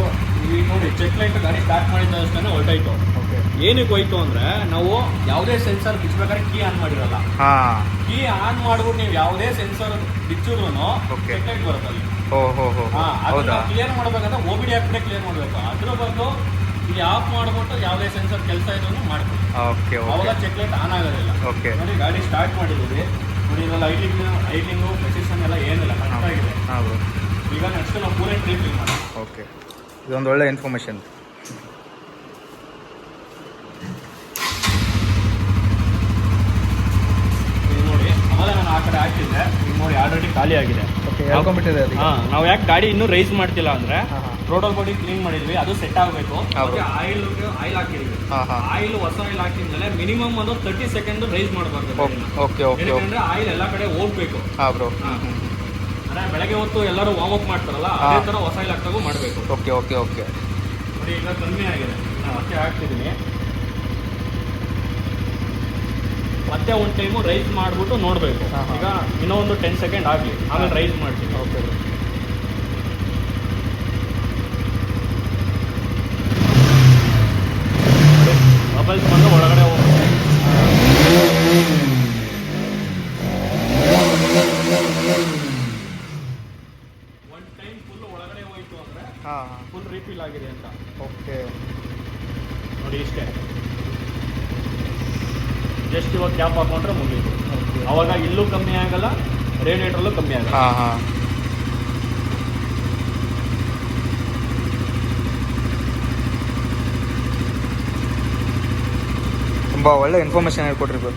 ಈಗ ನೋಡಿ ಚೆಕ್ ಲೈಟ್ ಗಾಡಿ ಸ್ಟಾರ್ಟ್ ಮಾಡಿದ ತಕ್ಷಣ ಹೊರಟಾಯ್ತು. ಏನಕ್ಕೆ ಹೋಯ್ತು ಅಂದ್ರೆ ನಾವು ಯಾವುದೇ ಸೆನ್ಸರ್ ಬಿಚ್ಚಬೇಕಾದ್ರೆ ಕೀ ಆನ್ ಮಾಡಿರಲ್ಲ. ಕೀ ಆನ್ ಮಾಡ್ಬಿಟ್ಟು ನೀವು ಯಾವುದೇ ಸೆನ್ಸರ್ ಬಿಚ್ಚಿದ್ರು ಚೆಕ್ ಲೈಟ್ ಬರುತ್ತೆ ಅಲ್ಲಿ. ಅದನ್ನ ಕ್ಲಿಯರ್ ಮಾಡ್ಬೇಕಂದ್ರೆ OBD ಹಾಕ್ಬಿಟ್ಟೆ ಕ್ಲಿಯರ್ ಮಾಡ್ಬೇಕು. ಅದ್ರ ಬದಲು ಇಲ್ಲಿ ಆಫ್ ಮಾಡ್ಬಿಟ್ಟು ಯಾವುದೇ ಸೆನ್ಸರ್ ಕೆಲಸ ಇದ್ರು ಮಾಡ್ಬೇಕು. ಅವಾಗ ಚೆಕ್ ಲೈಟ್ ಆನ್ ಆಗೋದಿಲ್ಲ. ನೋಡಿ ಗಾಡಿ ಸ್ಟಾರ್ಟ್ ಮಾಡಿದ್ದೀವಿ, ನೋಡಿ ಇದೆಲ್ಲ ಐಟಿಂಗು ಪ್ರೆಸಿಷನ್ ಎಲ್ಲ ಏನಿಲ್ಲ, ಕರೆಕ್ಟ್ ಆಗಿದೆ. ಈಗ ನೆಕ್ಸ್ಟ್ ನಾವು ಕೂಲೆಂಟ್ ರೀಫಿಲ್ ಮಾಡೋಣ. ಓಕೆ, ಇದೊಂದು ಒಳ್ಳೆ ಇನ್ಫಾರ್ಮೇಶನ್. ನೋಡಿ ಆಮೇಲೆ ನಾನು ಆ ಕಡೆ ಹಾಕಿದ್ದೆ, ಈಗ ನೋಡಿ ಆಲ್ರೆಡಿ ಖಾಲಿ ಆಗಿದೆ. ನಾವು ಯಾಕೆ ಗಾಡಿ ಇನ್ನೂ ರೈಸ್ ಮಾಡ್ತಿಲ್ಲ ಅಂದ್ರೆ, ಥ್ರೋಟಲ್ ಬಾಡಿ ಕ್ಲೀನ್ ಮಾಡಿದ್ವಿ, ಅದು ಸೆಟ್ ಆಗಬೇಕು. ಆಯಿಲ್ ಹಾಕಿದ್ವಿ. ಆಯಿಲ್ ಹೊಸ ಆಯಿಲ್ ಹಾಕಿದ್ಮೇಲೆ ಮಿನಿಮಮ್ ಒಂದು 30 ಸೆಕೆಂಡ್ ರೈಸ್ ಮಾಡಬಾರ್ದು. ಯಾಕಂದ್ರೆ ಆಯಿಲ್ ಎಲ್ಲ ಕಡೆ ಹೋಗ್ಬೇಕು. ಅಂದ್ರೆ ಬೆಳಗ್ಗೆ ಹೊತ್ತು ಎಲ್ಲರೂ ವಾರ್ಮ್ ಅಪ್ ಮಾಡ್ತಾರಲ್ಲ, ಅದೇ ತರ ಹೊಸ ಆಯಿಲ್ ಹಾಕ್ತಾಗೂ ಮಾಡಬೇಕು. ನೋಡಿ ಈಗ ಕಮ್ಮಿ ಆಗಿದೆ, ನಾನು ಮತ್ತೆ ಹಾಕ್ತಿದ್ದೀನಿ. ಮತ್ತೆ ಒಂದು ಟೈಮು ರೈಸ್ ಮಾಡಿಬಿಟ್ಟು ನೋಡಬೇಕು. ಈಗ ಇನ್ನೂ ಒಂದು 10 ಸೆಕೆಂಡ್ ಆಗಲಿ, ಆಮೇಲೆ ರೈಸ್ ಮಾಡ್ತೀನಿ. ಬಬಲ್ಸ್ ಬಂದು ಒಳಗಡೆ ಹೋಗುತ್ತೆ. ಒಂದು ಟೈಮ್ ಫುಲ್ ಒಳಗಡೆ ಹೋಯ್ತು ಅಂದ್ರೆ ಫುಲ್ ರೀಫಿಲ್ ಆಗಿದೆ ಅಂತ. ಓಕೆ, ನೋಡಿ ಇಷ್ಟೇ. ಜಸ್ಟ್ ಇವಾಗ ಕ್ಯಾಪ್ ಹಾಕೊಂಡ್ರೆ ಮುಗೀತು. ಅವಾಗ ಇಲ್ಲೂ ಕಮ್ಮಿ ಆಗಲ್ಲ, ರೇಡಿಯೇಟರ್ಲ್ಲೂ ಕಮ್ಮಿ ಆಗಲ್ಲ. ತುಂಬ ಒಳ್ಳೆ ಇನ್ಫಾರ್ಮೇಶನ್ ಹೇಳ್ಕೊಟ್ರಿ ಬ್ರೋ,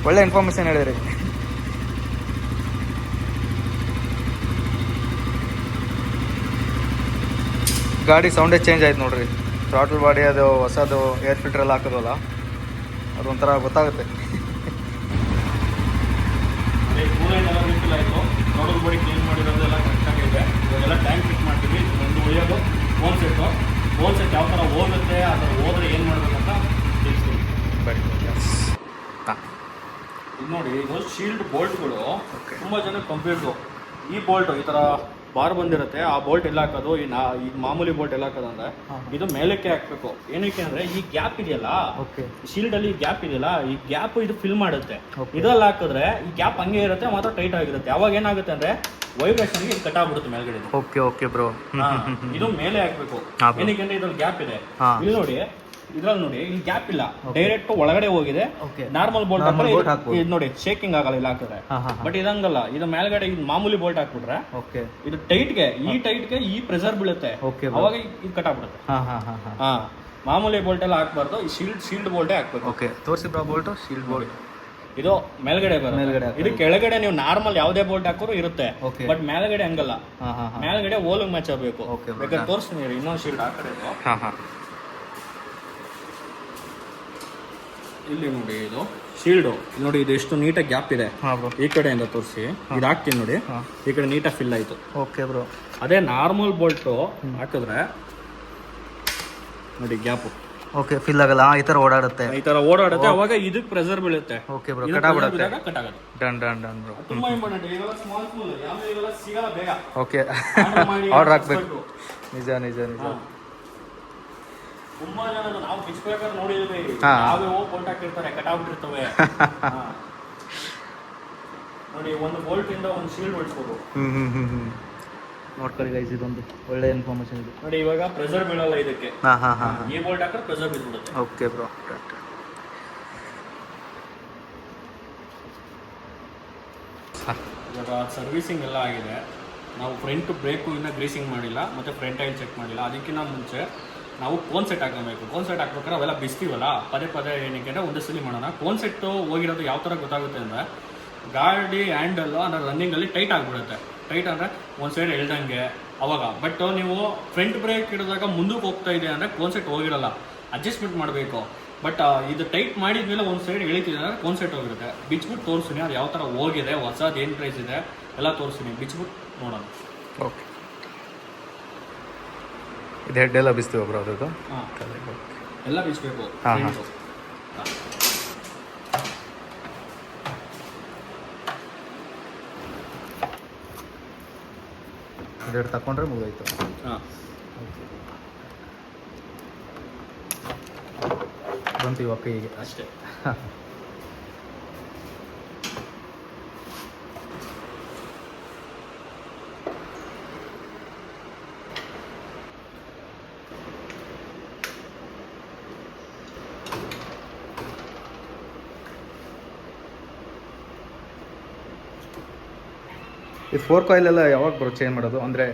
ಒಳ್ಳೆ ಇನ್ಫಾರ್ಮೇಶನ್ ಹೇಳಿದ್ರಿ. ಗಾಡಿ ಸೌಂಡೇ ಚೇಂಜ್ ಆಯ್ತು ನೋಡ್ರಿ. ಥ್ರಾಟಲ್ ಬಾಡಿ ಅದು ಹೊಸದು ಏರ್ ಫಿಲ್ಟರ್ ಎಲ್ಲ ಹಾಕೋದಲ್ಲ, ಅದೊಂಥರ ಗೊತ್ತಾಗುತ್ತೆ. ಕೂಲೆಂಟ್ ಎಲ್ಲ ರೀಫಿಲ್ ಆಯಿತು, ಥ್ರಾಟಲ್ ಬಾಡಿ ಕ್ಲೀನ್ ಮಾಡಿರೋದೆಲ್ಲ ಇದೆ. ಇವಾಗೆಲ್ಲ ಟ್ಯಾಂಕ್ ಫಿಟ್ ಮಾಡ್ತೀವಿ. ಒಂದು ಉಳಿಯೋದು ಓನ್ ಸೆಟ್ ಯಾವ ಥರ ಹೋಗುತ್ತೆ, ಆ ಥರ ಹೋದ್ರೆ ಏನು ಮಾಡಬೇಕಂತ ತಿಳಿಸ್ತೀನಿ. ಇದು ನೋಡಿ, ಇದು ಶೀಲ್ಡ್ ಬೋಲ್ಟ್ಗಳು ತುಂಬ ಜನ ಕಂಪ್ಯೂಟರು. ಈ ಬೋಲ್ಟು ಈ ಥರ ಬಾರ್ ಬಂದಿರುತ್ತೆ, ಆ ಬೋಲ್ಟ್ ಎಲ್ಲ ಹಾಕೋದು ಈ ಮಾಮೂಲಿ ಬೋಲ್ಟ್ ಎಲ್ಲ ಹಾಕೋದು ಅಂದ್ರೆ ಇದು ಮೇಲಕ್ಕೆ ಹಾಕ್ಬೇಕು. ಏನಕ್ಕೆ ಅಂದ್ರೆ ಈ ಗ್ಯಾಪ್ ಇದೆಯಲ್ಲ, ಶೀಲ್ಡ್ ಅಲ್ಲಿ ಗ್ಯಾಪ್ ಇದೆಯಲ್ಲ, ಈ ಗ್ಯಾಪ್ ಇದು ಫಿಲ್ ಮಾಡುತ್ತೆ. ಇದ್ರಲ್ಲಿ ಹಾಕಿದ್ರೆ ಈ ಗ್ಯಾಪ್ ಹಂಗೆ ಇರುತ್ತೆ, ಮಾತ್ರ ಟೈಟ್ ಆಗಿರುತ್ತೆ. ಅವಾಗ ಏನಾಗುತ್ತೆ ಅಂದ್ರೆ ವೈಬ್ರೇಷನ್ ಇದು ಕಟ್ ಆಗ್ಬಿಡುತ್ತೆ ಮೇಲ್ಗಡೆ. Okay bro. ಇದು ಮೇಲೆ ಹಾಕ್ಬೇಕು. ಏನಕ್ಕೆ ಅಂದ್ರೆ ಇದ್ರಲ್ಲಿ ಗ್ಯಾಪ್ ಇದೆ. ಇಲ್ಲಿ ನೋಡಿ, ಇದ್ರಲ್ಲಿ ನೋಡಿ ಇಲ್ಲಿ ಗ್ಯಾಪ್ ಇಲ್ಲ, ಡೈರೆಕ್ಟ್ ಒಳಗಡೆ ಹೋಗಿದೆ. ನಾರ್ಮಲ್ ಬೋಲ್ಟ್ ಇದು ನೋಡಿ ಶೇಕಿಂಗ್ ಆಗಲ್ಲ ಇಲ್ಲ ಹಾಕಿದ್ರೆ. ಬಟ್ ಇದಂಗಲ್ಲ, ಇದು ಮೇಲ್ಗಡೆ ಇದು ಮಾಮೂಲಿ ಬೋಲ್ಟ್ ಹಾಕ್ಬಿಟ್ರೆ ಇದು ಟೈಟ್ಗೆ ಈ ಪ್ರೆಷರ್ ಬೀಳುತ್ತೆ, ಅವಾಗ ಇದು ಕಟ್ ಆಗ್ಬಿಡುತ್ತೆ. ಮಾಮೂಲಿ ಬೋಲ್ಟ್ ಎಲ್ಲ ಹಾಕ್ಬಾರ್ದು, ಈ ಶೀಲ್ಡ್ ಬೋಲ್ಟೇ ಹಾಕ್ಬೇಕು. ತೋರಿಸಿ ಬ್ರೋ ಬೋಲ್ಟ್, ಶೀಲ್ಡ್ ಬೋಲ್ಟ್ ಇದು ಮೇಲ್ಗಡೆ ಬರುತ್ತೆ. ಇದು ಕೆಳಗಡೆ ನೀವು ನಾರ್ಮಲ್ ಯಾವುದೇ ಬೋಲ್ಟ್ ಹಾಕೋರು ಇರುತ್ತೆ, ಬಟ್ ಮೇಲ್ಗಡೆ ಹಂಗಲ್ಲ. ಮೇಲ್ಗಡೆ ಓಲ್ ಮ್ಯಾಚ್ ಆಗಬೇಕು. ಬೇಕಾದ್ರೆ ತೋರಿಸ್ತೀನಿ ಇನ್ನೊಂದು ಶೀಲ್ಡ್ ಆ ಕಡೆ. ಇಲ್ಲಿ ನೋಡಿ, ಇದು ಶೀಲ್ಡು ನೋಡಿ, ಇದು ಎಷ್ಟು ನೀಟಾಗಿ ಗ್ಯಾಪ್ ಇದೆ. ಈ ಕಡೆಯಿಂದ ತೋರಿಸಿ, ಇದು ಹಾಕ್ತೀನಿ ನೋಡಿ, ಈ ಕಡೆ ನೀಟಾಗಿ ಫಿಲ್ ಆಯ್ತು. Okay bro. ಅದೇ ನಾರ್ಮಲ್ ಬೋಲ್ಟು ಹಾಕಿದ್ರೆ ನೋಡಿ ಗ್ಯಾಪ್ ಫಿಲ್ ಆಗಲ್ಲ, ಈ ತರ ಓಡಾಡುತ್ತೆ. ಅವಾಗ ಇದಕ್ಕೆ ಪ್ರೆಷರ್ ಬೀಳುತ್ತೆ. ಓಕೆ ಬ್ರೋ, ಕಟ್ ಆಗುತ್ತೆ. Done bro. ತುಂಬಾ ಇಂಪಾರ್ಟೆಂಟ್. ಇವೆಲ್ಲ ಸ್ಮಾಲ್ ಇವೆಲ್ಲ ಸಿಗಲ್ಲ ಬೇಗ. ಓಕೆ, ಆರ್ಡರ್ ಹಾಕ್ಬೇಕು. ನಿಜ ತುಂಬಾ ಜನ ನಾವು ಬಿಚ್ಬೇಕಾದ್ರೆ ನೋಡಿದ್ವಿ, ನಾವೇ ಬೋಲ್ಟ್ ಹಾಕಿರ್ತಾರೆ, ಕಟ್ ಆಗ್ಬಿಟ್ಟಿರ್ತವೆ. ನೋಡಿ, ಒಂದು ಬೋಲ್ಟ್ ಇಂದ ಒಂದು ಶೀಲ್ಡ್ ಹೊಡ್ಸ್ಬೋದು. ನೋಡ್ಕೊಳ್ಳಿ ಗೈಸ್, ಇದೊಂದು ಒಳ್ಳೆ ಇನ್ಫಾರ್ಮೇಶನ್ ಇದೆ. ನೋಡಿ, ಇವಾಗ ಪ್ರೆಷರ್ ಬೀಳಲ್ಲ ಇದಕ್ಕೆ. ಈ ಬೋಲ್ಟ್ ಹಾಕಿದ್ರೆ ಪ್ರೆಷರ್ ಬೀಳ್ಬಿಡುತ್ತೆ. Okay bro. ಇವಾಗ ಸರ್ವಿಸಿಂಗ್ ಎಲ್ಲ ಆಗಿದೆ. ನಾವು ಫ್ರಂಟ್ ಬ್ರೇಕು ಇನ್ನೂ ಗ್ರೀಸಿಂಗ್ ಮಾಡಿಲ್ಲ, ಮತ್ತು ಫ್ರಂಟ್ ಆಯಿಲ್ ಚೆಕ್ ಮಾಡಿಲ್ಲ. ಅದಕ್ಕಿಂತ ಮುಂಚೆ ನಾವು ಕೋನ್ ಸೆಟ್ ಹಾಕಬೇಕು. ಕೋನ್ ಸೆಟ್ ಹಾಕ್ಬೇಕಾದ್ರೆ ಅವೆಲ್ಲ ಬಿಸ್ತೀವಲ್ಲ, ಪದೇ ಏನಕ್ಕೆ ಅಂದರೆ ಒಂದು ಸಲ ಮಾಡೋಣ. ಕೋನ್ ಸೆಟ್ಟು ಹೋಗಿರೋದು ಯಾವ ಥರ ಗೊತ್ತಾಗುತ್ತೆ ಅಂದರೆ, ಗಾಡಿ ಹ್ಯಾಂಡಲ್ಲು ಅಂದರೆ ರನ್ನಿಂಗಲ್ಲಿ ಟೈಟ್ ಆಗಿಬಿಡುತ್ತೆ. ಟೈಟ್ ಅಂದರೆ ಒಂದು ಸೈಡ್ ಎಳ್ದಂಗೆ ಅವಾಗ. ಬಟ್ ನೀವು ಫ್ರಂಟ್ ಬ್ರೇಕ್ ಹಿಡಿದಾಗ ಮುಂದಕ್ಕೆ ಹೋಗ್ತಾ ಇದೆ ಅಂದರೆ ಕೋನ್ ಸೆಟ್ ಹೋಗಿರಲ್ಲ, ಅಡ್ಜಸ್ಟ್ಮೆಂಟ್ ಮಾಡಬೇಕು. ಬಟ್ ಇದು ಟೈಟ್ ಮಾಡಿದ್ಮೇಲೆ ಒಂದು ಸೈಡ್ ಎಳಿತಿದೆ ಅಂದರೆ ಕೋನ್ ಸೆಟ್ ಹೋಗಿರುತ್ತೆ. ಬಿಚ್ಬಿಟ್ಟು ತೋರಿಸ್ತೀನಿ ಅದು ಯಾವ ಥರ ಹೋಗಿದೆ, ಹೊಸದು ಏನು ಪ್ರೈಸ್ ಇದೆ ಎಲ್ಲ ತೋರಿಸ್ತೀನಿ. ಬಿಚ್ಬಿಟ್ಟು ನೋಡೋಣ. ಓಕೆ, ಇದು ಹೆಡ್ ಎಲ್ಲ ಬಿಸ್ತೀವಿ ಬ್ರೋ ಅದು? ಎಲ್ಲ ಬಿಚ್ಚಬೇಕು. ಇದೆರಡು ತಗೊಂಡ್ರೆ ಮುಗಿದಾಯ್ತು. ಬಂತು ಇವಾಗ ಕೈಗೆ ಅಷ್ಟೇ. ಈ ಫೋರ್ಕ್ ಆಯಿಲ್ ಎಲ್ಲ ಯಾವಾಗ ಬರೋ ಚೇಂಜ್ ಮಾಡೋದು? ಅಂದರೆ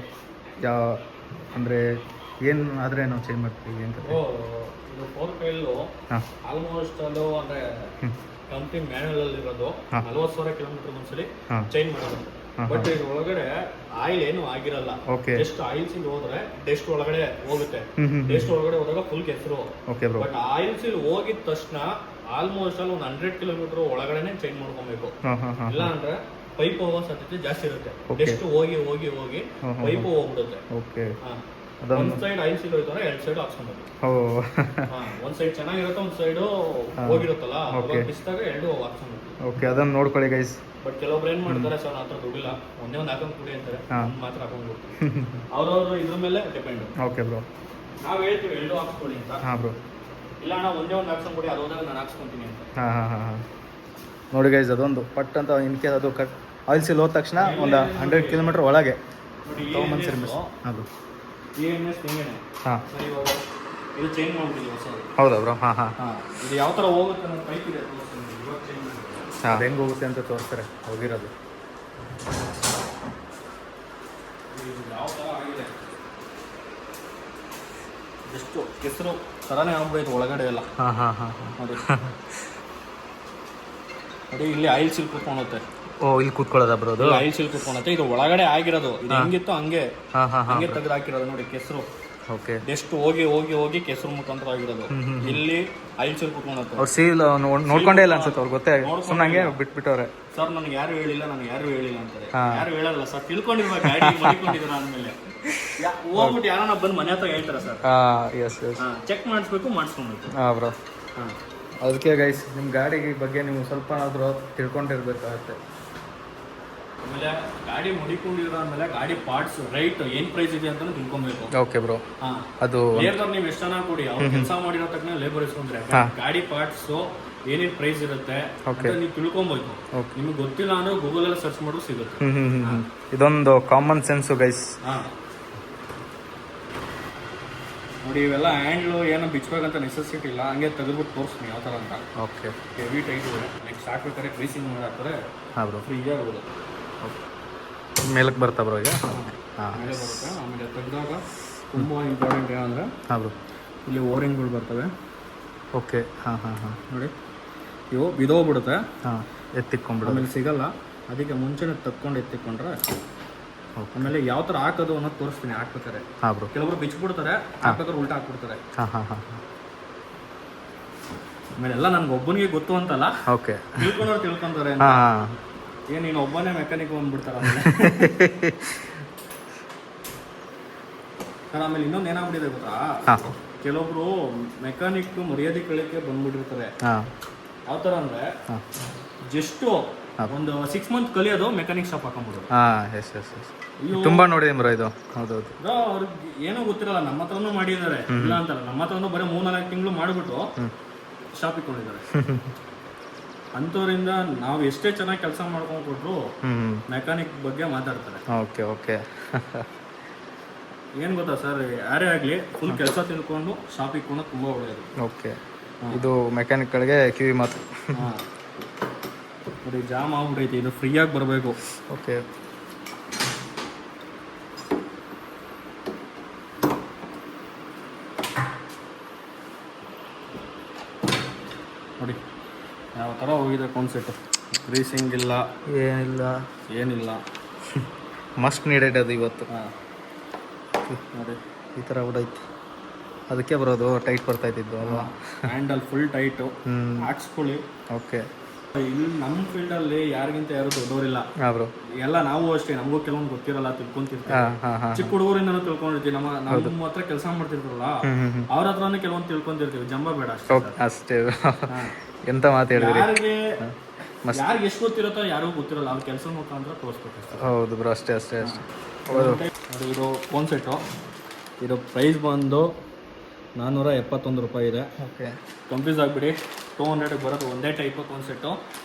ಏನು ಆದರೆ ನಾವು ಚೇಂಜ್ ಮಾಡ್ತೀವಿ ಅಂತ? ಇದು ಫೋರ್ಕ್ ಆಯಿಲು ಆಲ್ಮೋಸ್ಟ್ ಅದು ಅಂದರೆ ಕಂಪ್ನಿ ಮ್ಯಾನ್ಯಲ್ ಇರೋದು 40,000 ಕಿಲೋಮೀಟರ್ ಒಂದ್ಸಲಿ ಚೇಂಜ್ ಮಾಡೋದು. ಬಟ್ ಇದು ಒಳಗಡೆ ಆಯಿಲ್ ಏನು ಆಗಿರಲ್ಲ. ಜಸ್ಟ್ ಆಯಿಲ್ ಸೀಲ್ ಹೋದ್ರೆ ಡಸ್ಟ್ ಒಳಗಡೆ ಹೋಗುತ್ತೆ. ಡಸ್ಟ್ ಒಳಗಡೆ ಹೋದಾಗ ಫುಲ್ ಕೆಸರು. ಬಟ್ ಆಯಿಲ್ ಸೀಲ್ ಹೋಗಿದ ತಕ್ಷಣ ಆಲ್ಮೋಸ್ಟ್ ಅಲ್ಲಿ ಒಂದು 100 ಕಿಲೋಮೀಟರ್ ಒಳಗಡೆನೆ ಚೇಂಜ್ ಮಾಡ್ಕೊಬೇಕು. ಇಲ್ಲ ಅಂದ್ರೆ ಪೈಪ್ ಹೋಗೋ ಸಾಧ್ಯತೆ ಜಾಸ್ತಿ ಇರುತ್ತೆ. ಡಸ್ಟ್ ಹೋಗಿ ಪೈಪ್ ಹೋಗ್ಬಿಡುತ್ತೆ. ಒಂದ್ ಸೈಡ್ ಆಯಿಲ್ ಸೀಲ್ ಹೋಯ್ತಾರೆ, 2 ಸೈಡ್ ಹಾಕ್ಸ್ಕೊಬೇಕು. ಒಂದ್ ಸೈಡ್ ಚೆನ್ನಾಗಿರುತ್ತೆ, ಒಂದ್ ಸೈಡ್ ಹೋಗಿರುತ್ತಲ್ಲ, ಬಿಸಿದಾಗ 2 ಹಾಕ್ಸ್ಕೊಬೇಕು. ಅದನ್ನ ನೋಡ್ಕೊಳ್ಳಿ ಗೈಸ್. ಬಟ್ ಕೆಲವೊಬ್ರು ಏನ್ ಮಾಡ್ತಾರೆ, ಸರ್ ಹತ್ರ ದುಡ್ಡಿಲ್ಲ, ಒಂದೇ ಒಂದು ಹಾಕೊಂಡ್ ಕುಡಿ ಅಂತಾರೆ, ಮಾತ್ರ ಹಾಕೊಂಡ್ಬಿಡ್ತಾರೆ. ಅವ್ರವ್ರು ಇದ್ರ ಮೇಲೆ ಡಿಪೆಂಡ್. ಓಕೆ ಬ್ರೋ, ನಾವ್ ಹೇಳ್ತೀವಿ 2 ಹಾಕ್ಸ್ಕೊಳ್ಳಿ ಅಂತ. ಇಲ್ಲ ಅಣ್ಣ ಒಂದೇ ಒಂದು ಹಾಕ್ಸ್ಕೊಂಡ್ ಕೊಡಿ, ಅದು ಹೋದಾಗ ನಾನು ಹಾಕ್ಸ್ಕೊಂತೀನಿ ಅಂತ. ನೋಡಿ ಗೈಸ್, ಅದೊಂದು ಪಟ್ ಅಂತ ಇನ್ಕೇಸ್ ಅದು ಕಟ್ ಆಯಿಲ್ ಸೀಲ್ ಹೋದ ತಕ್ಷಣ ಒಂದು 100 ಕಿಲೋಮೀಟರ್ ಒಳಗೆ ಇದು ಚೇಂಜ್ ಮಾಡ್ಬಿಟ್ಟಿದ್ವಿ ಹೊಸದು. ಹೌದಾ ಬ್ರೋ? ಇದು ಯಾವ ಥರ ಹೋಗುತ್ತೆ ಅನ್ನೋ ಪೈಪ್ ಇದೆ, ಹೆಂಗೆ ಹೋಗುತ್ತೆ ಅಂತ ತೋರಿಸ್ತಾರೆ ಹೋಗಿರೋದು. ಯಾವ ಥರ ಆಗಿದೆ, ಎಷ್ಟು ಕೆಸರು ಥರನೇ ಆಗ್ಬಿಡೈತೆ ಒಳಗಡೆ ಎಲ್ಲ. ನೋಡಿ ನೋಡಿ, ಇಲ್ಲಿ ಆಯಿಲ್ ಸೀಲ್ ಕೂತ್ಕೊಂಡುತ್ತೆ. ಇಲ್ಲಿ ಕೂತ್ಕೊಳ್ಳೋದ ಬ್ರೋ? ಅದು ಆಯಿಲ್ ಸೀಲ್ ಕೂತ್ಕೊಂಡುತ್ತೆ. ಇದು ಒಳಗಡೆ ಆಗಿರೋದು, ಇದು ಹೆಂಗಿತ್ತು ಹಂಗೆ ತೆಗೆದು ಹಾಕಿರೋದು. ನೋಡಿ ಕೆಸರು ಓಕೆ. ಡಸ್ಟ್ ಹೋಗಿ ಹೋಗಿ ಹೋಗಿ ಕೆಸರು ಮುಖಾಂತರ ಆಗಿರೋದು. ಇಲ್ಲಿ ಆಯಿಲ್ ಸೆಲ್ ಕುತ್ಕೊಂಡತ್ತೆ. ಅವ್ರು ಸೀಲ್ ನೋಡ್ಕೊಂಡೇ ಇಲ್ಲ ಅನ್ಸುತ್ತೆ, ಅವ್ರಿಗೆ ಗೊತ್ತೇ ಸುಮ್ಮನೆ ಹಂಗೆ ಬಿಟ್ಬಿಟ್ಟವ್ರೆ. ಸರ್ ನನಗೆ ಯಾರು ಹೇಳಿಲ್ಲ ಅಂತಾರೆ. ಯಾರು ಹೇಳಲ್ಲ ಸರ್, ತಿಳ್ಕೊಂಡಿರ್ಬೇಕು ಗಾಡಿ ಮಾಡಿಕೊಂಡಿದ್ರ ಅಂದ್ಮೇಲೆ ಹೋಗ್ಬಿಟ್ಟು ಯಾರನ್ನ ಬಂದು ಮನೆ ಹತ್ರ ಹೇಳ್ತಾರ ಸರ್. ಎಸ್ ಎಸ್, ಚೆಕ್ ಮಾಡಿಸ್ಬೇಕು, ಮಾಡಿಸ್ಕೊಬೇಕು. ಹಾಂ ಬ್ರೋ. ಅದಕ್ಕೆ ಗೈಸ್, ನಿಮ್ಮ ಗಾಡಿ ಬಗ್ಗೆ ನೀವು ಸ್ವಲ್ಪ ಆದರೂ ತಿಳ್ಕೊಂಡಿರ್ಬೇಕಾಗತ್ತೆ. ಆಮೇಲೆ ಗಾಡಿ ಮಡಿಕೊಂಡಿರೋ ಆದ್ಮೇಲೆ ಗಾಡಿ ಪಾರ್ಟ್ಸ್ ರೈಟ್ ಏನ್ ಪ್ರೈಸ್ ಇದೆ ಅಂತ ತಿಳ್ಕೊಬೇಕು. Okay bro. ಅದು ಲೇಬರ್ ನೀವು ಎಷ್ಟು ಚೆನ್ನಾಗಿ ಕೊಡಿ, ಅವ್ರು ಕೆಲಸ ಮಾಡಿರೋ ತಕ್ಷಣ ಲೇಬರ್ ಇಸ್ಕೊಂಡ್ರೆ ಗಾಡಿ ಪಾರ್ಟ್ಸ್ ಏನೇನ್ ಪ್ರೈಸ್ ಇರುತ್ತೆ ಅಂತ ನೀವು ತಿಳ್ಕೊಬೇಕು. ನಿಮ್ಗೆ ಗೊತ್ತಿಲ್ಲ ಅಂದ್ರೆ ಗೂಗಲ್ ಅಲ್ಲಿ ಸರ್ಚ್ ಮಾಡೋದು ಸಿಗುತ್ತೆ. ಇದೊಂದು ಕಾಮನ್ ಸೆನ್ಸ್ ಗೈಸ್. ನೋಡಿ, ಇವೆಲ್ಲ ಹ್ಯಾಂಡ್ಲು ಏನೋ ಬಿಚ್ಚಬೇಕಂತ ನೆಸೆಸಿಟಿ ಇಲ್ಲ, ಹಂಗೆ ತೆಗೆದ್ಬಿಟ್ಟು ತೋರಿಸ್ತೀನಿ ಯಾವ ಥರ ಅಂತ. ಓಕೆ. ಹೆವಿ ಟೈಟ್ ಇದೆ. ನೆಕ್ಸ್ಟ್ ಹಾಕ್ಬೇಕಾದ್ರೆ ಕ್ರೀಸಿಂಗ್ ಮಾಡಾಕ್ತಾರೆ. ಹಾಂ ಬ್ರೋ. ಫ್ರೀಯಾಗಿ ಆಗೋದು. ಮೇಲಕ್ಕೆ ಬರ್ತಾ ಬ್ರೋ ಈಗ? ಹಾಂ, ಮೇಲೆ ಬರುತ್ತೆ. ಆಮೇಲೆ ತೆಗೆದಾಗ ತುಂಬ ಇಂಪಾರ್ಟೆಂಟ್ ಏನಂದರೆ, ಹಾಂ ಬ್ರೋ, ಇಲ್ಲಿ ಓರಿಂಗ್ಗಳು ಬರ್ತವೆ. ಓಕೆ. ಹಾಂ ಹಾಂ ಹಾಂ, ನೋಡಿ ಇವು ಬಿದೋಗ್ಬಿಡುತ್ತೆ. ಹಾಂ, ಎತ್ತಿಕ್ಕೊಂಡ್ಬಿಡು. ಆಮೇಲೆ ಸಿಗಲ್ಲ, ಅದಕ್ಕೆ ಮುಂಚೆನೇ ತಕ್ಕೊಂಡು ಎತ್ತಿಕೊಂಡ್ರೆ. ಆಮೇಲೆ ಯಾವ ಥರ ಹಾಕೋದು ಅನ್ನೋದು ತೋರಿಸ್ತೀನಿ ಹಾಕ್ಬೇಕಾರೆ. ಹಾಂ ಬ್ರೋ. ಕೆಲವರು ಬಿಚ್ಚಿಬಿಡ್ತಾರೆ, ಹಾಕ್ಬೇಕಾದ್ರೆ ಉಲ್ಟಾ ಹಾಕ್ಬಿಡ್ತಾರೆ. ಹಾಂ ಹಾಂ ಹಾಂ. ಆಮೇಲೆ ಎಲ್ಲ ನನ್ಗೆ ಒಬ್ಬನಿಗೆ ಗೊತ್ತು ಅಂತಲ್ಲ, ಓಕೆ, ತಿಳ್ಕೊಂಡವ್ರು ತಿಳ್ಕೊಂತಾರೆ ಅಂತ. ಹಾಂ, ಏನು ನೀನು ಒಬ್ಬನೇ ಮೆಕ್ಯಾನಿಕ್ ಬಂದ್ಬಿಡ್ತಾರ ಸರ್. ಆಮೇಲೆ ಇನ್ನೊಂದು ಏನಾಗ್ಬಿಟ್ಟಿದೆ ಗೊತ್ತಾ, ಕೆಲವೊಬ್ರು ಮೆಕ್ಯಾನಿಕ್ ಮರ್ಯಾದೆ ಕಳಿಕೆ ಬಂದ್ಬಿಟ್ಟಿರ್ತಾರೆ. ಯಾವ ಥರ ಅಂದರೆ, ಜಸ್ಟ್ ಒಂದು 6 ಮಂತ್ ಕಲಿಯೋದು ಮೆಕ್ಯಾನಿಕ್ ಶಾಪ್ ಹಾಕೊಂಡ್ಬಿಡೋದು. ತುಂಬಾ ನೋಡಿದೀನಿ ಬ್ರೋ ಇದು. ಹೌದೌದು. ಅವ್ರಿಗೆ ಏನೋ ಗೊತ್ತಿರಲ್ಲ, ನಮ್ಮ ಹತ್ರನೂ ಮಾಡಿದ್ದಾರೆ, ಇಲ್ಲ ಅಂತಲ್ಲ, ನಮ್ಮ ಹತ್ರನೂ ಬರೀ 3-4 ತಿಂಗಳು ಮಾಡಿಬಿಟ್ಟು ಶಾಪ್ ಇಟ್ಕೊಂಡಿದ್ದಾರೆ. ಅಂಥವ್ರಿಂದ ನಾವು ಎಷ್ಟೇ ಚೆನ್ನಾಗಿ ಕೆಲಸ ಮಾಡ್ಕೊಂಡು ಕೊಟ್ರು ಮೆಕ್ಯಾನಿಕ್ ಬಗ್ಗೆ ಮಾತಾಡ್ತಾರೆ. Okay okay. ಏನು ಗೊತ್ತಾ ಸರ್, ಯಾರೇ ಆಗಲಿ ಫುಲ್ ಕೆಲಸ ತಿಳ್ಕೊಂಡು ಶಾಪ್ ಇಟ್ಕೊಂಡು ತುಂಬ ಒಳ್ಳೆಯದು. ಓಕೆ, ಇದು ಮೆಕ್ಯಾನಿಕ್ಗಳಿಗೆ ಕಿವಿ ಮಾತು. ನೋಡಿ, ಜಾಮ್ ಆಗ್ಬಿಟ್ಟೈತಿ, ಇದು ಫ್ರೀಯಾಗಿ ಬರಬೇಕು. ಓಕೆ. ನೋಡಿ ಯಾವ ಥರ ಹೋಗಿದೆ ಕಾನ್ಸೆಪ್ಟ್. ಗ್ರೀಸಿಂಗ್ ಇಲ್ಲ, ಏನಿಲ್ಲ. ಮಸ್ಟ್ ನೀಡೆಡ್ ಅದು ಇವತ್ತು. ನೋಡಿ ಈ ಥರ ಹೊಡೈತಿ, ಅದಕ್ಕೆ ಬರೋದು ಟೈಟ್ ಬರ್ತಾ ಇದ್ದಿದ್ದು ಅಲ್ವಾ? ಹ್ಯಾಂಡಲ್ ಫುಲ್ ಟೈಟು, ಹಾಕ್ಸ್ಕೊಳ್ಳಿ. ಓಕೆ. ಇಲ್ಲಿ ನಮ್ಮ ಫೀಲ್ಡಲ್ಲಿ ಯಾರಿಗಿಂತ ಯಾರು ದೊಡ್ಡವರಿಲ್ಲ ಎಲ್ಲ. ನಾವು ಅಷ್ಟೇ, ನಮಗೂ ಕೆಲವೊಂದು ಗೊತ್ತಿರಲ್ಲ, ತಿಳ್ಕೊಂತಿರ್ತೀವಿ. ಚಿಕ್ಕ ಹುಡುಗರಿಂದನೂ ತಿಳ್ಕೊಂಡಿರ್ತೀವಿ. ನಮ್ಮ ಹತ್ರ ಕೆಲಸ ಮಾಡ್ತಿರ್ತಾರಲ್ಲ, ಅವ್ರ ಹತ್ರನೂ ಕೆಲವೊಂದು ತಿಳ್ಕೊಂತಿರ್ತೀವಿ. ಜಂಬ ಬೇಡ ಅಷ್ಟೇ. ಎಂತ ಮಾತು ಹೇಳಿದ್ರಿ. ಯಾರಿಗೆ ಎಷ್ಟು ಗೊತ್ತಿರುತ್ತೋ ಯಾರಿಗೂ ಗೊತ್ತಿರಲ್ಲ, ಅವ್ರ ಕೆಲಸ ಮುಖಾಂತರ ತೋರಿಸ್ಬೇಕು. ಹೌದು ಬ್ರೋ, ಅಷ್ಟೇ ಅಷ್ಟೇ ಅಷ್ಟೇ. ನೋಡಿ, ಇದು ಫೋನ್ ಸೆಟ್ಟು. ಇದು ಪ್ರೈಸ್ ಬಂದು 471 ರೂಪಾಯಿ ಇದೆ. Okay, confuse ಆಗಿಬಿಡಿ. 200 ಬರೋದು ಒಂದೇ ಟೈಪ್ ಫೋನ್ ಸೆಟ್ಟು.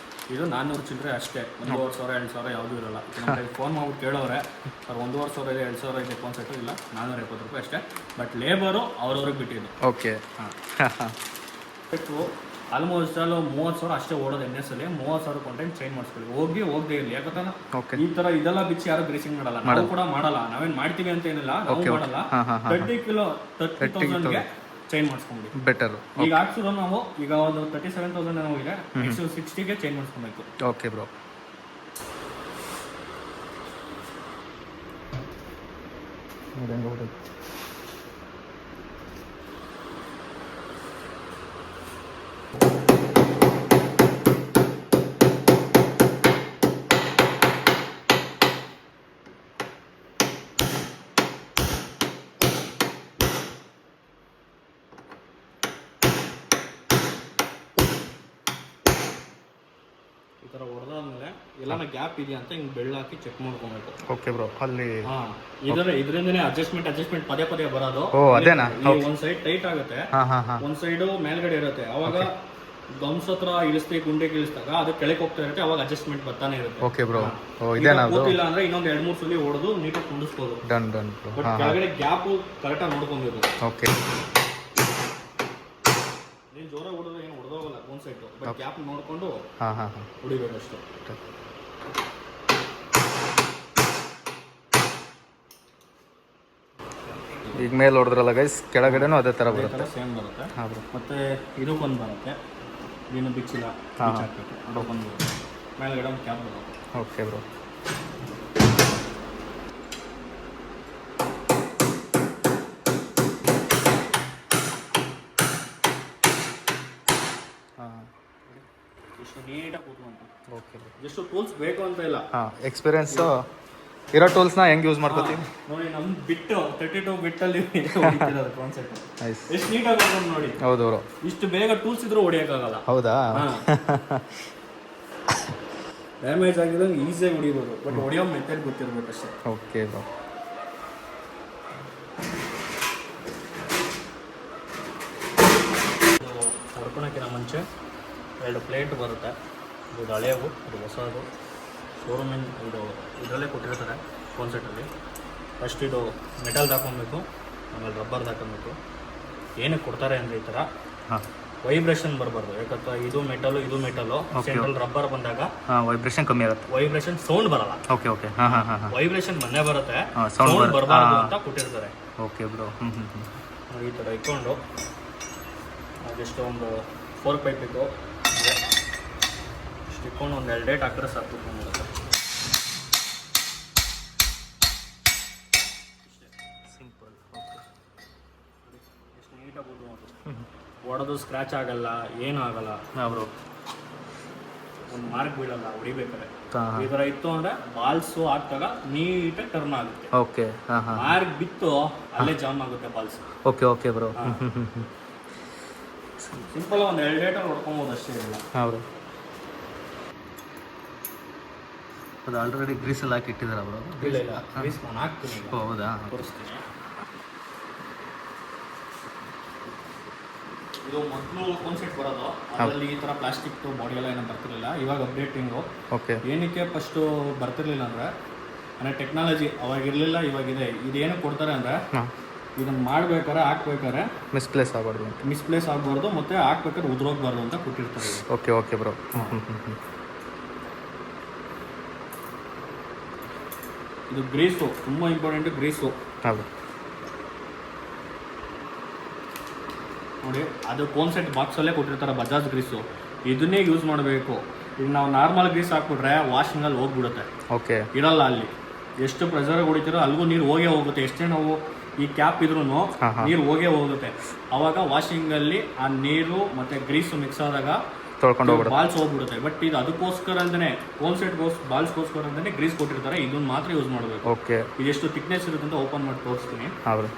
ಇದು 400 ಚಿಲ್ಲರೆ ಅಷ್ಟೇ. 1,500 2,000 ಯಾವುದೂ ಇರೋಲ್ಲ. ನಮಗೆ ಫೋನ್ ಮಾಡ್ಬಿಟ್ಟು ಕೇಳೋರೆ, ಸರ್ 1,500 ಇದೆ 2,000 ಇದೆ ಫೋನ್ ಸೆಟ್ಟು. ಇಲ್ಲ, 470 ರೂಪಾಯಿ ಅಷ್ಟೇ. ಬಟ್ ಲೇಬರು ಅವ್ರವ್ರಿಗೆ ಬಿಟ್ಟಿದ್ದು. ಓಕೆ. ಹಾಂ, ಆಲ್ಮೋಸ್ಟ್ ಅಲ್ಲೂ 30,000 ಅಷ್ಟೇ ಓಡೋದು. NS ಅಲ್ಲಿ 30,000 ಕೊಂಟೈನ್ ಚೇಂಜ್ ಮಾಡಿಸ್ಕೊಳ್ಳಿ. ಹೋಗದೆ ಇರಲಿ. ಯಾಕಂದ್ರೆ ಈ ಥರ ಇದೆಲ್ಲ ಬಿಚ್ಚಿ ಯಾರು ಗ್ರೀಸಿಂಗ್ ಮಾಡಲ್ಲ, ನಾವು ಕೂಡ ಮಾಡಲ್ಲ. ನಾವೇನು ಮಾಡ್ತೀವಿ ಅಂತ ಏನಿಲ್ಲ, ನಾವು ಮಾಡಲ್ಲ. 30,000ಗೆ ಚೇಂಜ್ ಮಾಡಿಸ್ಕೊಂಡ್ಬಿಡಿ, ಬೆಟರ್. ಈಗ ಹಾಕ್ಸಿರೋ ನಾವು ಈಗ ಒಂದು 37,000 ಏನೋ ಇದೆ, ನೆಕ್ಸ್ಟ್ 60ಗೆ ಚೇಂಜ್ ಮಾಡಿಸ್ಕೊಬೇಕು. Okay bro. ಈ ಥರ ಹೊಡೆದಾದ್ಮೇಲೆ ಎಲ್ಲ ಗ್ಯಾಪ್ ಇದೆಯಾ ಅಂತ ಹಿಂಗೆ ಬೆಳ್ಳಾಕಿ ಚೆಕ್ ಮಾಡ್ಕೊಬೇಕು. Okay bro. ಅಲ್ಲಿ ಇದರಿಂದನೇ ಅಡ್ಜಸ್ಟ್ಮೆಂಟ್ ಪದೇ ಪದೇ ಬರೋದು. ಅದೇನಾ? ಒಂದ್ ಸೈಡ್ ಟೈಟ್ ಆಗುತ್ತೆ, ಒಂದ್ ಸೈಡ್ ಮೇಲ್ಗಡೆ ಇರುತ್ತೆ. ಅವಾಗ ಗಮ್ಸ್ ಹತ್ರ ಇಳಿಸ್ತೀವಿ, ಗುಂಡೆಗೆ ಇಳಿಸಿದಾಗ ಅದು ಕೆಳಗೆ ಹೋಗ್ತಾ ಇರುತ್ತೆ. ಅವಾಗ ಅಡ್ಜಸ್ಟ್ಮೆಂಟ್ ಬರ್ತಾನೆ ಇರುತ್ತೆ. Okay bro. ಇದೇನಾ? ಇಲ್ಲ ಅಂದ್ರೆ ಇನ್ನೊಂದು 2-3 ಸಲ ಹೊಡೆದು ನೀಟಾಗಿ ಕುಂಡಿಸ್ಬೋದು. Done done. ಬಟ್ ಕೆಳಗಡೆ ಗ್ಯಾಪ್ ಕರೆಕ್ಟಾಗಿ ನೋಡ್ಕೊಬೇಕು. ಓಕೆ. ನೀನು ಜೋರಾಗಿ ಹೊಡೆದ್ರೆ ಏನು ಹೊಡೆದೋಗಲ್ಲ ಒಂದ್ ಸೈಡ್, ಬಟ್ ಗ್ಯಾಪ್ ನೋಡ್ಕೊಂಡು ಹೊಡಿಬೇಕು ಅಷ್ಟು. ಈಗ ಮೇಲೆ ಹೊಡೆದ್ರಲ್ಲ ಗೈಸ್, ಕೆಳಗಡೆನೂ ಅದೇ ಥರ ಬರುತ್ತೆ, ಸೇಮ್ ಬರುತ್ತೆ. ಮತ್ತೆ ಇದು ಬಂದು ಬರುತ್ತೆ, ನೀನು ಬಿಚ್ಚಿಲ್ಲ ಹಾಕಬೇಕು, ಅದು ಬಂದು ಬರುತ್ತೆ. ಮೇಲ್ಗಡೆ ಒಂದು ಕ್ಯಾಪ್ ಬರುತ್ತೆ. Okay bro. ಎಷ್ಟು ನೀಟಾಗಿ ಕೂತ್ಕೊಂತ. ಓಕೆ ಎಷ್ಟು ಟೂಲ್ಸ್ ಬೇಕು ಅಂತ ಇಲ್ಲ. ಹಾಂ ಎಕ್ಸ್ಪೀರಿಯನ್ಸು ಇರೋ ಟೂಲ್ಸ್ನ ಹೆಂಗೆ ಯೂಸ್ ಮಾಡ್ಕೋತೀವಿ ನೋಡಿ ನಮ್ಮ ಬಿಟ್ಟು 32 ಬಿಟ್ಟಲ್ಲಿ ಹೊಡಿತಿರೋದು ಕಾನ್ಸೆಪ್ಟ್. ನೈಸ್. ಎಷ್ಟು ನೀಟಾಗಿ ಹೊಡ್ಕೊಂಡು ನೋಡಿ. ಹೌದು ಅವರು ಇಷ್ಟು ಬೇಗ ಟೂಲ್ಸ್ ಇದ್ರೂ ಹೊಡಿಯೋಕ್ಕಾಗಲ್ಲ. ಹೌದಾ ಡ್ಯಾಮೇಜ್ ಆಗಿದಂಗೆ ಈಸಿಯಾಗಿ ಹೊಡಿಬೋದು, ಬಟ್ ಹೊಡಿಯೋ ಮೆಥಡ್ ಗೊತ್ತಿರ್ಬೇಕು ಅಷ್ಟೇ. Okay bro. ಹೊಡ್ಕೊಳಕ್ಕಿಂತ ಮುಂಚೆ 2 ಪ್ಲೇಟ್ ಬರುತ್ತೆ. ಇದು ಹಳೆಯವು, ಇದು ಹೊಸದು. ಶೋರೂಮಿನ ಇದರಲ್ಲೇ ಕೊಟ್ಟಿರ್ತಾರೆ ಕಾನ್ಸೆಪ್ಟಲ್ಲಿ. ಫಸ್ಟ್ ಇದು ಮೆಟಲ್ದು ಹಾಕೊಬೇಕು, ಆಮೇಲೆ ರಬ್ಬರ್ದು ಹಾಕೊಬೇಕು. ಏನಕ್ಕೆ ಕೊಡ್ತಾರೆ ಅಂದರೆ ಈ ಥರ ಹಾಂ ವೈಬ್ರೇಷನ್ ಬರಬಾರ್ದು. ಯಾಕಂದ್ರೆ ಇದು ಮೆಟಲು ಸೆಂಟ್ರಲ್ ರಬ್ಬರ್ ಬಂದಾಗ ವೈಬ್ರೇಷನ್ ಕಮ್ಮಿ ಆಗುತ್ತೆ. ವೈಬ್ರೇಷನ್ ಸೌಂಡ್ ಬರಲ್ಲ. ಓಕೆ ಓಕೆ ಹಾಂ ಹಾಂ ಹಾಂ ವೈಬ್ರೇಷನ್ ಮೊನ್ನೆ ಬರುತ್ತೆ, ಸೌಂಡ್ ಸೌಂಡ್ ಬರಬಾರ್ದು ಅಂತ ಕೊಟ್ಟಿರ್ತಾರೆ. Okay bro. ನೋಡಿ ಈ ಥರ ಇಟ್ಕೊಂಡು ಅದೆಷ್ಟು ಒಂದು 4 ಪೈಪ್ ಇತ್ತು, ಇಷ್ಟು ಇಟ್ಕೊಂಡು ಒಂದು 2 ಡೇಟ್ ಹಾಕಿದ್ರೆ ಸಾಕು. ಸಿಂಪಲ್. ಎಷ್ಟು ನೀಟಾಗಿ ಹೊಡೆದು ಸ್ಕ್ರ್ಯಾಚ್ ಆಗಲ್ಲ, ಏನೂ ಆಗಲ್ಲ. ಅವರು ಒಂದು ಮಾರ್ಕ್ ಬೀಳಲ್ಲ ಹೊಡಿಬೇಕಾದ್ರೆ. ಈ ಥರ ಇತ್ತು ಅಂದರೆ ಬಾಲ್ಸು ಹಾಕ್ದಾಗ ನೀಟಾಗಿ ಟರ್ನ್ ಆಗುತ್ತೆ. ಓಕೆ ಹಾಂ ಹಾಂ. ಮಾರ್ಕ್ ಬಿತ್ತು ಅಲ್ಲೇ ಜಾಮ್ ಆಗುತ್ತೆ balls. Okay okay bro. Simple ಒಂದು 2 ಡೇಟಲ್ಲಿ ಹೊಡ್ಕೊಬೋದು ಅಷ್ಟೇ ಇಲ್ಲ. ಹೌದು. ಅದು ಆಲ್ರೆಡಿ ಗ್ರೀಸಲ್ಲಿ ಹಾಕಿ ಇಟ್ಟಿದ್ದಾರೆ ಅವರು. ಇಲ್ಲ ಗ್ರೀಸ್ ನಾನು ಹಾಕ್ತೀನಿ ಈಗ. ಹೌದಾ ತೋರಿಸ್ತೀನಿ. ಇದು ಮೊದಲು ಕಾನ್ಸೆಪ್ಟ್ ಬರೋದು, ಅದರಲ್ಲಿ ಈ ಥರ ಪ್ಲಾಸ್ಟಿಕ್ ಬಾಡಿ ಎಲ್ಲ ಏನೋ ಬರ್ತಿರಲಿಲ್ಲ. ಇವಾಗ ಅಪ್ಡೇಟಿಂಗು. ಓಕೆ. ಏನಕ್ಕೆ ಫಸ್ಟು ಬರ್ತಿರ್ಲಿಲ್ಲ ಅಂದರೆ ಟೆಕ್ನಾಲಜಿ ಅವಾಗ ಇರಲಿಲ್ಲ, ಇವಾಗಿದೆ. ಇದೇನು ಕೊಡ್ತಾರೆ ಅಂದರೆ ಇದನ್ನು ಮಾಡ್ಬೇಕಾರೆ ಹಾಕ್ಬೇಕಾರೆ ಮಿಸ್ಪ್ಲೇಸ್ ಆಗಬಾರ್ದು, ಮಿಸ್ಪ್ಲೇಸ್ ಆಗಬಾರ್ದು, ಮತ್ತು ಹಾಕ್ಬೇಕಾದ್ರೆ ಉದುರೋಗ್ಬಾರ್ದು ಅಂತ ಕೊಟ್ಟಿರ್ತಾರೆ. Okay okay bro. ಇದು ಗ್ರೀಸು ತುಂಬ ಇಂಪಾರ್ಟೆಂಟ್. ಗ್ರೀಸು ಹೌದು ನೋಡಿ, ಅದು ಕಾನ್ಸೆಪ್ಟ್ ಬಾಕ್ಸಲ್ಲೇ ಕೊಟ್ಟಿರ್ತಾರೆ ಬಜಾಜ್ ಗ್ರೀಸು. ಇದನ್ನೇ ಯೂಸ್ ಮಾಡಬೇಕು. ಈಗ ನಾವು ನಾರ್ಮಲ್ ಗ್ರೀಸ್ ಹಾಕ್ಬಿಟ್ರೆ ವಾಷಿಂಗಲ್ಲಿ ಹೋಗ್ಬಿಡುತ್ತೆ. ಓಕೆ. ಇರಲ್ಲ ಅಲ್ಲಿ. ಎಷ್ಟು ಪ್ರೆಷರ್ ಹೊಡಿತೀರೋ ಅಲ್ಲಿಗೂ ನೀರು ಹೋಗೇ ಹೋಗುತ್ತೆ. ಎಷ್ಟೇ ನಾವು ಈ ಕ್ಯಾಪ್ ಇದ್ರೂ ನೀರು ಹೋಗೇ ಹೋಗುತ್ತೆ. ಅವಾಗ ವಾಷಿಂಗಲ್ಲಿ ಆ ನೀರು ಮತ್ತು ಗ್ರೀಸು ಮಿಕ್ಸ್ ಆದಾಗ ತೊಳ್ಕೊಂಡು ಹೋಗ್ಬಿಡುತ್ತೆ, ಬಾಲ್ಸ್ ಹೋಗ್ಬಿಡುತ್ತೆ. ಬಟ್ ಇದು ಅದಕ್ಕೋಸ್ಕರ ಅಂತಲೇ ಕಾನ್ಸೆಪ್ಟ್ ಬಾಲ್ಸ್ಗೋಸ್ಕರ ಅಂತಲೇ ಗ್ರೀಸ್ ಕೊಟ್ಟಿರ್ತಾರೆ. ಇದನ್ನು ಮಾತ್ರ ಯೂಸ್ ಮಾಡಬೇಕು. ಓಕೆ. ಇದೆಷ್ಟು ಥಿಕ್ನೆಸ್ ಇರುತ್ತೆ ಅಂತ ಓಪನ್ ಮಾಡಿ ತೋರಿಸ್ತೀನಿ. ಹೌದು.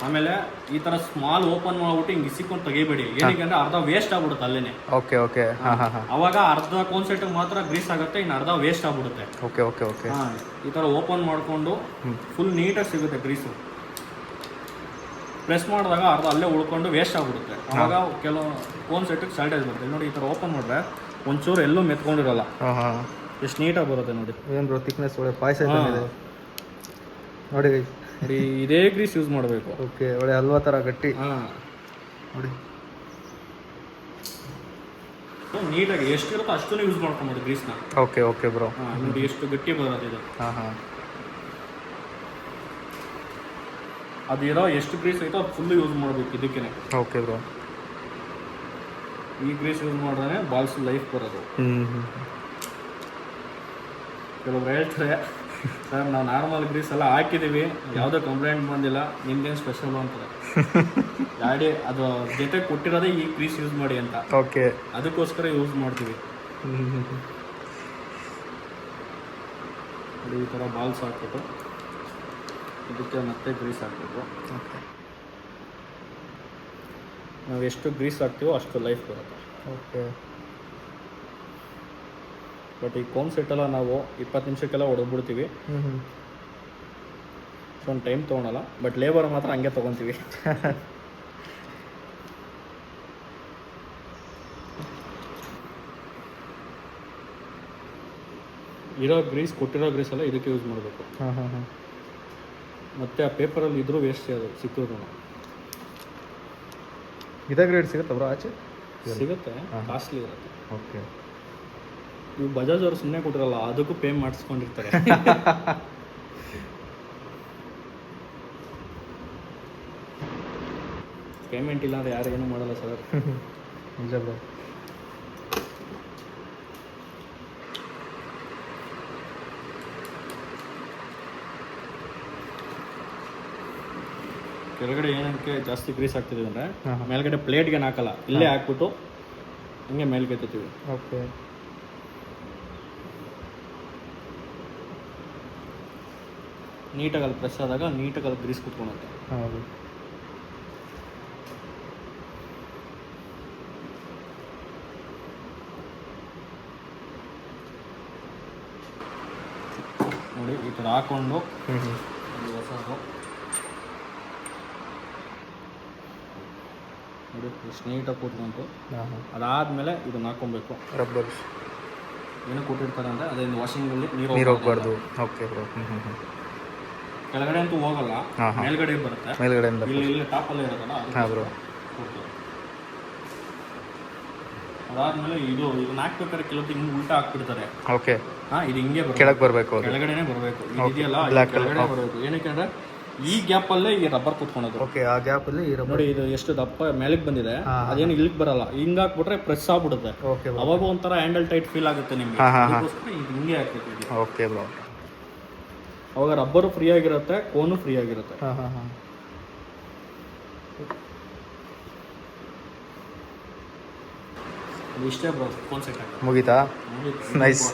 ಆಮೇಲೆ ಈ ತರ ಸ್ಮಾಲ್ ಓಪನ್ ಮಾಡ್ಬಿಟ್ಟು ಹಿಂಗೆ ಇಸಿಕೊಂಡು ತೆಗಿಬೇಡಿ. ಏನಕ್ಕೆ ಅಂದ್ರೆ ಅರ್ಧ ವೇಸ್ಟ್ ಆಗ್ಬಿಡುತ್ತೆ ಅಲ್ಲೇನೆ. Okay okay. ಅವಾಗ ಅರ್ಧ ಕಾನ್ಸೆಪ್ಟ್ ಮಾತ್ರ ಗ್ರೀಸ್ ಆಗುತ್ತೆ, ಇನ್ನು ಅರ್ಧ ವೇಸ್ಟ್ ಆಗ್ಬಿಡುತ್ತೆ. Okay okay okay. ಈ ತರ ಓಪನ್ ಮಾಡ್ಕೊಂಡು ಫುಲ್ ನೀಟಾಗಿ ಸಿಗುತ್ತೆ ಗ್ರೀಸು. ಪ್ರೆಸ್ ಮಾಡಿದಾಗ ಅರ್ಧ ಅಲ್ಲೇ ಉಳ್ಕೊಂಡು ವೇಸ್ಟ್ ಆಗ್ಬಿಡುತ್ತೆ. ಅವಾಗ ಕೆಲವು ಕಾನ್ಸೆಪ್ಟಿಗೆ ಶಾರ್ಟೇಜ್ ಬರುತ್ತೆ. ನೋಡಿ ಈ ತರ ಓಪನ್ ಮಾಡಿದ್ರೆ ಒಂಚೂರು ಎಲ್ಲೂ ಮೆತ್ಕೊಂಡಿರಲ್ಲ, ಎಷ್ಟು ನೀಟಾಗಿ ಬರುತ್ತೆ. ನೋಡಿ ಏನು ಬ್ರೋ ಥಿಕ್ನೆಸ್ ಒಳ್ಳೆ ಪಾಯಸ ಇದೆ ನೋಡಿ. ಇದೇ ಗ್ರೀಸ್ ಯೂಸ್ ಮಾಡಬೇಕು. ಓಕೆ. ಒಳ್ಳೆ ಹಲ್ವಾ ಥರ ಗಟ್ಟಿ. ನೋಡಿ ನೀಟಾಗಿ ಎಷ್ಟಿರುತ್ತೋ ಅಷ್ಟನ್ನು ಯೂಸ್ ಮಾಡ್ಕೊಬೋದು ಗ್ರೀಸ್ನ. Okay okay bro. ನೋಡಿ ಎಷ್ಟು ಗಟ್ಟಿ ಬರುತ್ತೆ ಇದು. ಅದಿರೋ ಎಷ್ಟು ಗ್ರೀಸ್ ಐತೋ ಅದು ಫುಲ್ ಯೂಸ್ ಮಾಡಬೇಕು ಇದಕ್ಕೆ. Okay bro. ಈ ಗ್ರೀಸ್ ಯೂಸ್ ಮಾಡಿದ್ರೆ ಬಾಲ್ಸ್ ಲೈಫ್ ಬರೋದು. ಕೆಲವ್ರು ಹೇಳ್ತಾರೆ ಸರ್ ನಾವು ನಾರ್ಮಲ್ ಗ್ರೀಸ್ ಎಲ್ಲ ಹಾಕಿದ್ದೀವಿ, ಯಾವುದೇ ಕಂಪ್ಲೇಂಟ್ ಬಂದಿಲ್ಲ, ನಿಮ್ಗೇನು ಸ್ಪೆಷಲ್ ಅಂತಾರೆ. ಗಾಡಿ ಅದು ಜೊತೆ ಕೊಟ್ಟಿರೋದೇ ಈ ಗ್ರೀಸ್ ಯೂಸ್ ಮಾಡಿ ಅಂತ. ಓಕೆ. ಅದಕ್ಕೋಸ್ಕರ ಯೂಸ್ ಮಾಡ್ತೀವಿ. ಈ ಥರ ಬಾಲ್ಸ್ ಹಾಕ್ಬಿಟ್ಟು ಇದಕ್ಕೆ ಮತ್ತೆ ಗ್ರೀಸ್ ಹಾಕಬೇಕು. ಓಕೆ. ನಾವು ಎಷ್ಟು ಗ್ರೀಸ್ ಹಾಕ್ತೀವೋ ಅಷ್ಟು ಲೈಫ್ ಬರುತ್ತೆ. ಓಕೆ. ಬಟ್ ಈ ಕೋನ್ ಸೆಟ್ಟೆಲ್ಲ ನಾವು 20 ನಿಮಿಷಕ್ಕೆಲ್ಲ ಹೊಡೆದ್ಬಿಡ್ತೀವಿ. ಒಂದು ಟೈಮ್ ತೊಗೊಳಲ್ಲ, ಬಟ್ ಲೇಬರ್ ಮಾತ್ರ ಹಂಗೆ ತೊಗೊತೀವಿ. ಇರೋ ಗ್ರೀಸ್ ಕೊಟ್ಟಿರೋ ಗ್ರೀಸ್ ಎಲ್ಲ ಇದಕ್ಕೆ ಯೂಸ್ ಮಾಡಬೇಕು. ಮತ್ತು ಆ ಪೇಪರಲ್ಲಿ ಇದ್ರೂ ವೇಸ್ಟ್ ಅದು ಸಿಕ್ಕಿದ್ರು. ಇದೇ ಗ್ರೇಡ್ ಸಿಗುತ್ತೆ ಬ್ರೋ ಆಚೆ? ಸಿಗುತ್ತೆ, ಕಾಸ್ಟ್ಲಿ ಇರುತ್ತೆ. ಓಕೆ. ಇವು ಬಜಾಜ್ ಅವರು ಸುಮ್ಮನೆ ಕೊಟ್ಟಿರಲ್ಲ, ಅದಕ್ಕೂ ಪೇ ಮಾಡಿಸ್ಕೊಂಡಿರ್ತಾರೆ. ಪೇಮೆಂಟ್ ಇಲ್ಲ ಅಂದರೆ ಯಾರು ಏನೂ ಮಾಡಲ್ಲ ಸರ್. ನಿಜ ಬ್ರೋ. ಕೆಳಗಡೆ ಏನಕ್ಕೆ ಜಾಸ್ತಿ ಗ್ರೀಸ್ ಆಗ್ತಿದೆ ಅಂದರೆ ಮೇಲ್ಗಡೆ ಪ್ಲೇಟ್ಗೆ ಹಾಕಲ್ಲ, ಇಲ್ಲೇ ಹಾಕ್ಬಿಟ್ಟು ಹಿಂಗೆ ಮೇಲ್ಗೆ ಎತ್ತುತ್ತೀವಿ. ಓಕೆ. ನೀಟಾಗಿ ಅಲ್ಲಿ ಪ್ರೆಸ್ ಆದಾಗ ನೀಟಾಗಿ ಅಲ್ಲಿ ಗ್ರೀಸ್ ಕುತ್ಕೊಳುತ್ತೆ. ಹೌದು. ನೋಡಿ ಈ ಥರ ಹಾಕ್ಕೊಂಡು ಹ್ಞೂ ಒಂದು ಹೊಸದು ನೋಡಿ ಎಷ್ಟು ನೀಟಾಗಿ ಕೂತ್ಕೊಂತು. ಹಾಂ ಹಾಂ. ಅದಾದಮೇಲೆ ಇದನ್ನ ಹಾಕ್ಕೊಬೇಕು. ರಬ್ಬರ್ ಏನು ಕೊಟ್ಟಿರ್ತಾರೆ ಅಂದರೆ ಅದೇ ವಾಷಿಂಗಲ್ಲಿ ನೀರು ಹೋಗ್ಬಾರ್ದು. Okay bro. ಕೆಳಗಡೆ ಅಂತೂ ಹೋಗಲ್ಲ, ಮೇಲ್ಗಡೆ ಬರುತ್ತೆ. ಮೇಲ್ಗಡೆಯಿಂದ ಇಲ್ಲಿ ಟಾಪಲ್ಲೇ ಇರೋದಲ್ಲ. ಹಾಂ ಬ್ರೋ. ಅದಾದ್ಮೇಲೆ ಇದನ್ನ ಹಾಕ್ಬೇಕಾದ್ರೆ ಕೆಲವೊಂದು ಹಿಂಗೆ ಉಲ್ಟಾ ಹಾಕ್ಬಿಡ್ತಾರೆ. ಓಕೆ. ಇದು ಹಿಂಗೆ ಕೆಳಗೆ ಬರಬೇಕು, ಕೆಳಗಡೆನೇ ಬರಬೇಕು. ಇದೆಯಲ್ಲ ಕೆಳಗಡೆ ಬರಬೇಕು. ಏನಕ್ಕೆ ಅಂದರೆ ಈ ಗ್ಯಾಪಲ್ಲೇ ಈ ರಬ್ಬರ್ ಕುತ್ಕೊಳೋದು. ಓಕೆ. ಆ ಗ್ಯಾಪಲ್ಲಿ ಈ ರಬ್ಬರ್ ನೋಡಿ ಇದು ಎಷ್ಟು ದಪ್ಪ ಮೇಲಕ್ಕೆ ಬಂದಿದೆ, ಅದೇನು ಇಲ್ಲಿಗೆ ಬರಲ್ಲ. ಹಿಂಗೆ ಹಾಕ್ಬಿಟ್ರೆ ಪ್ರೆಸ್ ಆಗ್ಬಿಡುತ್ತೆ. ಓಕೆ. ಅವಾಗ ಒಂಥರ ಹ್ಯಾಂಡಲ್ ಟೈಟ್ ಫೀಲ್ ಆಗುತ್ತೆ ನಿಮಗೆ. ಇದು ಹಿಂಗೆ ಹಾಕ್ಬೇಕು. Okay bro. ಅವಾಗ ರಬ್ಬರು ಫ್ರೀ ಆಗಿರುತ್ತೆ, ಕೋನು ಫ್ರೀ ಆಗಿರುತ್ತೆ. ಹಾಂ ಹಾಂ ಹಾಂ. ಇಷ್ಟೇ ಬ್ರೋ, ಕೋನ್ ಸೆಟ್ ಆಗುತ್ತೆ. ಮುಗೀತಾ? ನೈಸ್.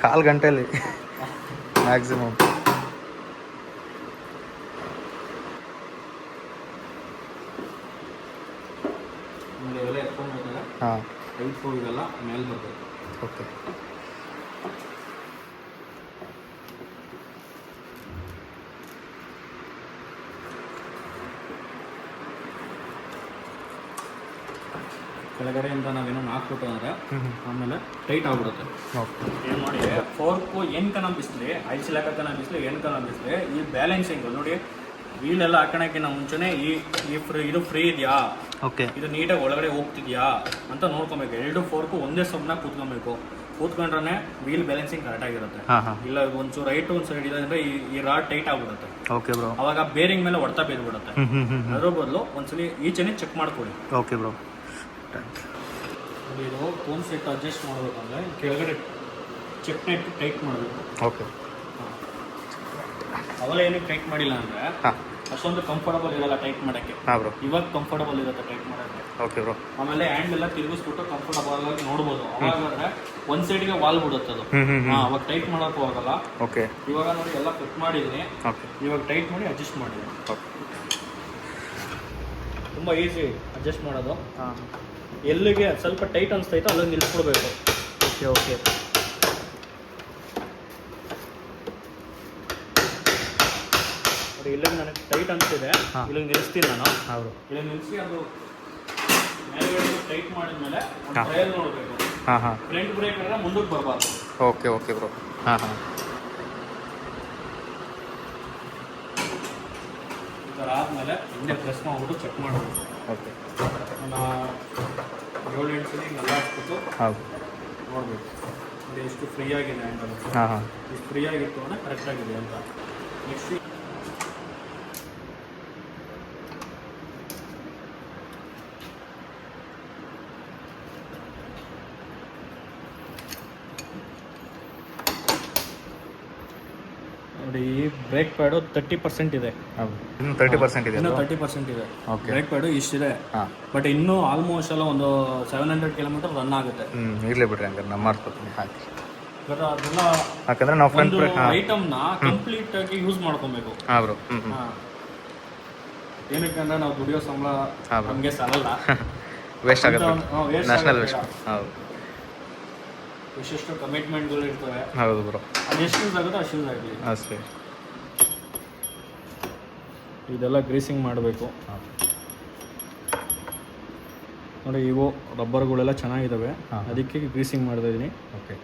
ಕಾಲು ಗಂಟೆಯಲ್ಲಿ ಮ್ಯಾಕ್ಸಿಮಮ್. ಇವೆಲ್ಲ ಎತ್ಕೊಂಡ್ಬೇಕಾದ್ರೆ ಹಾಂ. ಟೈಟ್ ಇವೆಲ್ಲ ಮೇಲೆ ಬರಬೇಕು. ಓಕೆ. ಕೆಳಗಡೆಯಿಂದ ನಾವೇನೋ ಹಾಕ್ಬಿಟ್ಟು ಅಂದರೆ ಆಮೇಲೆ ಟೈಟ್ ಆಗ್ಬಿಡುತ್ತೆ. ಓಕೆ. ಏನು ಮಾಡಿ ಫೋರ್ಕು ಏನಕನ ಬಿಸ್ಲಿ, ಐದು ಸಿಲಕನ ಬಿಸ್ಲಿ, ಏನಕನ ಬಿಸ್ಲಿ, ಈ ಬ್ಯಾಲೆನ್ಸಿಂಗ್ ನೋಡಿ. ವೀಲೆಲ್ಲ ಹಾಕೋಣಕ್ಕಿಂತ ಮುಂಚೆನೇ ಇದು ಫ್ರೀ ಇದೆಯಾ, ಓಕೆ, ಇದು ನೀಟಾಗಿ ಒಳಗಡೆ ಹೋಗ್ತಿದ್ಯಾ ಅಂತ ನೋಡ್ಕೊಬೇಕು. ಎರಡು ಫೋರ್ಕು ಒಂದೇ ಸಬ್ನ ಕೂತ್ಕೊಬೇಕು. ಕೂತ್ಕೊಂಡ್ರೆ ವೀಲ್ ಬ್ಯಾಲೆನ್ಸಿಂಗ್ ಕರೆಕ್ಟಾಗಿರುತ್ತೆ. ಇಲ್ಲ ಒಂಚೂರು ರೈಟ್ ಒಂದು ಸೈಡ್ ಇದೆ ಅಂದರೆ ಈ ರಾಡ್ ಟೈಟ್ ಆಗ್ಬಿಡುತ್ತೆ. Okay bro. ಅವಾಗ ಬೇರಿಂಗ್ ಮೇಲೆ ಹೊಡ್ತಾ ಬೇದ್ಬಿಡುತ್ತೆ. ಅದ್ರ ಬದಲು ಒಂದ್ಸಲಿ ಈಚೆನೇ ಚೆಕ್ ಮಾಡ್ಕೊಳ್ಳಿ. Okay bro. ಇದು ಫೋನ್ ಸೆಟ್ ಅಡ್ಜಸ್ಟ್ ಮಾಡಬೇಕಂದ್ರೆ ಕೆಳಗಡೆ ಚೆಕ್ ನೆಟ್ ಟೈಟ್ ಮಾಡಬೇಕು. ಓಕೆ. ಅವೆಲ್ಲ ಏನಕ್ಕೆ ಟೈಟ್ ಮಾಡಿಲ್ಲ ಅಂದರೆ ಅಷ್ಟೊಂದು ಕಂಫರ್ಟಬಲ್ ಇರಲ್ಲ ಟೈಟ್ ಮಾಡೋಕ್ಕೆ. ಹಾಂ ಬ್ರೋ. ಇವಾಗ ಕಂಫರ್ಟಬಲ್ ಇರುತ್ತೆ ಟೈಟ್ ಮಾಡೋಕ್ಕೆ. Okay bro. ಆಮೇಲೆ ಹ್ಯಾಂಡ್ ಎಲ್ಲ ತಿರುಗಿಸ್ಬಿಟ್ಟು ಕಂಫರ್ಟಬಲ್ ಆಗಿ ನೋಡ್ಬೋದು. ಅವಾಗಾದ್ರೆ ಒಂದು ಸೈಡ್ಗೆ ವಾಲ್ ಬಿಡುತ್ತೆ ಅದು. ಅವಾಗ ಟೈಟ್ ಮಾಡೋಕ್ಕೂ ಆಗಲ್ಲ. ಓಕೆ. ಇವಾಗ ನೋಡಿ ಎಲ್ಲ ಫಿಟ್ ಮಾಡಿದ್ದೀನಿ. ಓಕೆ. ಇವಾಗ ಟೈಟ್ ಮಾಡಿ ಅಡ್ಜಸ್ಟ್ ಮಾಡಿದ್ದೀನಿ. ಓಕೆ. ತುಂಬ ಈಸಿ ಅಡ್ಜಸ್ಟ್ ಮಾಡೋದು. ಹಾಂ. ಎಲ್ಲಿಗೆ ಸ್ವಲ್ಪ ಟೈಟ್ ಅನಿಸ್ತೈತೋ ಅಲ್ಲಿಗೆ ನಿಲ್ಲಿಸ್ಬಿಡ್ಬೇಕು. ಓಕೆ. ಓಕೆ. ನೋಡಿ ಇಲ್ಲಿಗೆ ನನಗೆ ಟೈಟ್ ಅನಿಸ್ತಿದೆ, ಇಲ್ಲಿಗೆ ನಿಲ್ಲಿಸ್ತೀನಿ ನಾನು. ಹೌದು. ಇಲ್ಲಿಗೆ ನಿಲ್ಲಿಸಿ ಅದು ಮೇಲ್ಗಡೆ ಟೈಟ್ ಮಾಡಿದ್ಮೇಲೆ ಟ್ರಯಲ್ ನೋಡಬೇಕು. ಹಾಂ ಹಾಂ. ಫ್ರಂಟ್ ಬ್ರೇಕ್ ಅಂದರೆ ಮುಂದಕ್ಕೆ ಬರಬಾರ್ದು. ಓಕೆ. Okay bro. ಹಾಂ ಹಾಂ. ಈ ಥರ ಆದಮೇಲೆ ಹಿಂದೆ ಪ್ರೆಸ್ ಮಾಡಿಬಿಟ್ಟು ಚೆಕ್ ಮಾಡಬೇಕು. ಓಕೆ. ನಾನು 7-8 ಸಲ ಹಿಂಗೆಲ್ಲ ಹಾಕ್ಬಿಟ್ಟು ಹೌದು ನೋಡಬೇಕು. ನೋಡಿ ಎಷ್ಟು ಫ್ರೀ ಆಗಿದೆ ಹ್ಯಾಂಡಲ್. ಹಾಂ ಹಾಂ. ಎಷ್ಟು ಫ್ರೀ ಆಗಿತ್ತು ಅಂದರೆ ಕರೆಕ್ಟಾಗಿದೆ ಅಂತ. ನೆಕ್ಸ್ಟ್ ನೋಡಿ ಈ ಬ್ರೇಕ್ ಪ್ಯಾಡು 30% ಇದೆ. ಹೌದು. ಇನ್ನು 30% ಇದೆ. ಇನ್ನೂ 30% ಇದೆ. ಓಕೆ. ಬ್ರೇಕ್ ಪ್ಯಾಡು ಇಷ್ಟಿದೆ. ಹಾಂ. ಬಟ್ ಇನ್ನೂ ಆಲ್ಮೋಸ್ಟ್ ಎಲ್ಲ ಒಂದು 700 ಕಿಲೋಮೀಟರ್ ರನ್ ಆಗುತ್ತೆ. ಇರಲಿ ಬಿಡ್ರಿ ಹಂಗಾರೆ ನಾನು ಮಾಡ್ಕೊತೀನಿ. ಹಾಕಿ ಅದೆಲ್ಲ ಯಾಕಂದ್ರೆ ನಾವು ಫ್ರಂಟ್ ಒಂದು ಬ್ರೇಕ್ ಐಟಮ್ನ ಕಂಪ್ಲೀಟ್ ಆಗಿ ಯೂಸ್ ಮಾಡ್ಕೊಬೇಕು. ಹಾಂ ಬ್ರೋ. ಏನಕ್ಕಂದ್ರೆ ನಾವು ದುಡಿಯೋ ಸಂಬಳ ನಮಗೆ ಸಾಲಲ್ಲ. ವೇಸ್ಟ್ ಆಗುತ್ತೆ. National waste. ಹೌದು. ಎಷ್ಟೆಷ್ಟು ಕಮಿಟ್ಮೆಂಟ್ಗಳು ಇರ್ತವೆ. ಹೌದು ಬ್ರೋ. ಅದೆಷ್ಟು ಯೂಸ್ ಆಗುತ್ತೋ ಅಷ್ಟು ಯೂಸ್ ಆಗಲಿ ಅಷ್ಟೇ. ಇದೆಲ್ಲ ಗ್ರೀಸಿಂಗ್ ಮಾಡಬೇಕು. ನೋಡಿ ಇವು ರಬ್ಬರ್ಗಳೆಲ್ಲ ಚೆನ್ನಾಗಿದ್ದಾವೆ, ಅದಕ್ಕೆ ಗ್ರೀಸಿಂಗ್ ಮಾಡ್ತಾ ಇದ್ದೀನಿ. ಓಕೆ.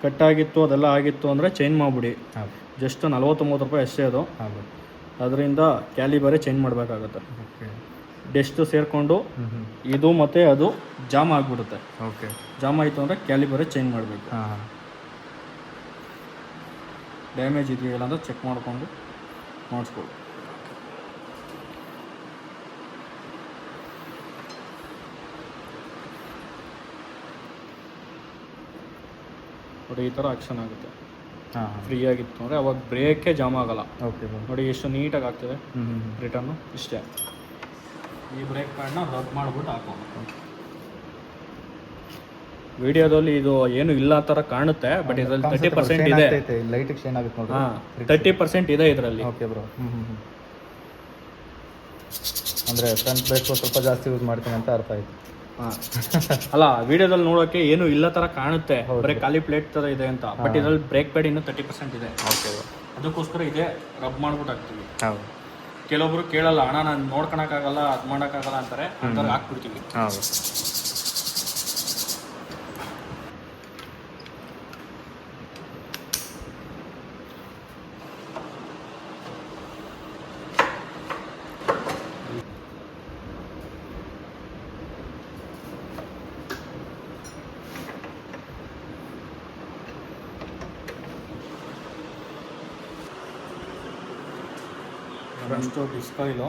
ಕಟ್ಟಾಗಿತ್ತು ಅದೆಲ್ಲ ಆಗಿತ್ತು ಅಂದರೆ ಚೇಂಜ್ ಮಾಡಿಬಿಡಿ. ಹಾಂ. ಜಸ್ಟ್ 40-30 ರೂಪಾಯಿ ಅಷ್ಟೇ ಅದು. ಹಾಂ. ಅದರಿಂದ ಕ್ಯಾಲಿಬರೇ ಚೇಂಜ್ ಮಾಡಬೇಕಾಗತ್ತೆ. ಓಕೆ. ಡೆಸ್ಟ್ ಸೇರಿಕೊಂಡು ಇದು ಮತ್ತು ಅದು ಜಾಮ್ ಆಗಿಬಿಡುತ್ತೆ. ಓಕೆ. ಜಾಮ್ ಆಯಿತು ಅಂದರೆ ಕ್ಯಾಲಿಬರೇ ಚೇಂಜ್ ಮಾಡಬೇಕು. ಹಾಂ. ಡ್ಯಾಮೇಜ್ ಇದೆಯಲ್ಲ ಅಂತ ಚೆಕ್ ಮಾಡಿಕೊಂಡು ಮಾಡಿಸ್ಕೊಳ್ಳಿ. ನೋಡಿ ಈ ಥರ ಆಕ್ಷನ್ ಆಗುತ್ತೆ. ಹಾಂ. ಫ್ರೀ ಆಗಿತ್ತು ಅಂದರೆ ಅವಾಗ ಬ್ರೇಕೇ ಜಾಮ್ ಆಗಲ್ಲ. ಓಕೆ. ನೋಡಿ ಎಷ್ಟು ನೀಟಾಗಿ ಆಗ್ತದೆ ರಿಟರ್ನು. ಇಷ್ಟೇ. ಈ ಬ್ರೇಕ್ ಪ್ಯಾಡ್ನ ರಬ್ ಮಾಡಿಬಿಟ್ಟು ಹಾಕೋ. ವಿಡಿಯೋದಲ್ಲಿ ಇದು ಏನು ಇಲ್ಲ ಥರ ಕಾಣುತ್ತೆ, ಬಟ್ ಇದರಲ್ಲಿ 30% ಇದೆ. ಲೈಟಿಗೆ ಶೈನ್ ಆಗುತ್ತೆ ನೋಡಿ. ಹಾಂ, 30% ಇದೆ ಇದರಲ್ಲಿ. Okay bro. ಅಂದರೆ ಫ್ರಂಟ್ ಬ್ರೇಕ್ ಸ್ವಲ್ಪ ಜಾಸ್ತಿ ಯೂಸ್ ಮಾಡ್ತೀನಿ ಅಂತ ಅರ್ಥ ಆಯ್ತು. ಹಾಂ ಅಲ್ಲ, ವಿಡಿಯೋದಲ್ಲಿ ನೋಡೋಕ್ಕೆ ಏನು ಇಲ್ಲ ಥರ ಕಾಣುತ್ತೆ, ಬರೀ ಖಾಲಿ ಪ್ಲೇಟ್ ಥರ ಇದೆ ಅಂತ, ಬಟ್ ಇದರಲ್ಲಿ ಬ್ರೇಕ್ ಪ್ಯಾಡ್ ಇನ್ನೂ 30% ಇದೆ. Okay bro. ಅದಕ್ಕೋಸ್ಕರ ಇದೇ ರಬ್ ಮಾಡ್ಬಿಟ್ಟು ಹಾಕ್ತೀವಿ. ಹೌದು. ಕೆಲವೊಬ್ರು ಕೇಳಲ್ಲ, ಅಣ್ಣ ನಾನು ನೋಡ್ಕೊಳಕ್ಕಾಗಲ್ಲ, ಅದು ಮಾಡೋಕ್ಕಾಗಲ್ಲ ಅಂತಾರೆ, ಅಂತಾರೆ ಹಾಕ್ಬಿಡ್ತೀವಿ. ಹೌದು. ಫ್ರಂಟು ಡಿಸ್ಕ್ ಆಯಿಲು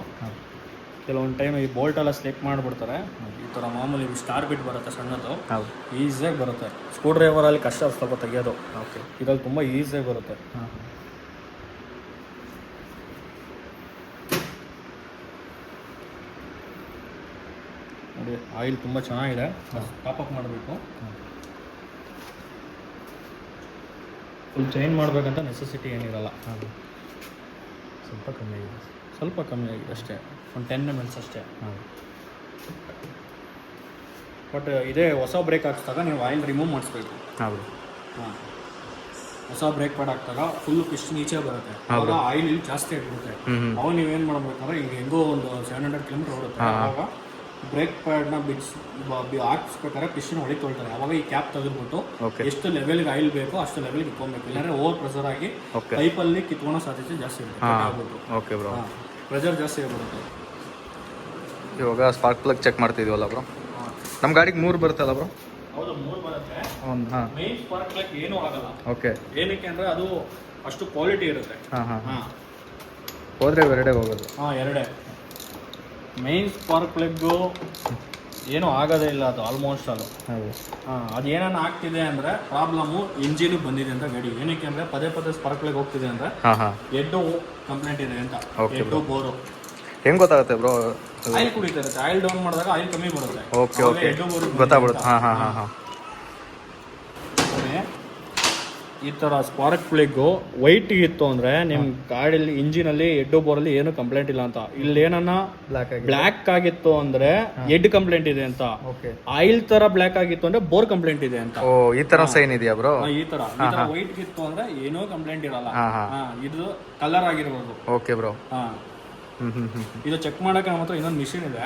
ಕೆಲವೊಂದು ಟೈಮ್ ಈ ಬೋಲ್ಟ್ ಎಲ್ಲ ಸ್ಲಿಪ್ ಮಾಡಿಬಿಡ್ತಾರೆ. ಈ ಥರ ಮಾಮೂಲಿ ಸ್ಟಾರ್ ಬಿಟ್ ಬರುತ್ತೆ ಸಣ್ಣದು, ಈಸಿಯಾಗಿ ಬರುತ್ತೆ. ಸ್ಕ್ರೂ ಡ್ರೈವರಲ್ಲಿ ಕಷ್ಟ ಸ್ವಲ್ಪ ತೆಗಿಯೋದು. ಓಕೆ. ಇದ್ರಲ್ಲಿ ತುಂಬ ಈಸಿಯಾಗಿ ಬರುತ್ತೆ. ನೋಡಿ, ಆಯಿಲ್ ತುಂಬ ಚೆನ್ನಾಗಿದೆ, ಟಾಪಪ್ ಮಾಡಬೇಕು. ಫುಲ್ ಚೇಂಜ್ ಮಾಡಬೇಕಂತ ನೆಸೆಸಿಟಿ ಏನಿರಲ್ಲ. ಸ್ವಲ್ಪ ಕಮ್ಮಿ ಆಗಿದೆ. ಸ್ವಲ್ಪ ಕಮ್ಮಿ ಆಗಿದೆ ಅಷ್ಟೇ, ಒಂದು 10 ml ಅಷ್ಟೇ. ಬಟ್ ಇದೇ ಹೊಸ ಬ್ರೇಕ್ ಹಾಕ್ಸಿದಾಗ ನೀವು ಆಯಿಲ್ ರಿಮೂವ್ ಮಾಡಿಸ್ಬೇಕು. ಹೌದು. ಹಾಂ, ಹೊಸ ಬ್ರೇಕ್ ಪ್ಯಾಡ್ ಹಾಕ್ದಾಗ ಫುಲ್ ಪಿಸ್ಟನ್ ಈಚೆ ಬರುತ್ತೆ, ಆವಾಗ ಆಯಿಲ್ ಇಲ್ಲಿ ಜಾಸ್ತಿ ಆಗಿಬಿಡುತ್ತೆ. ಅವಾಗ ನೀವೇನು ಮಾಡ್ಬೇಕಂದ್ರೆ, ಈಗ ಹೆಂಗೋ ಒಂದು 700 ಕಿಲೋಮೀಟರ್ ಓಡುತ್ತೆ, ಆವಾಗ ಬ್ರೇಕ್ ಪ್ಯಾಡ್ನ ಹಾಕ್ಸ್ಬೇಕಾದ್ರೆ ಪಿಸ್ಟನ್ ಹೊಳಿತೊಳ್ತಾರೆ. ಅವಾಗ ಈ ಕ್ಯಾಪ್ ತೆಗೆದ್ಬಿಟ್ಟು ಎಷ್ಟು ಲೆವೆಲ್ಗೆ ಆಯಿಲ್ ಬೇಕೋ ಅಷ್ಟು ಲೆವೆಲ್ಗೆ ಇಟ್ಕೊಬೇಕು, ಇಲ್ಲಾಂದ್ರೆ ಓವರ್ ಪ್ರೆಷರ್ ಆಗಿ ಪೈಪಲ್ಲಿ ಕಿತ್ಕೊಳ್ಳೋ ಸಾಧ್ಯತೆ ಜಾಸ್ತಿ ಇರುತ್ತೆ. Okay bro. ಪ್ರೆಷರ್ ಜಾಸ್ತಿ ಆಗಿಬಿಡುತ್ತೆ. ಇವಾಗ ಸ್ಪಾರ್ಕ್ ಪ್ಲಗ್ ಚೆಕ್ ಮಾಡ್ತಿದ್ವಲ್ಲ ಬ್ರೋ, ನಮ್ಮ ಗಾಡಿಗೆ 3 ಬರುತ್ತಲ್ಲ ಬ್ರೋ? ಹೌದು, 3 ಬರುತ್ತೆ. ಹಾಂ. ಮೇನ್ ಸ್ಪಾರ್ಕ್ ಪ್ಲಗ್ ಏನೂ ಆಗಲ್ಲ. ಓಕೆ. ಏನಕ್ಕೆ ಅಂದರೆ ಅದು ಅಷ್ಟು ಕ್ವಾಲಿಟಿ ಇರುತ್ತೆ. ಹಾಂ. ಹೋದರೆ ಎರಡೇ ಹೋಗೋದು? ಹಾಂ, ಎರಡೇ. ಮೇನ್ ಸ್ಪಾರ್ಕ್ ಪ್ಲಗ್ಗು ಏನೂ ಆಗೋದೇ ಇಲ್ಲ, ಅದು ಆಲ್ಮೋಸ್ಟ್ ಅದು. ಹಾಂ, ಅದು ಏನಾನ ಆಗ್ತಿದೆ ಅಂದರೆ ಪ್ರಾಬ್ಲಮ್ಮು ಇಂಜಿನು ಬಂದಿದೆ ಅಂತ ಗಾಡಿ. ಏನಕ್ಕೆ ಅಂದರೆ ಪದೇ ಸ್ಪಾರ್ಕ್ ಪ್ಲಗ್ ಹೋಗ್ತಿದೆ ಅಂದರೆ ಎಡ್ಡು ಕಂಪ್ಲೇಂಟ್ ಇದೆ ಅಂತ. ಎಡ್ಡು ಬೋರು ಹೆಂಗೆ ಗೊತ್ತಾಗುತ್ತೆ ಬ್ರೋ? ಆಯಿಲ್ ಕುಡಿತಾ ಇರುತ್ತೆ, ಆಯಿಲ್ ಡೌನ್ ಮಾಡಿದಾಗ ಆಯಿಲ್ ಕಮ್ಮಿ ಬರುತ್ತೆ. ಓಕೆ ಓಕೆ, ಗೊತ್ತಾಗ್ಬಿಡುತ್ತೆ. ಹಾಂ. ಈ ಥರ ಸ್ಪಾರ್ಕ್ ಪ್ಲಗ್ಗು ವೈಟ್ ಇತ್ತು ಅಂದರೆ ನಿಮ್ಮ ಗಾಡಿಯಲ್ಲಿ ಇಂಜಿನಲ್ಲಿ ಎಡ್ಡು ಬೋರಲ್ಲಿ ಏನು ಕಂಪ್ಲೇಂಟ್ ಇಲ್ಲ ಅಂತ. ಇಲ್ಲಿ ಏನನ್ನ ಬ್ಲ್ಯಾಕ್ ಆಗಿತ್ತು ಅಂದರೆ ಎಡ್ ಕಂಪ್ಲೇಂಟ್ ಇದೆ ಅಂತ. ಆಯಿಲ್ ತರ ಬ್ಲ್ಯಾಕ್ ಆಗಿತ್ತು ಅಂದರೆ ಬೋರ್ ಕಂಪ್ಲೇಂಟ್ ಇದೆ ಅಂತ. ಈ ತರ ಸೈನ್ ಇದೆಯಾ ಬ್ರೋ? ಈ ತರ ವೈಟ್ ಇತ್ತು ಅಂದರೆ ಏನೋ ಕಂಪ್ಲೇಂಟ್ ಇರಲ್ಲ. ಇದು ಕಲರ್ ಆಗಿರ್ಬೋದು. Okay bro. ಇದು ಚೆಕ್ ಮಾಡಕ್ಕೆ ನಮ್ಮ ಹತ್ರ ಇನ್ನೊಂದು ಮಿಷಿನ್ ಇದೆ,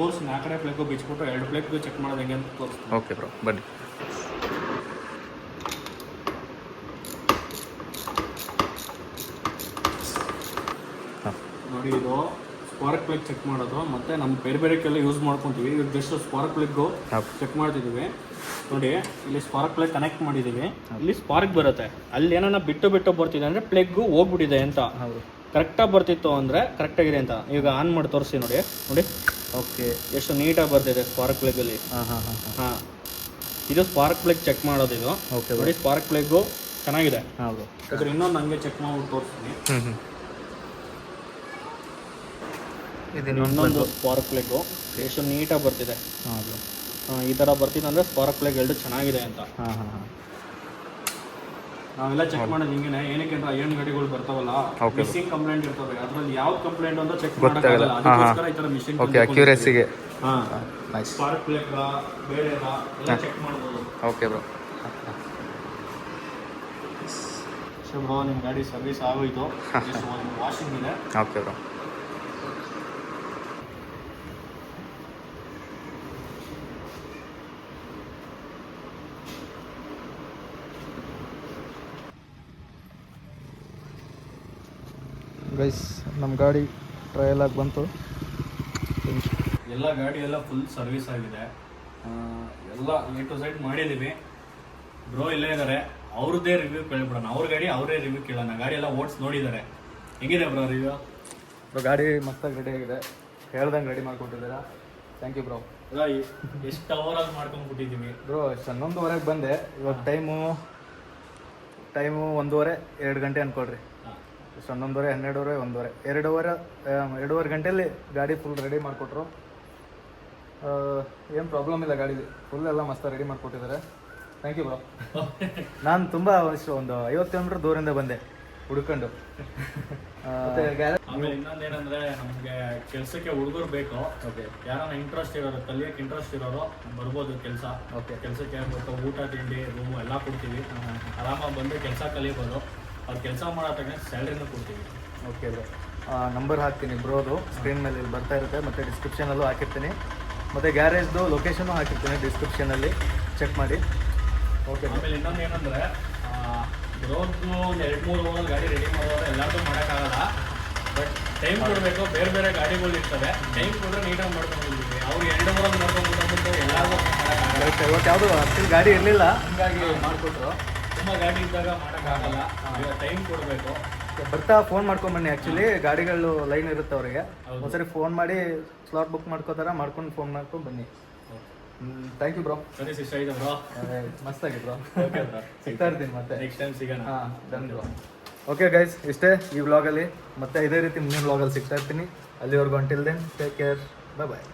ತೋರಿಸಿ 4 ಪ್ಲೇಗು ಬಿಚ್ಬಿಟ್ಟು 2 ಪ್ಲೇಗ್ಗೂ ಚೆಕ್ ಮಾಡೋದು ಹೆಂಗೆ ಅಂತ ತೋರಿಸ್ತೀನಿ. ಓಕೆ ಬ್ರೋ, ಬನ್ನಿ. ನೋಡಿ, ಇದು ಸ್ಪಾರ್ಕ್ ಪ್ಲಗ್ ಚೆಕ್ ಮಾಡೋದು, ಮತ್ತೆ ನಮ್ಮ ಬೇರೆಕ್ಕೆಲ್ಲ ಯೂಸ್ ಮಾಡ್ಕೊತೀವಿ. ಈಗ ಜಸ್ಟ್ ಸ್ಪಾರ್ಕ್ ಪ್ಲಗ್ಗು ಚೆಕ್ ಮಾಡ್ತಿದ್ದೀವಿ. ನೋಡಿ, ಇಲ್ಲಿ ಸ್ಪಾರ್ಕ್ ಪ್ಲಗ್ ಕನೆಕ್ಟ್ ಮಾಡಿದ್ದೀವಿ, ಇಲ್ಲಿ ಸ್ಪಾರ್ಕ್ ಬರುತ್ತೆ. ಅಲ್ಲಿ ಏನಾನ ಬಿಟ್ಟು ಬರ್ತಿದೆ ಅಂದರೆ ಪ್ಲಗ್ಗು ಹೋಗ್ಬಿಟ್ಟಿದೆ ಅಂತ. ಕರೆಕ್ಟಾಗಿ ಬರ್ತಿತ್ತು ಅಂದರೆ ಕರೆಕ್ಟಾಗಿದೆ ಅಂತ. ಈಗ ಆನ್ ಮಾಡಿ ತೋರಿಸಿ ನೋಡಿ. ಓಕೆ, ಎಷ್ಟು ನೀಟಾಗಿ ಬರ್ತಿದೆ ಸ್ಪಾರ್ಕ್ ಪ್ಲಗ್ಗಲ್ಲಿ. ಹಾಂ, ಇದು ಸ್ಪಾರ್ಕ್ ಪ್ಲಗ್ ಚೆಕ್ ಮಾಡೋದು ಇದು. ಓಕೆ ನೋಡಿ, ಸ್ಪಾರ್ಕ್ ಪ್ಲಗ್ಗು ಚೆನ್ನಾಗಿದೆ. ಹೌದು, ಯಾಕಂದ್ರೆ ಇನ್ನೊಂದು ಹಂಗೆ ಚೆಕ್ ಮಾಡ್ಬಿಟ್ಟು ತೋರಿಸ್ತೀನಿ. ಇನ್ನೊಂದು ಸ್ಪಾರ್ಕ್ ಪ್ಲಗ್ಗು ಎಷ್ಟು ನೀಟಾಗಿ ಬರ್ತಿದೆ. ಈ ಥರ ಬರ್ತಿದೆ ಅಂದರೆ ಸ್ಪಾರ್ಕ್ ಪ್ಲಗ್ ಎರಡು ಚೆನ್ನಾಗಿದೆ ಅಂತ. ನಾವೆಲ್ಲ ಚೆಕ್ ಮಾಡೋದು ಹಿಂಗೇನೆ. ಏನಕ್ಕೆ ಅಂದ್ರೆ ಐರನ್ ಗಾಡಿಗಳು ಬರ್ತಾವಲ್ಲ, ಮಿಸ್ಸಿಂಗ್ ಕಂಪ್ಲೇಂಟ್ ಇರ್ತವೆ, ಅದ್ರಲ್ಲಿ ಯಾವ ಕಂಪ್ಲೇಂಟ್ ಅಂತ ಚೆಕ್ ಮಾಡೋಕ್ಕಾಗಲ್ಲ. ಅದಕ್ಕೋಸ್ಕರ ಈ ಥರ ಮಿಷಿನ್ ಅಕ್ಯುರೇಸಿಗೆ ಸ್ಪಾರ್ಕ್ ಪ್ಲಗ್ ಬೇರೆ ಎಲ್ಲ ಚೆಕ್ ಮಾಡ್ಬೋದು. Okay bro. ಬ್ರೋ, ನಿಮ್ಮ ಗಾಡಿ ಸರ್ವಿಸ್ ಆಗೋಯ್ತು, ವಾಷಿಂಗ್ ಇದೆ. Okay bro. ಗೈಸ್, ನಮ್ಮ ಗಾಡಿ ಟ್ರಯಲ್ ಆಗಿ ಬಂತು. ಎಲ್ಲ ಗಾಡಿ ಎಲ್ಲ ಫುಲ್ ಸರ್ವಿಸ್ ಆಗಿದೆ, ಎಲ್ಲ A to Z ಮಾಡಿದ್ದೀವಿ. ಬ್ರೋ ಇಲ್ಲೇ ಇದ್ದಾರೆ, ಅವ್ರದ್ದೇ ರಿವ್ಯೂ ಕೇಳ್ಬಿಡೋಣ. ಅವ್ರ ಗಾಡಿ ಅವರೇ ರಿವ್ಯೂ ಕೇಳೋಣ. ಗಾಡಿ ಎಲ್ಲ ಓಡಿಸಿ ನೋಡಿದ್ದಾರೆ. ಹೆಂಗಿದೆ ಬ್ರೋ ರಿವ್ಯೂ? ಬ್ರೋ, ಗಾಡಿ ಮಸ್ತಾಗಿ ರೆಡಿ ಆಗಿದೆ, ಹೇಳ್ದಂಗೆ ರೆಡಿ ಮಾಡ್ಕೊಟ್ಟಿದ್ದೀರಾ. Thank you bro. ಎಷ್ಟು ಅವರಲ್ಲಿ ಮಾಡ್ಕೊಂಡ್ಬಿಟ್ಟಿದ್ದೀವಿ ಬ್ರೋ. 11:30ಗೆ ಬಂದೆ. ಇವಾಗ ಟೈಮು 1:30 2 ಗಂಟೆ ಅಂದ್ಕೊಳ್ರಿ. 11:30 12:30 1:30 2 ಗಂಟೆಯಲ್ಲಿ ಗಾಡಿ ಫುಲ್ ರೆಡಿ ಮಾಡಿಕೊಟ್ರು. ಏನು ಪ್ರಾಬ್ಲಮ್ ಇಲ್ಲ ಗಾಡಿಲಿ, ಫುಲ್ ಎಲ್ಲ ಮಸ್ತ್ ರೆಡಿ ಮಾಡಿಕೊಟ್ಟಿದ್ದಾರೆ. Thank you bro. ನಾನು ತುಂಬ ಒಂದು 50 ಕಿಲೋಮೀಟ್ರ್ ದೂರಿಂದ ಬಂದೆ ಹುಡ್ಕೊಂಡು. ಆಮೇಲೆ ಇನ್ನೊಂದೇನಂದ್ರೆ ನಮಗೆ ಕೆಲಸಕ್ಕೆ ಹುಡುಗರು ಬೇಕು. ಓಕೆ, ಯಾರನ್ನ ಇಂಟ್ರೆಸ್ಟ್ ಇರೋರು, ಕಲಿಯೋಕೆ ಇಂಟ್ರೆಸ್ಟ್ ಇರೋರು ಬರ್ಬೋದು ಕೆಲಸ. ಓಕೆ, ಕೆಲಸಕ್ಕೆ ಆಗ್ಬೇಕು, ಊಟ ತಿಂಡಿ ರೂಮು ಎಲ್ಲ ಕೊಡ್ತೀವಿ. ಆರಾಮಾಗಿ ಬಂದು ಕೆಲಸ ಕಲಿಬೋದು. ಅವ್ರು ಕೆಲಸ ಮಾಡೋ ತಕ್ಕ ಸ್ಯಾಲ್ರಿನೂ ಕೊಡ್ತೀವಿ. Okay bro. ನಂಬರ್ ಹಾಕ್ತೀನಿ ಬ್ರೋದು, ಸ್ಕ್ರೀನ್ ಮೇಲೆ ಇಲ್ಲಿ ಬರ್ತಾ ಇರುತ್ತೆ, ಮತ್ತು ಡಿಸ್ಕ್ರಿಪ್ಷನಲ್ಲೂ ಹಾಕಿರ್ತೀನಿ, ಮತ್ತು ಗ್ಯಾರೇಜ್ದು ಲೊಕೇಶನ್ನು ಹಾಕಿರ್ತೀನಿ ಡಿಸ್ಕ್ರಿಪ್ಷನಲ್ಲಿ, ಚೆಕ್ ಮಾಡಿ. ಓಕೆ. ಆಮೇಲೆ ಇನ್ನೊಂದು ಏನಂದರೆ ಬ್ರೋದು ಒಂದು 2-3 ಅವರಲ್ಲಿ ಗಾಡಿ ರೆಡಿ ಮಾಡೋದು ಎಲ್ಲರಿಗೂ ಮಾಡೋಕ್ಕಾಗಲ್ಲ. ಬಟ್ ಟೈಮ್ ಕೊಡಬೇಕು. ಬೇರೆ ಬೇರೆ ಗಾಡಿಗಳು ಇರ್ತವೆ, ಟೈಮ್ ಕೊಟ್ಟರೆ ನೀಟಾಗಿ ಮಾಡ್ಕೊಂಡ್ಬಿಡ್ತೀವಿ. ಅವ್ರು 2 ಅವರಲ್ಲಿ ಮಾಡ್ಕೊಂಡ್ಬಿಟ್ಟು ಎಲ್ಲರಿಗೂ ಮಾಡೋಕ್ಕಾಗಲ್ಲ. ಇವತ್ತು ಯಾವುದು ಅಷ್ಟು ಗಾಡಿ ಇರಲಿಲ್ಲ, ಹಂಗಾಗಿ ಮಾಡಿಕೊಟ್ರು. ತುಂಬ ಗಾಡಿ ಇದ್ದಾಗ ಮಾಡೋಕ್ಕಾಗಲ್ಲ, ಟೈಮ್ ಕೊಡಬೇಕು. ಬರ್ತಾ ಫೋನ್ ಮಾಡ್ಕೊಂಬನ್ನಿ. ಆ್ಯಕ್ಚುಲಿ ಗಾಡಿಗಳು ಲೈನ್ ಇರುತ್ತೆ ಅವರಿಗೆ, ಒಂದ್ಸರಿ ಫೋನ್ ಮಾಡಿ ಸ್ಲಾಟ್ ಬುಕ್ ಮಾಡ್ಕೋತಾರೆ, ಮಾಡ್ಕೊಂಡು ಫೋನ್ ಮಾಡ್ಕೊಂಡು ಬನ್ನಿ. Thank you bro. ಸರಿ ಇಷ್ಟ ಆಯ್ತು ಬ್ರೋ. ಮಸ್ತಾಗಿ ಬ್ರೋ. ಓಕೆ ಬ್ರೋ, ಸಿಗ್ತಾ ಇರ್ತೀನಿ ಮತ್ತೆ ನೆಕ್ಸ್ಟ್ ಟೈಮ್ ಸಿಗೋಣ. ಹಾಂ, ಡನ್ ಬ್ರೋ. ಓಕೆ ಗೈಸ್, ಇಷ್ಟೇ ಈ ವ್ಲಾಗಲ್ಲಿ. ಮತ್ತೆ ಇದೇ ರೀತಿ ಮುಂದಿನ ವ್ಲಾಗಲ್ಲಿ ಸಿಗ್ತಾ ಇರ್ತೀನಿ. ಅಲ್ಲಿವರೆಗೂ ಅಂಟಿಲ್ ದೆನ್ ಟೇಕ್ ಕೇರ್, ಬಾಯ್ ಬಾಯ್.